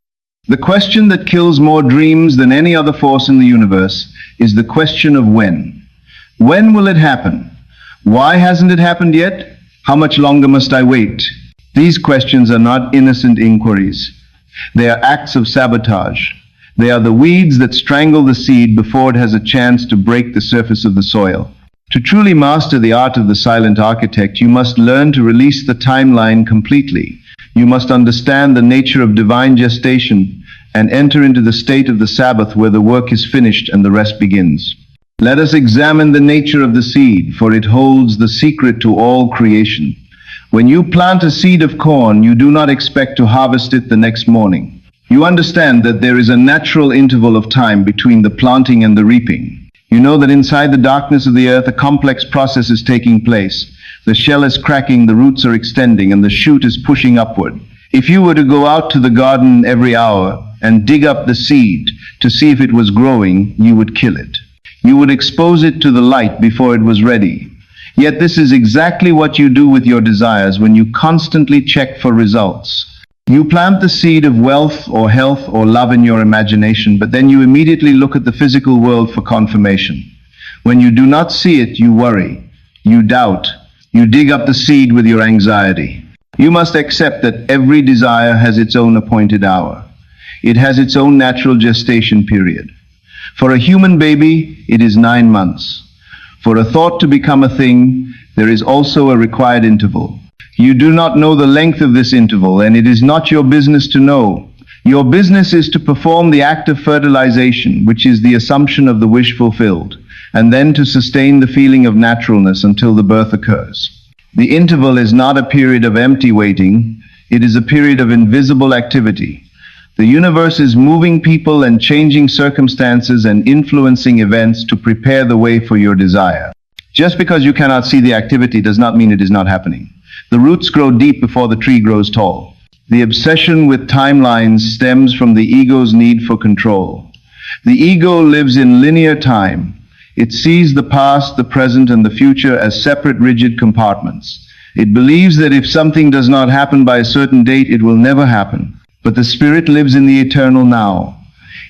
The question that kills more dreams than any other force in the universe is the question of when. When will it happen? Why hasn't it happened yet? How much longer must I wait? These questions are not innocent inquiries. They are acts of sabotage. They are the weeds that strangle the seed before it has a chance to break the surface of the soil. To truly master the art of the silent architect, you must learn to release the timeline completely. You must understand the nature of divine gestation and enter into the state of the Sabbath where the work is finished and the rest begins. Let us examine the nature of the seed, for it holds the secret to all creation. When you plant a seed of corn, you do not expect to harvest it the next morning. You understand that there is a natural interval of time between the planting and the reaping. You know that inside the darkness of the earth, a complex process is taking place. The shell is cracking, the roots are extending, and the shoot is pushing upward. If you were to go out to the garden every hour and dig up the seed to see if it was growing, you would kill it. You would expose it to the light before it was ready. Yet this is exactly what you do with your desires when you constantly check for results. You plant the seed of wealth or health or love in your imagination, but then you immediately look at the physical world for confirmation. When you do not see it, you worry, you doubt, you dig up the seed with your anxiety. You must accept that every desire has its own appointed hour. It has its own natural gestation period. For a human baby, it is 9 months. For a thought to become a thing, there is also a required interval. You do not know the length of this interval, and it is not your business to know. Your business is to perform the act of fertilization, which is the assumption of the wish fulfilled, and then to sustain the feeling of naturalness until the birth occurs. The interval is not a period of empty waiting, it is a period of invisible activity. The universe is moving people and changing circumstances and influencing events to prepare the way for your desire. Just because you cannot see the activity does not mean it is not happening. The roots grow deep before the tree grows tall. The obsession with timelines stems from the ego's need for control. The ego lives in linear time. It sees the past, the present, and the future as separate rigid compartments. It believes that if something does not happen by a certain date, it will never happen. But the spirit lives in the eternal now.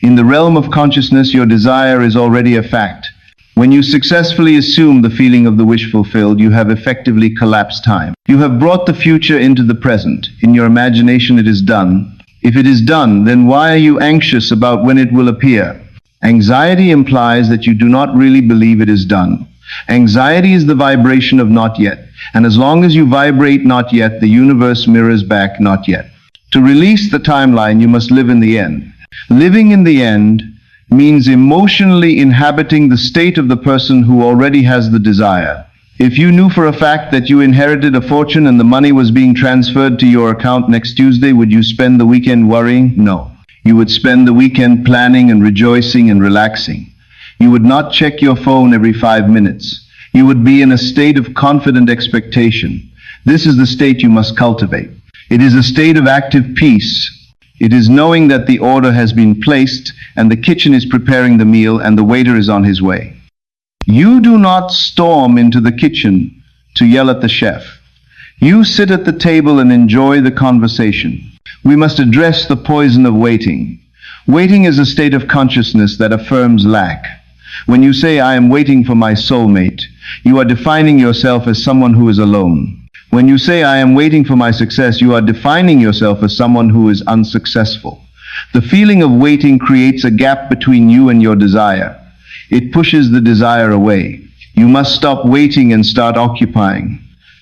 In the realm of consciousness, your desire is already a fact. When you successfully assume the feeling of the wish fulfilled, you have effectively collapsed time. You have brought the future into the present. In your imagination, it is done. If it is done, then why are you anxious about when it will appear? Anxiety implies that you do not really believe it is done. Anxiety is the vibration of not yet. And as long as you vibrate not yet, the universe mirrors back not yet. To release the timeline, you must live in the end. Living in the end means emotionally inhabiting the state of the person who already has the desire. If you knew for a fact that you inherited a fortune and the money was being transferred to your account next Tuesday, would you spend the weekend worrying? No. You would spend the weekend planning and rejoicing and relaxing. You would not check your phone every 5 minutes. You would be in a state of confident expectation. This is the state you must cultivate. It is a state of active peace. It is knowing that the order has been placed and the kitchen is preparing the meal and the waiter is on his way. You do not storm into the kitchen to yell at the chef. You sit at the table and enjoy the conversation. We must address the poison of waiting. Waiting is a state of consciousness that affirms lack. When you say, "I am waiting for my soulmate," you are defining yourself as someone who is alone. When you say, "I am waiting for my success," you are defining yourself as someone who is unsuccessful. The feeling of waiting creates a gap between you and your desire. It pushes the desire away. You must stop waiting and start occupying.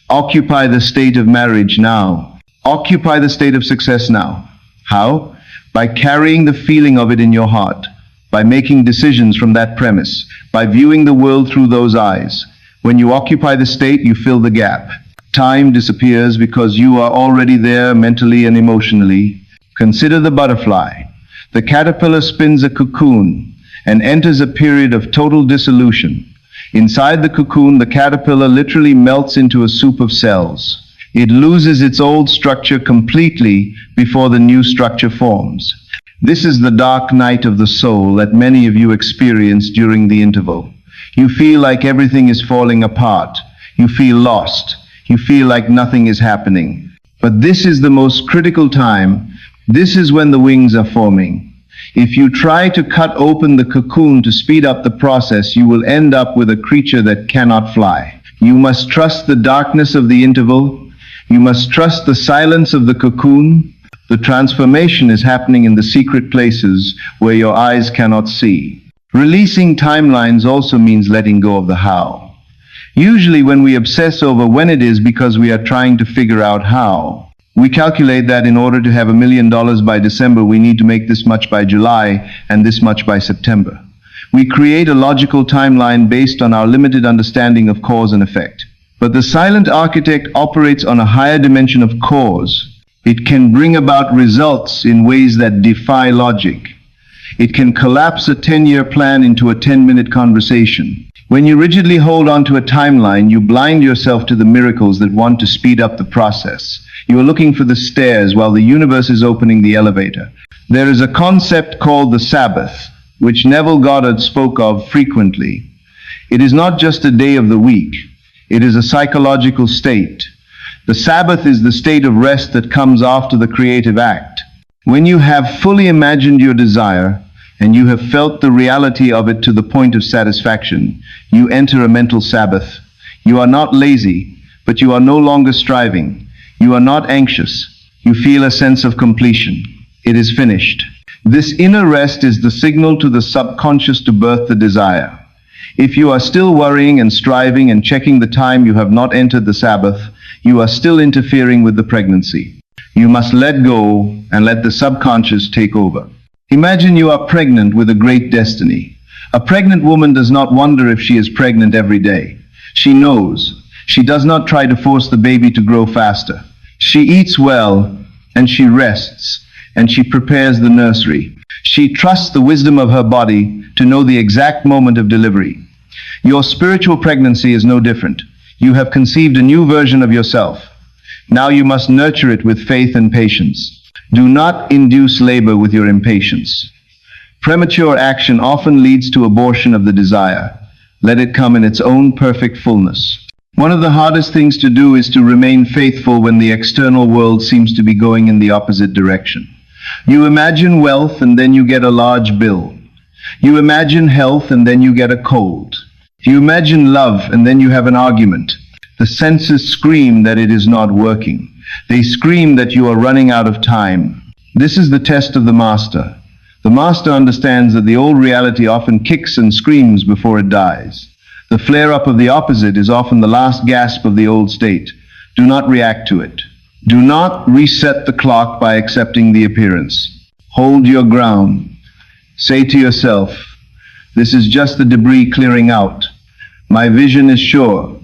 Occupy the state of marriage now. Occupy the state of success now. How? By carrying the feeling of it in your heart, by making decisions from that premise, by viewing the world through those eyes. When you occupy the state, you fill the gap. Time disappears because you are already there mentally and emotionally. Consider the butterfly. The caterpillar spins a cocoon and enters a period of total dissolution. Inside the cocoon, the caterpillar literally melts into a soup of cells. It loses its old structure completely before the new structure forms. This is the dark night of the soul that many of you experience during the interval. You feel like everything is falling apart. You feel lost. You feel like nothing is happening. But this is the most critical time. This is when the wings are forming. If you try to cut open the cocoon to speed up the process, you will end up with a creature that cannot fly. You must trust the darkness of the interval. You must trust the silence of the cocoon. The transformation is happening in the secret places where your eyes cannot see. Releasing timelines also means letting go of the how. Usually when we obsess over when it is because we are trying to figure out how. We calculate that in order to have $1 million by December, we need to make this much by July and this much by September. We create a logical timeline based on our limited understanding of cause and effect. But the silent architect operates on a higher dimension of cause. It can bring about results in ways that defy logic. It can collapse a 10-year plan into a 10-minute conversation. When you rigidly hold on to a timeline, you blind yourself to the miracles that want to speed up the process. You are looking for the stairs while the universe is opening the elevator. There is a concept called the Sabbath, which Neville Goddard spoke of frequently. It is not just a day of the week. It is a psychological state. The Sabbath is the state of rest that comes after the creative act. When you have fully imagined your desire, and you have felt the reality of it to the point of satisfaction, you enter a mental Sabbath. You are not lazy, but you are no longer striving. You are not anxious. You feel a sense of completion. It is finished. This inner rest is the signal to the subconscious to birth the desire. If you are still worrying and striving and checking the time, you have not entered the Sabbath. You are still interfering with the pregnancy. You must let go and let the subconscious take over. Imagine you are pregnant with a great destiny. A pregnant woman does not wonder if she is pregnant every day. She knows. She does not try to force the baby to grow faster. She eats well, and she rests, and she prepares the nursery. She trusts the wisdom of her body to know the exact moment of delivery. Your spiritual pregnancy is no different. You have conceived a new version of yourself. Now you must nurture it with faith and patience. Do not induce labor with your impatience. Premature action often leads to abortion of the desire. Let it come in its own perfect fullness. One of the hardest things to do is to remain faithful when the external world seems to be going in the opposite direction. You imagine wealth and then you get a large bill. You imagine health and then you get a cold. You imagine love and then you have an argument. The senses scream that it is not working. They scream that you are running out of time. This is the test of the master. The master understands that the old reality often kicks and screams before it dies. The flare-up of the opposite is often the last gasp of the old state. Do not react to it. Do not reset the clock by accepting the appearance. Hold your ground. Say to yourself, this is just the debris clearing out. My vision is sure.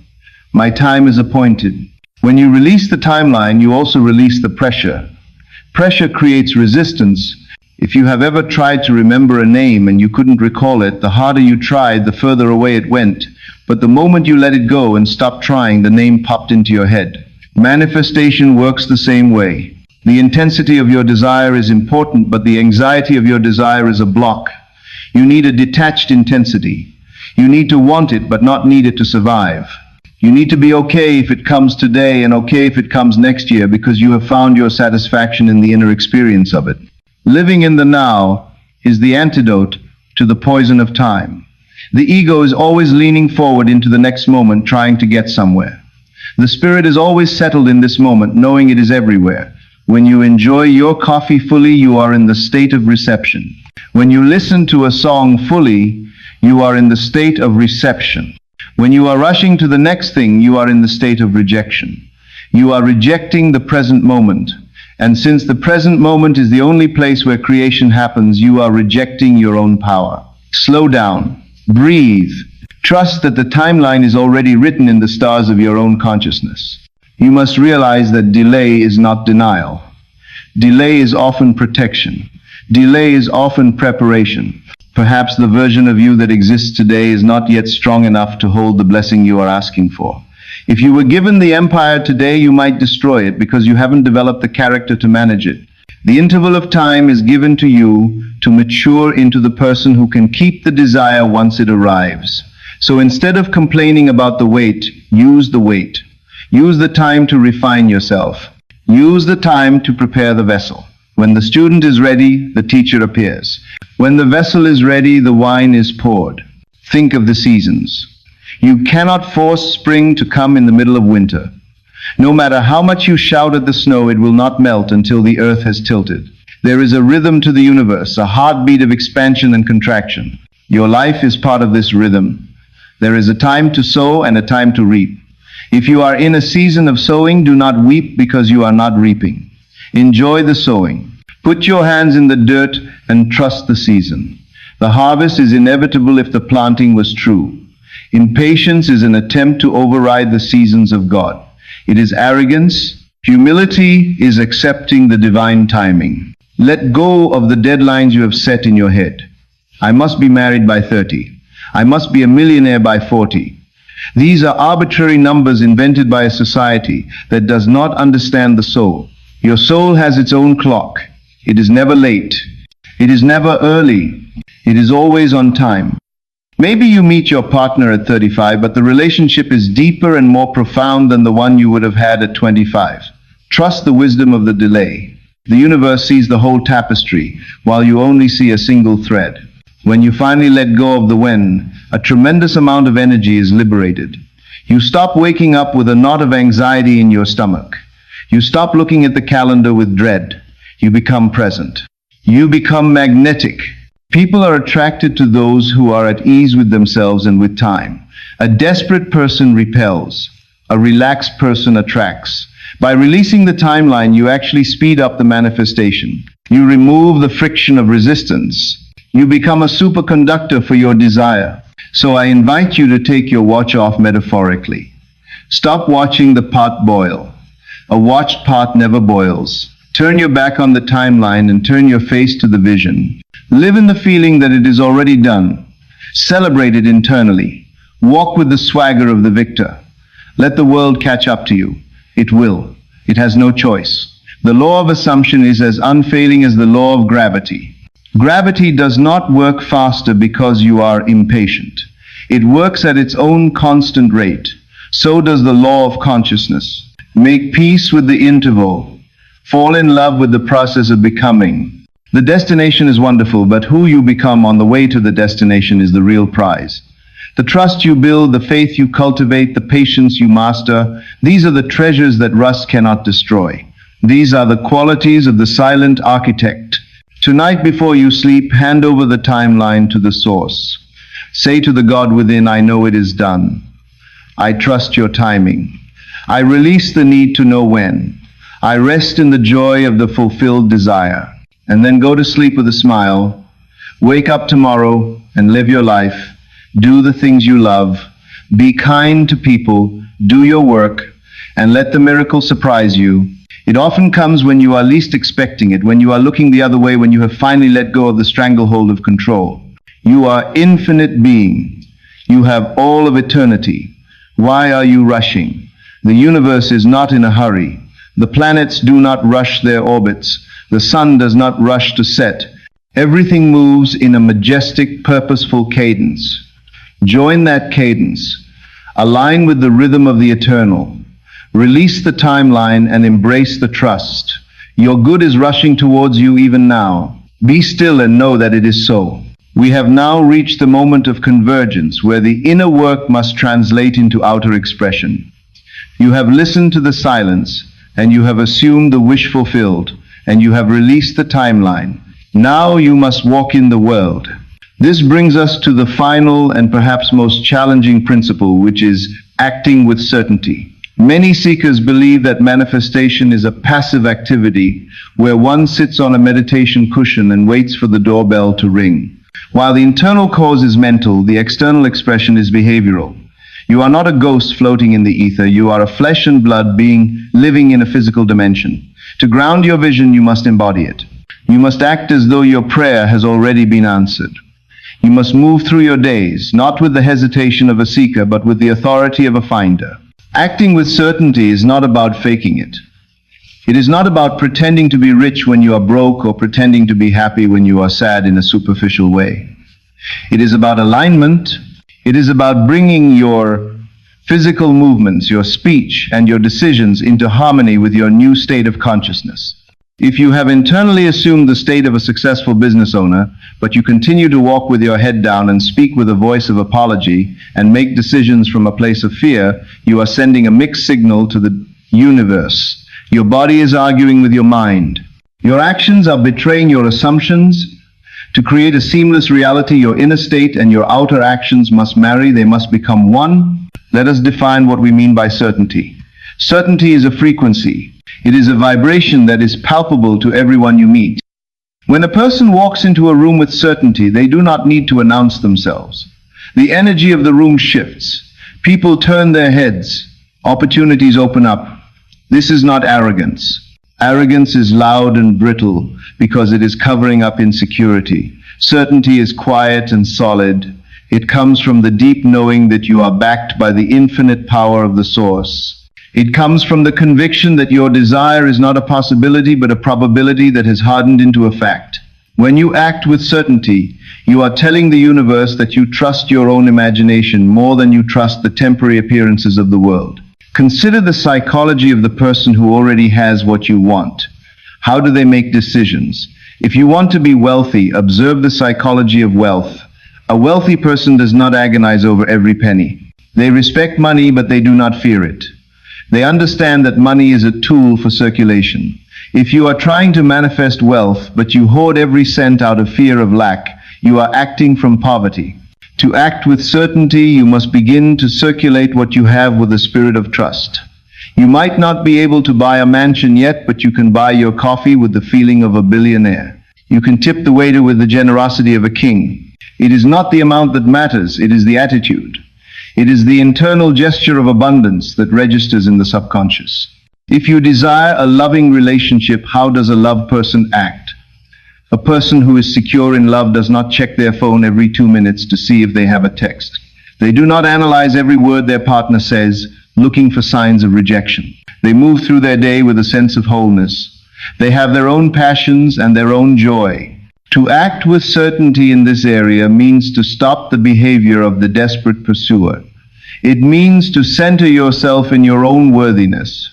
My time is appointed. When you release the timeline, you also release the pressure. Pressure creates resistance. If you have ever tried to remember a name and you couldn't recall it, the harder you tried, the further away it went. But the moment you let it go and stopped trying, the name popped into your head. Manifestation works the same way. The intensity of your desire is important, but the anxiety of your desire is a block. You need a detached intensity. You need to want it, but not need it to survive. You need to be okay if it comes today and okay if it comes next year, because you have found your satisfaction in the inner experience of it. Living in the now is the antidote to the poison of time. The ego is always leaning forward into the next moment, trying to get somewhere. The spirit is always settled in this moment, knowing it is everywhere. When you enjoy your coffee fully, you are in the state of reception. When you listen to a song fully, you are in the state of reception. When you are rushing to the next thing, you are in the state of rejection. You are rejecting the present moment. And since the present moment is the only place where creation happens, you are rejecting your own power. Slow down. Breathe. Trust that the timeline is already written in the stars of your own consciousness. You must realize that delay is not denial. Delay is often protection. Delay is often preparation. Perhaps the version of you that exists today is not yet strong enough to hold the blessing you are asking for. If you were given the empire today, you might destroy it because you haven't developed the character to manage it. The interval of time is given to you to mature into the person who can keep the desire once it arrives. So instead of complaining about the wait, use the wait. Use the time to refine yourself. Use the time to prepare the vessel. When the student is ready, the teacher appears. When the vessel is ready, the wine is poured. Think of the seasons. You cannot force spring to come in the middle of winter. No matter how much you shout at the snow, it will not melt until the earth has tilted. There is a rhythm to the universe, a heartbeat of expansion and contraction. Your life is part of this rhythm. There is a time to sow and a time to reap. If you are in a season of sowing, do not weep because you are not reaping. Enjoy the sowing. Put your hands in the dirt and trust the season. The harvest is inevitable if the planting was true. Impatience is an attempt to override the seasons of God. It is arrogance. Humility is accepting the divine timing. Let go of the deadlines you have set in your head. I must be married by 30. I must be a millionaire by 40. These are arbitrary numbers invented by a society that does not understand the soul. Your soul has its own clock. It is never late. It is never early. It is always on time. Maybe you meet your partner at 35, but the relationship is deeper and more profound than the one you would have had at 25. Trust the wisdom of the delay. The universe sees the whole tapestry, while you only see a single thread. When you finally let go of the when, a tremendous amount of energy is liberated. You stop waking up with a knot of anxiety in your stomach. You stop looking at the calendar with dread. You become present. You become magnetic. People are attracted to those who are at ease with themselves and with time. A desperate person repels. A relaxed person attracts. By releasing the timeline, you actually speed up the manifestation. You remove the friction of resistance. You become a superconductor for your desire. So I invite you to take your watch off metaphorically. Stop watching the pot boil. A watched pot never boils. Turn your back on the timeline and turn your face to the vision. Live in the feeling that it is already done. Celebrate it internally. Walk with the swagger of the victor. Let the world catch up to you. It will. It has no choice. The law of assumption is as unfailing as the law of gravity. Gravity does not work faster because you are impatient. It works at its own constant rate. So does the law of consciousness. Make peace with the interval. Fall in love with the process of becoming. The destination is wonderful, but who you become on the way to the destination is the real prize. The trust you build, the faith you cultivate, the patience you master, these are the treasures that rust cannot destroy. These are the qualities of the silent architect. Tonight before you sleep, hand over the timeline to the source. Say to the God within, I know it is done. I trust your timing. I release the need to know when. I rest in the joy of the fulfilled desire. And then go to sleep with a smile. Wake up tomorrow and live your life. Do the things you love. Be kind to people. Do your work. And let the miracle surprise you. It often comes when you are least expecting it, when you are looking the other way, when you have finally let go of the stranglehold of control. You are infinite being. You have all of eternity. Why are you rushing? The universe is not in a hurry. The planets do not rush their orbits. The sun does not rush to set. Everything moves in a majestic, purposeful cadence. Join that cadence. Align with the rhythm of the eternal. Release the timeline and embrace the trust. Your good is rushing towards you even now. Be still and know that it is so. We have now reached the moment of convergence, where the inner work must translate into outer expression. You have listened to the silence, and you have assumed the wish fulfilled, and you have released the timeline. Now you must walk in the world. This brings us to the final and perhaps most challenging principle, which is acting with certainty. Many seekers believe that manifestation is a passive activity where one sits on a meditation cushion and waits for the doorbell to ring. While the internal cause is mental, the external expression is behavioral. You are not a ghost floating in the ether. You are a flesh and blood being living in a physical dimension. To ground your vision, you must embody it. You must act as though your prayer has already been answered. You must move through your days, not with the hesitation of a seeker, but with the authority of a finder. Acting with certainty is not about faking it. It is not about pretending to be rich when you are broke or pretending to be happy when you are sad in a superficial way. It is about alignment. It is about bringing your physical movements, your speech, and your decisions into harmony with your new state of consciousness. If you have internally assumed the state of a successful business owner, but you continue to walk with your head down and speak with a voice of apology and make decisions from a place of fear, you are sending a mixed signal to the universe. Your body is arguing with your mind. Your actions are betraying your assumptions. To create a seamless reality, your inner state and your outer actions must marry. They must become one. Let us define what we mean by certainty. Certainty is a frequency. It is a vibration that is palpable to everyone you meet. When a person walks into a room with certainty, they do not need to announce themselves. The energy of the room shifts. People turn their heads. Opportunities open up. This is not arrogance. Arrogance is loud and brittle because it is covering up insecurity. Certainty is quiet and solid. It comes from the deep knowing that you are backed by the infinite power of the source. It comes from the conviction that your desire is not a possibility but a probability that has hardened into a fact. When you act with certainty, you are telling the universe that you trust your own imagination more than you trust the temporary appearances of the world. Consider the psychology of the person who already has what you want. How do they make decisions? If you want to be wealthy, observe the psychology of wealth. A wealthy person does not agonize over every penny. They respect money, but they do not fear it. They understand that money is a tool for circulation. If you are trying to manifest wealth, but you hoard every cent out of fear of lack, you are acting from poverty. To act with certainty, you must begin to circulate what you have with a spirit of trust. You might not be able to buy a mansion yet, but you can buy your coffee with the feeling of a billionaire. You can tip the waiter with the generosity of a king. It is not the amount that matters, it is the attitude. It is the internal gesture of abundance that registers in the subconscious. If you desire a loving relationship, how does a love person act? A person who is secure in love does not check their phone every 2 minutes to see if they have a text. They do not analyze every word their partner says, looking for signs of rejection. They move through their day with a sense of wholeness. They have their own passions and their own joy. To act with certainty in this area means to stop the behavior of the desperate pursuer. It means to center yourself in your own worthiness.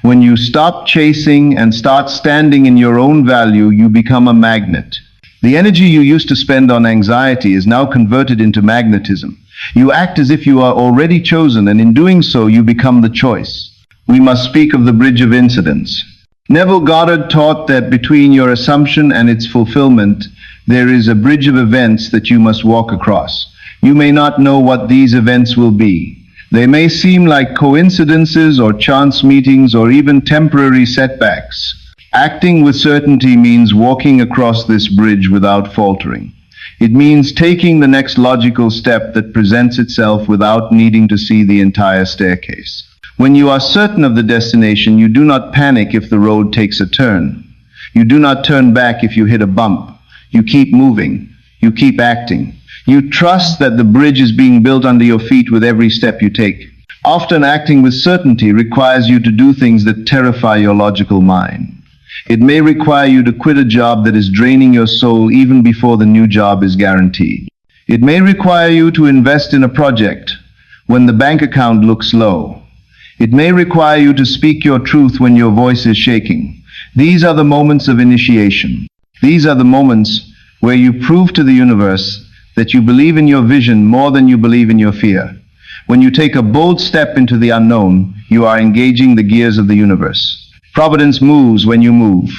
When you stop chasing and start standing in your own value, you become a magnet. The energy you used to spend on anxiety is now converted into magnetism. You act as if you are already chosen, and in doing so, you become the choice. We must speak of the bridge of incidents. Neville Goddard taught that between your assumption and its fulfillment, there is a bridge of events that you must walk across. You may not know what these events will be. They may seem like coincidences or chance meetings or even temporary setbacks. Acting with certainty means walking across this bridge without faltering. It means taking the next logical step that presents itself without needing to see the entire staircase. When you are certain of the destination, you do not panic if the road takes a turn. You do not turn back if you hit a bump. You keep moving. You keep acting. You trust that the bridge is being built under your feet with every step you take. Often acting with certainty requires you to do things that terrify your logical mind. It may require you to quit a job that is draining your soul even before the new job is guaranteed. It may require you to invest in a project when the bank account looks low. It may require you to speak your truth when your voice is shaking. These are the moments of initiation. These are the moments where you prove to the universe that you believe in your vision more than you believe in your fear. When you take a bold step into the unknown, you are engaging the gears of the universe. Providence moves when you move.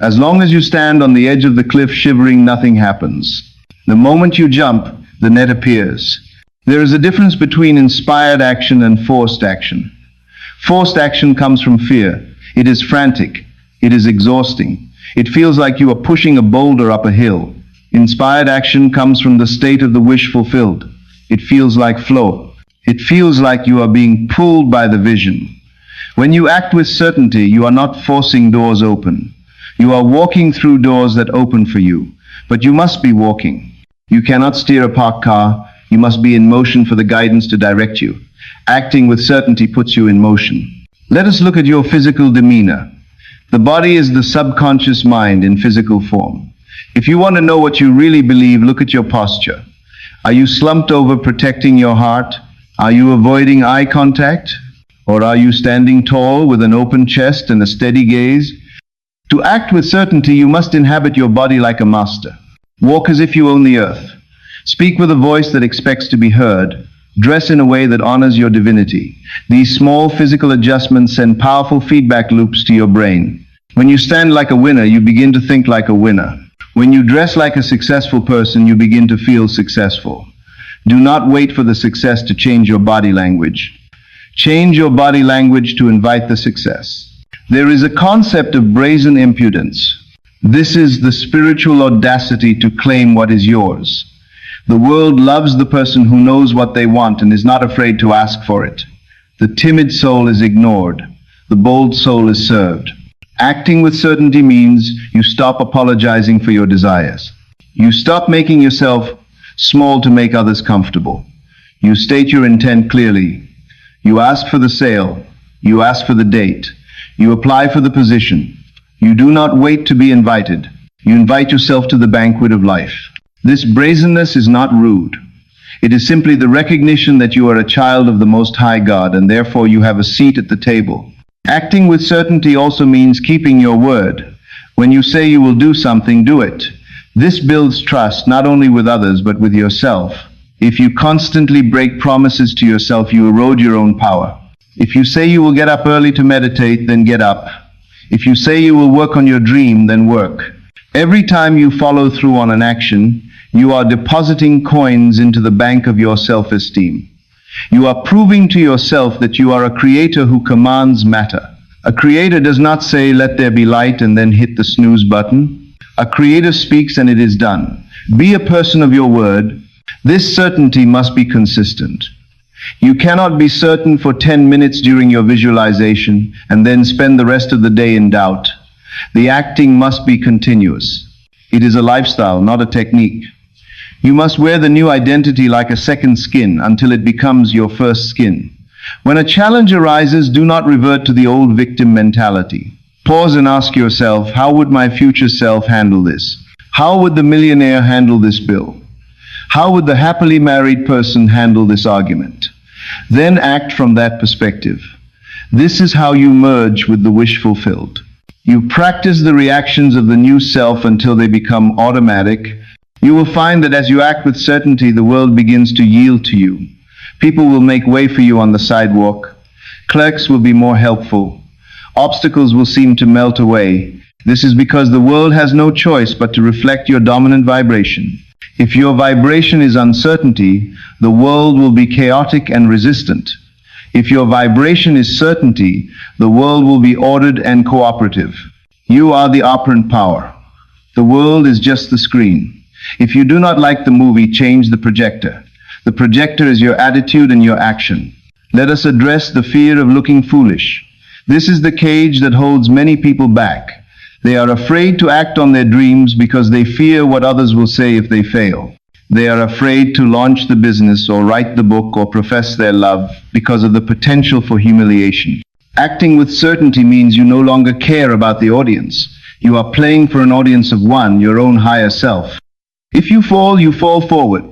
As long as you stand on the edge of the cliff shivering, nothing happens. The moment you jump, the net appears. There is a difference between inspired action and forced action. Forced action comes from fear. It is frantic. It is exhausting. It feels like you are pushing a boulder up a hill. Inspired action comes from the state of the wish fulfilled. It feels like flow. It feels like you are being pulled by the vision. When you act with certainty, you are not forcing doors open. You are walking through doors that open for you. But you must be walking. You cannot steer a parked car. You must be in motion for the guidance to direct you. Acting with certainty puts you in motion. Let us look at your physical demeanor. The body is the subconscious mind in physical form. If you want to know what you really believe, look at your posture. Are you slumped over protecting your heart? Are you avoiding eye contact? Or are you standing tall with an open chest and a steady gaze? To act with certainty, you must inhabit your body like a master. Walk as if you own the earth. Speak with a voice that expects to be heard. Dress in a way that honors your divinity. These small physical adjustments send powerful feedback loops to your brain. When you stand like a winner, you begin to think like a winner. When you dress like a successful person, you begin to feel successful. Do not wait for the success to change your body language. Change your body language to invite the success. There is a concept of brazen impudence. This is the spiritual audacity to claim what is yours. The world loves the person who knows what they want and is not afraid to ask for it. The timid soul is ignored. The bold soul is served. Acting with certainty means you stop apologizing for your desires. You stop making yourself small to make others comfortable. You state your intent clearly. You ask for the sale. You ask for the date. You apply for the position. You do not wait to be invited. You invite yourself to the banquet of life. This brazenness is not rude. It is simply the recognition that you are a child of the Most High God, and therefore you have a seat at the table. Acting with certainty also means keeping your word. When you say you will do something, do it. This builds trust not only with others but with yourself. If you constantly break promises to yourself, you erode your own power. If you say you will get up early to meditate, then get up. If you say you will work on your dream, then work. Every time you follow through on an action, you are depositing coins into the bank of your self-esteem. You are proving to yourself that you are a creator who commands matter. A creator does not say, "Let there be light," and then hit the snooze button. A creator speaks and it is done. Be a person of your word. This certainty must be consistent. You cannot be certain for 10 minutes during your visualization and then spend the rest of the day in doubt. The acting must be continuous. It is a lifestyle, not a technique. You must wear the new identity like a second skin until it becomes your first skin. When a challenge arises, do not revert to the old victim mentality. Pause and ask yourself, how would my future self handle this? How would the millionaire handle this bill? How would the happily married person handle this argument? Then act from that perspective. This is how you merge with the wish fulfilled. You practice the reactions of the new self until they become automatic. You will find that as you act with certainty, the world begins to yield to you. People will make way for you on the sidewalk. Clerks will be more helpful. Obstacles will seem to melt away. This is because the world has no choice but to reflect your dominant vibration. If your vibration is uncertainty, the world will be chaotic and resistant. If your vibration is certainty, the world will be ordered and cooperative. You are the operant power. The world is just the screen. If you do not like the movie, change the projector. The projector is your attitude and your action. Let us address the fear of looking foolish. This is the cage that holds many people back. They are afraid to act on their dreams because they fear what others will say if they fail. They are afraid to launch the business or write the book or profess their love because of the potential for humiliation. Acting with certainty means you no longer care about the audience. You are playing for an audience of one, your own higher self. If you fall forward.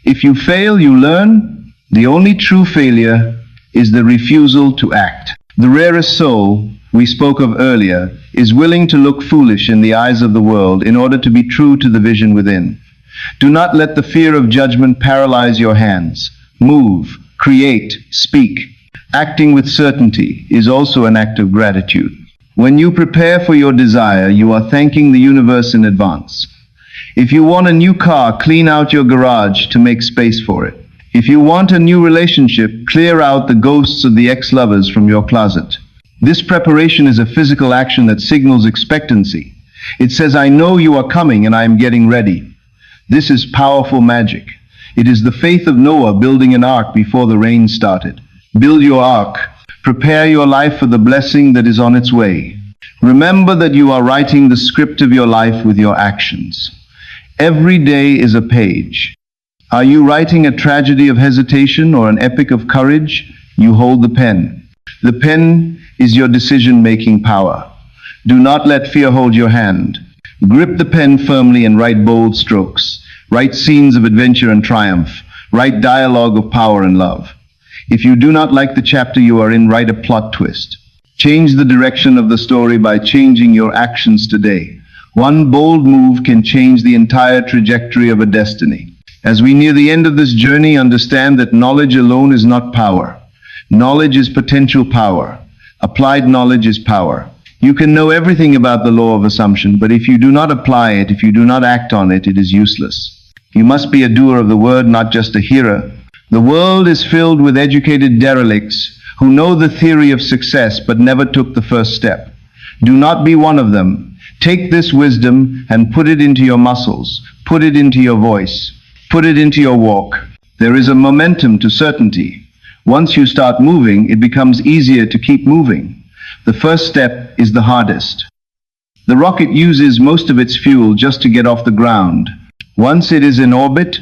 If you fail, you learn. The only true failure is the refusal to act. The rarest soul we spoke of earlier is willing to look foolish in the eyes of the world in order to be true to the vision within. Do not let the fear of judgment paralyze your hands. Move, create, speak. Acting with certainty is also an act of gratitude. When you prepare for your desire, you are thanking the universe in advance. If you want a new car, clean out your garage to make space for it. If you want a new relationship, clear out the ghosts of the ex-lovers from your closet. This preparation is a physical action that signals expectancy. It says, I know you are coming and I am getting ready. This is powerful magic. It is the faith of Noah building an ark before the rain started. Build your ark. Prepare your life for the blessing that is on its way. Remember that you are writing the script of your life with your actions. Every day is a page. Are you writing a tragedy of hesitation or an epic of courage? You hold the pen. The pen is your decision-making power. Do not let fear hold your hand. Grip the pen firmly and write bold strokes. Write scenes of adventure and triumph. Write dialogue of power and love. If you do not like the chapter you are in, write a plot twist. Change the direction of the story by changing your actions today. One bold move can change the entire trajectory of a destiny. As we near the end of this journey, understand that knowledge alone is not power. Knowledge is potential power. Applied knowledge is power. You can know everything about the law of assumption, but if you do not apply it, if you do not act on it, it is useless. You must be a doer of the word, not just a hearer. The world is filled with educated derelicts who know the theory of success but never took the first step. Do not be one of them. Take this wisdom and put it into your muscles. Put it into your voice. Put it into your walk. There is a momentum to certainty. Once you start moving, it becomes easier to keep moving. The first step is the hardest. The rocket uses most of its fuel just to get off the ground. Once it is in orbit,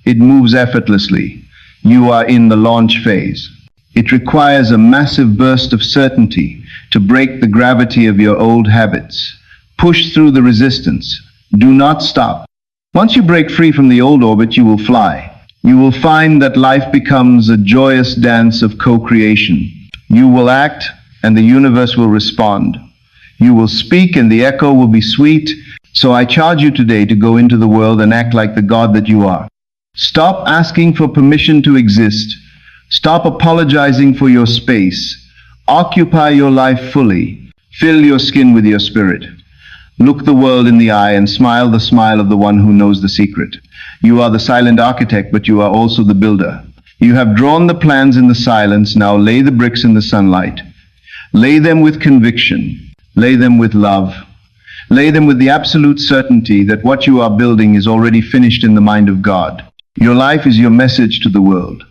it moves effortlessly. You are in the launch phase. It requires a massive burst of certainty to break the gravity of your old habits. Push through the resistance. Do not stop. Once you break free from the old orbit, you will fly. You will find that life becomes a joyous dance of co-creation. You will act, and the universe will respond. You will speak, and the echo will be sweet. So I charge you today to go into the world and act like the God that you are. Stop asking for permission to exist. Stop apologizing for your space. Occupy your life fully. Fill your skin with your spirit. Look the world in the eye and smile the smile of the one who knows the secret. You are the silent architect, but you are also the builder. You have drawn the plans in the silence, now lay the bricks in the sunlight. Lay them with conviction. Lay them with love. Lay them with the absolute certainty that what you are building is already finished in the mind of God. Your life is your message to the world.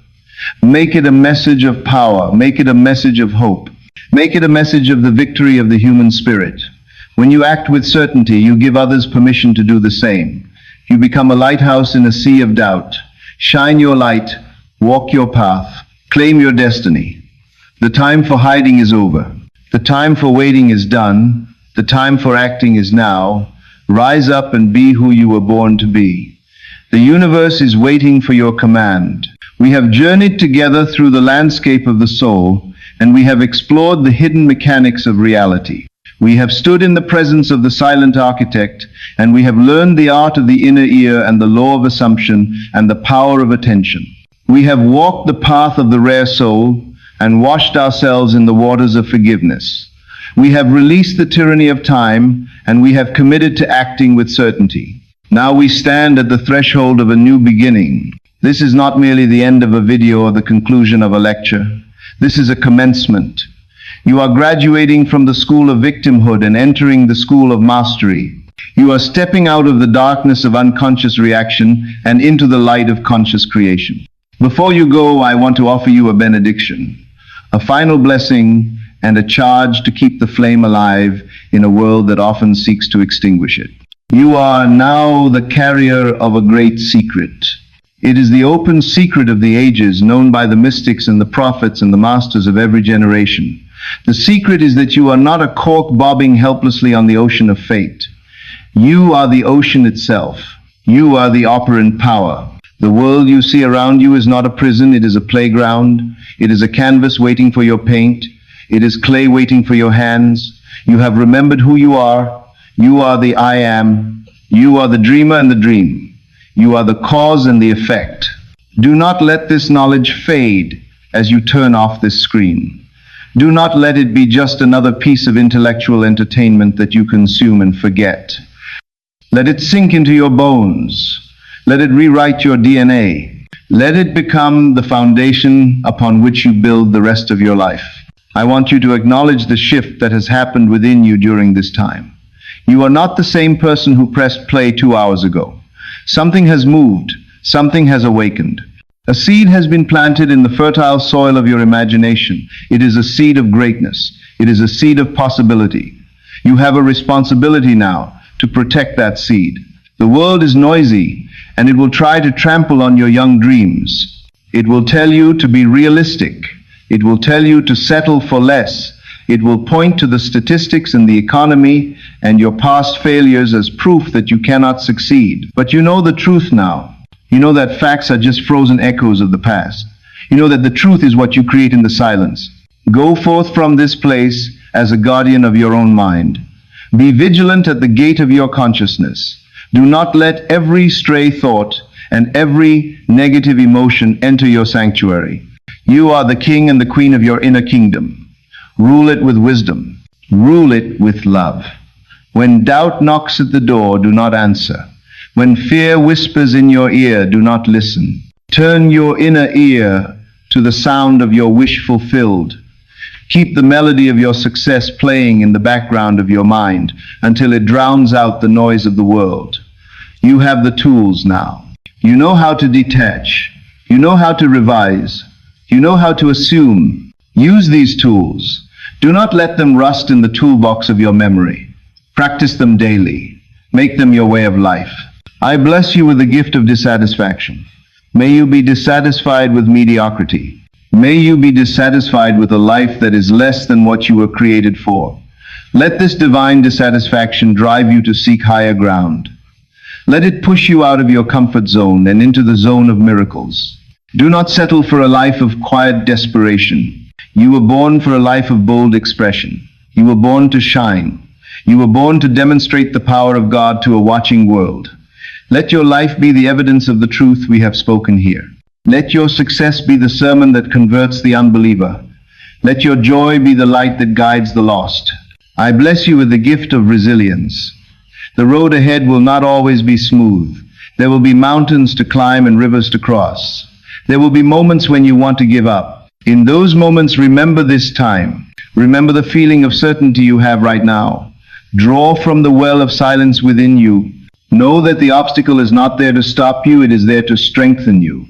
Make it a message of power. Make it a message of hope. Make it a message of the victory of the human spirit. When you act with certainty, you give others permission to do the same. You become a lighthouse in a sea of doubt. Shine your light, walk your path, claim your destiny. The time for hiding is over. The time for waiting is done. The time for acting is now. Rise up and be who you were born to be. The universe is waiting for your command. We have journeyed together through the landscape of the soul, and we have explored the hidden mechanics of reality. We have stood in the presence of the silent architect, and we have learned the art of the inner ear and the law of assumption and the power of attention. We have walked the path of the rare soul and washed ourselves in the waters of forgiveness. We have released the tyranny of time, and we have committed to acting with certainty. Now we stand at the threshold of a new beginning. This is not merely the end of a video or the conclusion of a lecture. This is a commencement. You are graduating from the school of victimhood and entering the school of mastery. You are stepping out of the darkness of unconscious reaction and into the light of conscious creation. Before you go, I want to offer you a benediction, a final blessing, and a charge to keep the flame alive in a world that often seeks to extinguish it. You are now the carrier of a great secret. It is the open secret of the ages, known by the mystics and the prophets and the masters of every generation. The secret is that you are not a cork bobbing helplessly on the ocean of fate. You are the ocean itself. You are the operant power. The world you see around you is not a prison, it is a playground. It is a canvas waiting for your paint. It is clay waiting for your hands. You have remembered who you are. You are the I am. You are the dreamer and the dream. You are the cause and the effect. Do not let this knowledge fade as you turn off this screen. Do not let it be just another piece of intellectual entertainment that you consume and forget. Let it sink into your bones. Let it rewrite your DNA. Let it become the foundation upon which you build the rest of your life. I want you to acknowledge the shift that has happened within you during this time. You are not the same person who pressed play 2 hours ago. Something has moved. Something has awakened. A seed has been planted in the fertile soil of your imagination. It is a seed of greatness. It is a seed of possibility. You have a responsibility now to protect that seed. The world is noisy, and it will try to trample on your young dreams. It will tell you to be realistic. It will tell you to settle for less. It will point to the statistics and the economy and your past failures as proof that you cannot succeed. But you know the truth now. You know that facts are just frozen echoes of the past. You know that the truth is what you create in the silence. Go forth from this place as a guardian of your own mind. Be vigilant at the gate of your consciousness. Do not let every stray thought and every negative emotion enter your sanctuary. You are the king and the queen of your inner kingdom. Rule it with wisdom. Rule it with love. When doubt knocks at the door, do not answer. When fear whispers in your ear, do not listen. Turn your inner ear to the sound of your wish fulfilled. Keep the melody of your success playing in the background of your mind until it drowns out the noise of the world. You have the tools now. You know how to detach. You know how to revise. You know how to assume. Use these tools. Do not let them rust in the toolbox of your memory. Practice them daily. Make them your way of life. I bless you with the gift of dissatisfaction. May you be dissatisfied with mediocrity. May you be dissatisfied with a life that is less than what you were created for. Let this divine dissatisfaction drive you to seek higher ground. Let it push you out of your comfort zone and into the zone of miracles. Do not settle for a life of quiet desperation. You were born for a life of bold expression. You were born to shine. You were born to demonstrate the power of God to a watching world. Let your life be the evidence of the truth we have spoken here. Let your success be the sermon that converts the unbeliever. Let your joy be the light that guides the lost. I bless you with the gift of resilience. The road ahead will not always be smooth. There will be mountains to climb and rivers to cross. There will be moments when you want to give up. In those moments, remember this time. Remember the feeling of certainty you have right now. Draw from the well of silence within you. Know that the obstacle is not there to stop you, it is there to strengthen you.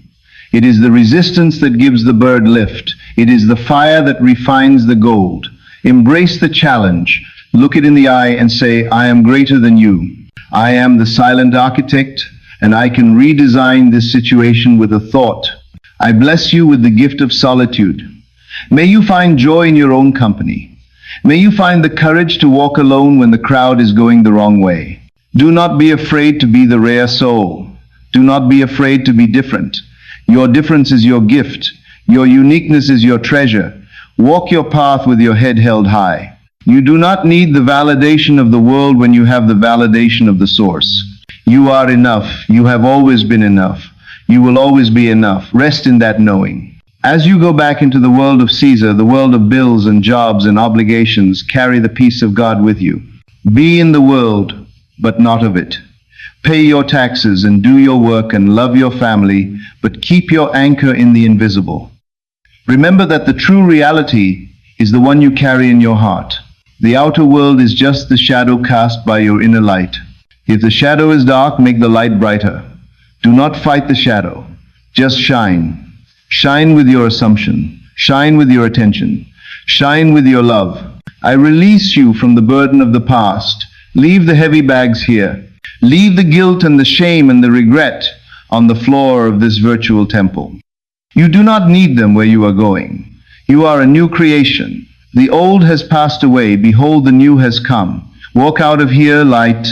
It is the resistance that gives the bird lift. It is the fire that refines the gold. Embrace the challenge. Look it in the eye and say, I am greater than you. I am the silent architect, and I can redesign this situation with a thought. I bless you with the gift of solitude. May you find joy in your own company. May you find the courage to walk alone when the crowd is going the wrong way. Do not be afraid to be the rare soul. Do not be afraid to be different. Your difference is your gift. Your uniqueness is your treasure. Walk your path with your head held high. You do not need the validation of the world when you have the validation of the source. You are enough. You have always been enough. You will always be enough. Rest in that knowing. As you go back into the world of Caesar, the world of bills and jobs and obligations, carry the peace of God with you. Be in the world, but not of it. Pay your taxes and do your work and love your family, but keep your anchor in the invisible. Remember that the true reality is the one you carry in your heart. The outer world is just the shadow cast by your inner light. If the shadow is dark, make the light brighter. Do not fight the shadow. Just shine. Shine with your assumption. Shine with your attention. Shine with your love. I release you from the burden of the past. Leave the heavy bags here. Leave the guilt and the shame and the regret on the floor of this virtual temple. You do not need them where you are going. You are a new creation. The old has passed away. Behold, the new has come. Walk out of here light.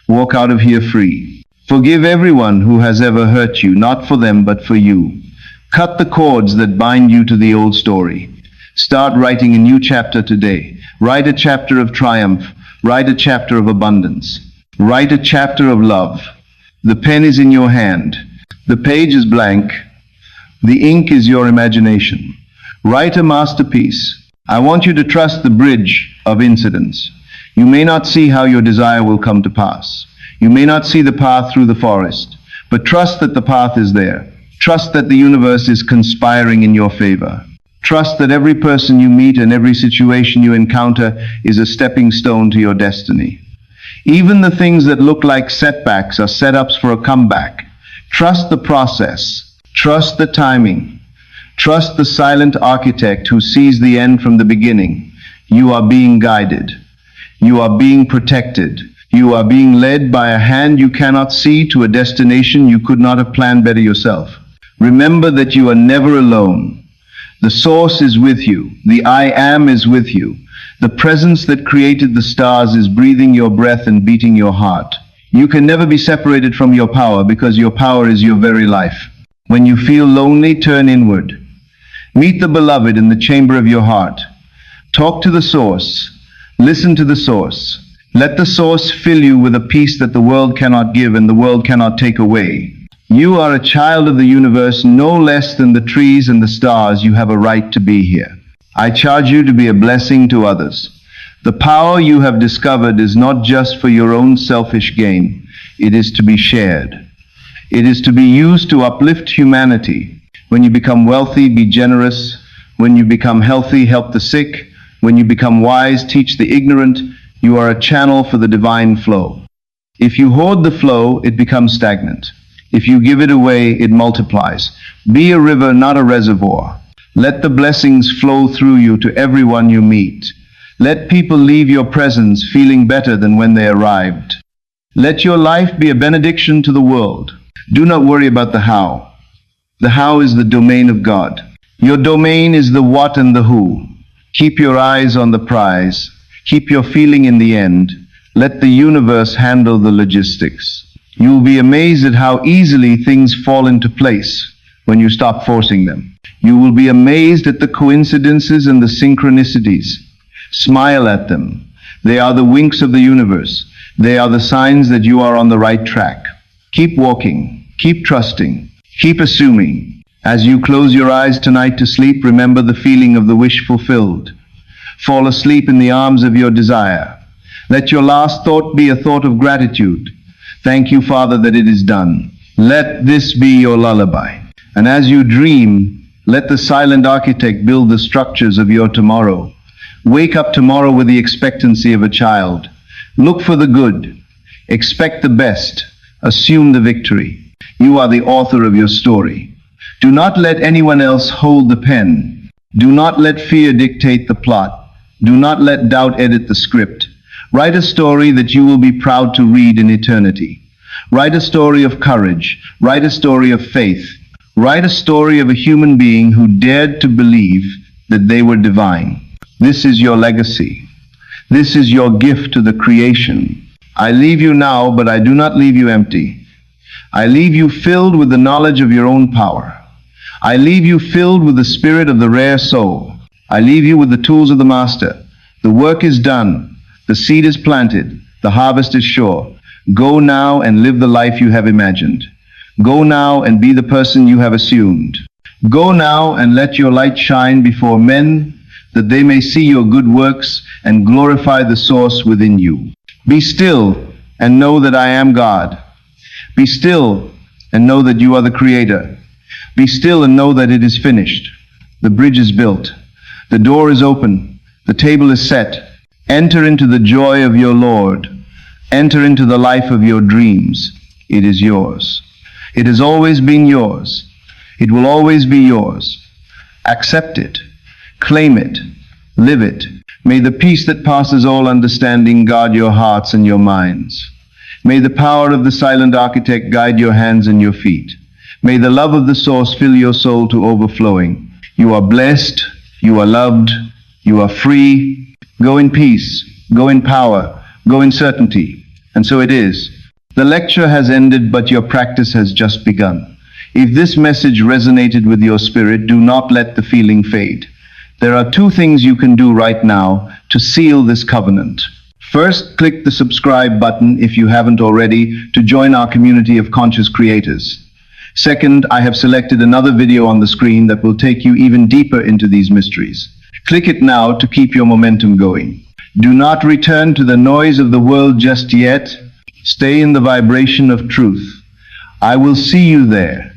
Walk out of here free. Forgive everyone who has ever hurt you, not for them, but for you. Cut the cords that bind you to the old story. Start writing a new chapter today. Write a chapter of triumph. Write a chapter of abundance. Write a chapter of love. The pen is in your hand. The page is blank. The ink is your imagination. Write a masterpiece. I want you to trust the bridge of incidents. You may not see how your desire will come to pass. You may not see the path through the forest, but trust that the path is there. Trust that the universe is conspiring in your favor. Trust that every person you meet and every situation you encounter is a stepping stone to your destiny. Even the things that look like setbacks are setups for a comeback. Trust the process. Trust the timing. Trust the silent architect who sees the end from the beginning. You are being guided. You are being protected. You are being led by a hand you cannot see to a destination you could not have planned better yourself. Remember that you are never alone. The source is with you. The I am is with you. The presence that created the stars is breathing your breath and beating your heart. You can never be separated from your power because your power is your very life. When you feel lonely, turn inward. Meet the beloved in the chamber of your heart. Talk to the source. Listen to the source. Let the source fill you with a peace that the world cannot give and the world cannot take away. You are a child of the universe, no less than the trees and the stars. You have a right to be here. I charge you to be a blessing to others. The power you have discovered is not just for your own selfish gain. It is to be shared. It is to be used to uplift humanity. When you become wealthy, be generous. When you become healthy, help the sick. When you become wise, teach the ignorant. You are a channel for the divine flow. If you hoard the flow, it becomes stagnant. If you give it away, it multiplies. Be a river, not a reservoir. Let the blessings flow through you to everyone you meet. Let people leave your presence feeling better than when they arrived. Let your life be a benediction to the world. Do not worry about the how. The how is the domain of God. Your domain is the what and the who. Keep your eyes on the prize. Keep your feeling in the end. Let the universe handle the logistics. You will be amazed at how easily things fall into place when you stop forcing them. You will be amazed at the coincidences and the synchronicities. Smile at them. They are the winks of the universe. They are the signs that you are on the right track. Keep walking. Keep trusting. Keep assuming. As you close your eyes tonight to sleep, remember the feeling of the wish fulfilled. Fall asleep in the arms of your desire. Let your last thought be a thought of gratitude. Thank you, Father, that it is done. Let this be your lullaby. And as you dream, let the silent architect build the structures of your tomorrow. Wake up tomorrow with the expectancy of a child. Look for the good. Expect the best. Assume the victory. You are the author of your story. Do not let anyone else hold the pen. Do not let fear dictate the plot. Do not let doubt edit the script. Write a story that you will be proud to read in eternity. Write a story of courage. Write a story of faith. Write a story of a human being who dared to believe that they were divine. This is your legacy. This is your gift to the creation. I leave you now, but I do not leave you empty. I leave you filled with the knowledge of your own power. I leave you filled with the spirit of the rare soul. I leave you with the tools of the master. The work is done. The seed is planted. The harvest is sure. Go now and live the life you have imagined. Go now and be the person you have assumed. Go now and let your light shine before men, that they may see your good works and glorify the source within you. Be still and know that I am God. Be still and know that you are the Creator. Be still and know that it is finished. The bridge is built. The door is open. The table is set. Enter into the joy of your Lord. Enter into the life of your dreams. It is yours. It has always been yours. It will always be yours. Accept it. Claim it. Live it. May the peace that passes all understanding guard your hearts and your minds. May the power of the silent architect guide your hands and your feet. May the love of the source fill your soul to overflowing. You are blessed. You are loved. You are free. Go in peace. Go in power. Go in certainty. And so it is. The lecture has ended, but your practice has just begun. If this message resonated with your spirit, do not let the feeling fade. There are two things you can do right now to seal this covenant. First, click the subscribe button if you haven't already to join our community of conscious creators. Second, I have selected another video on the screen that will take you even deeper into these mysteries. Click it now to keep your momentum going. Do not return to the noise of the world just yet. Stay in the vibration of truth. I will see you there.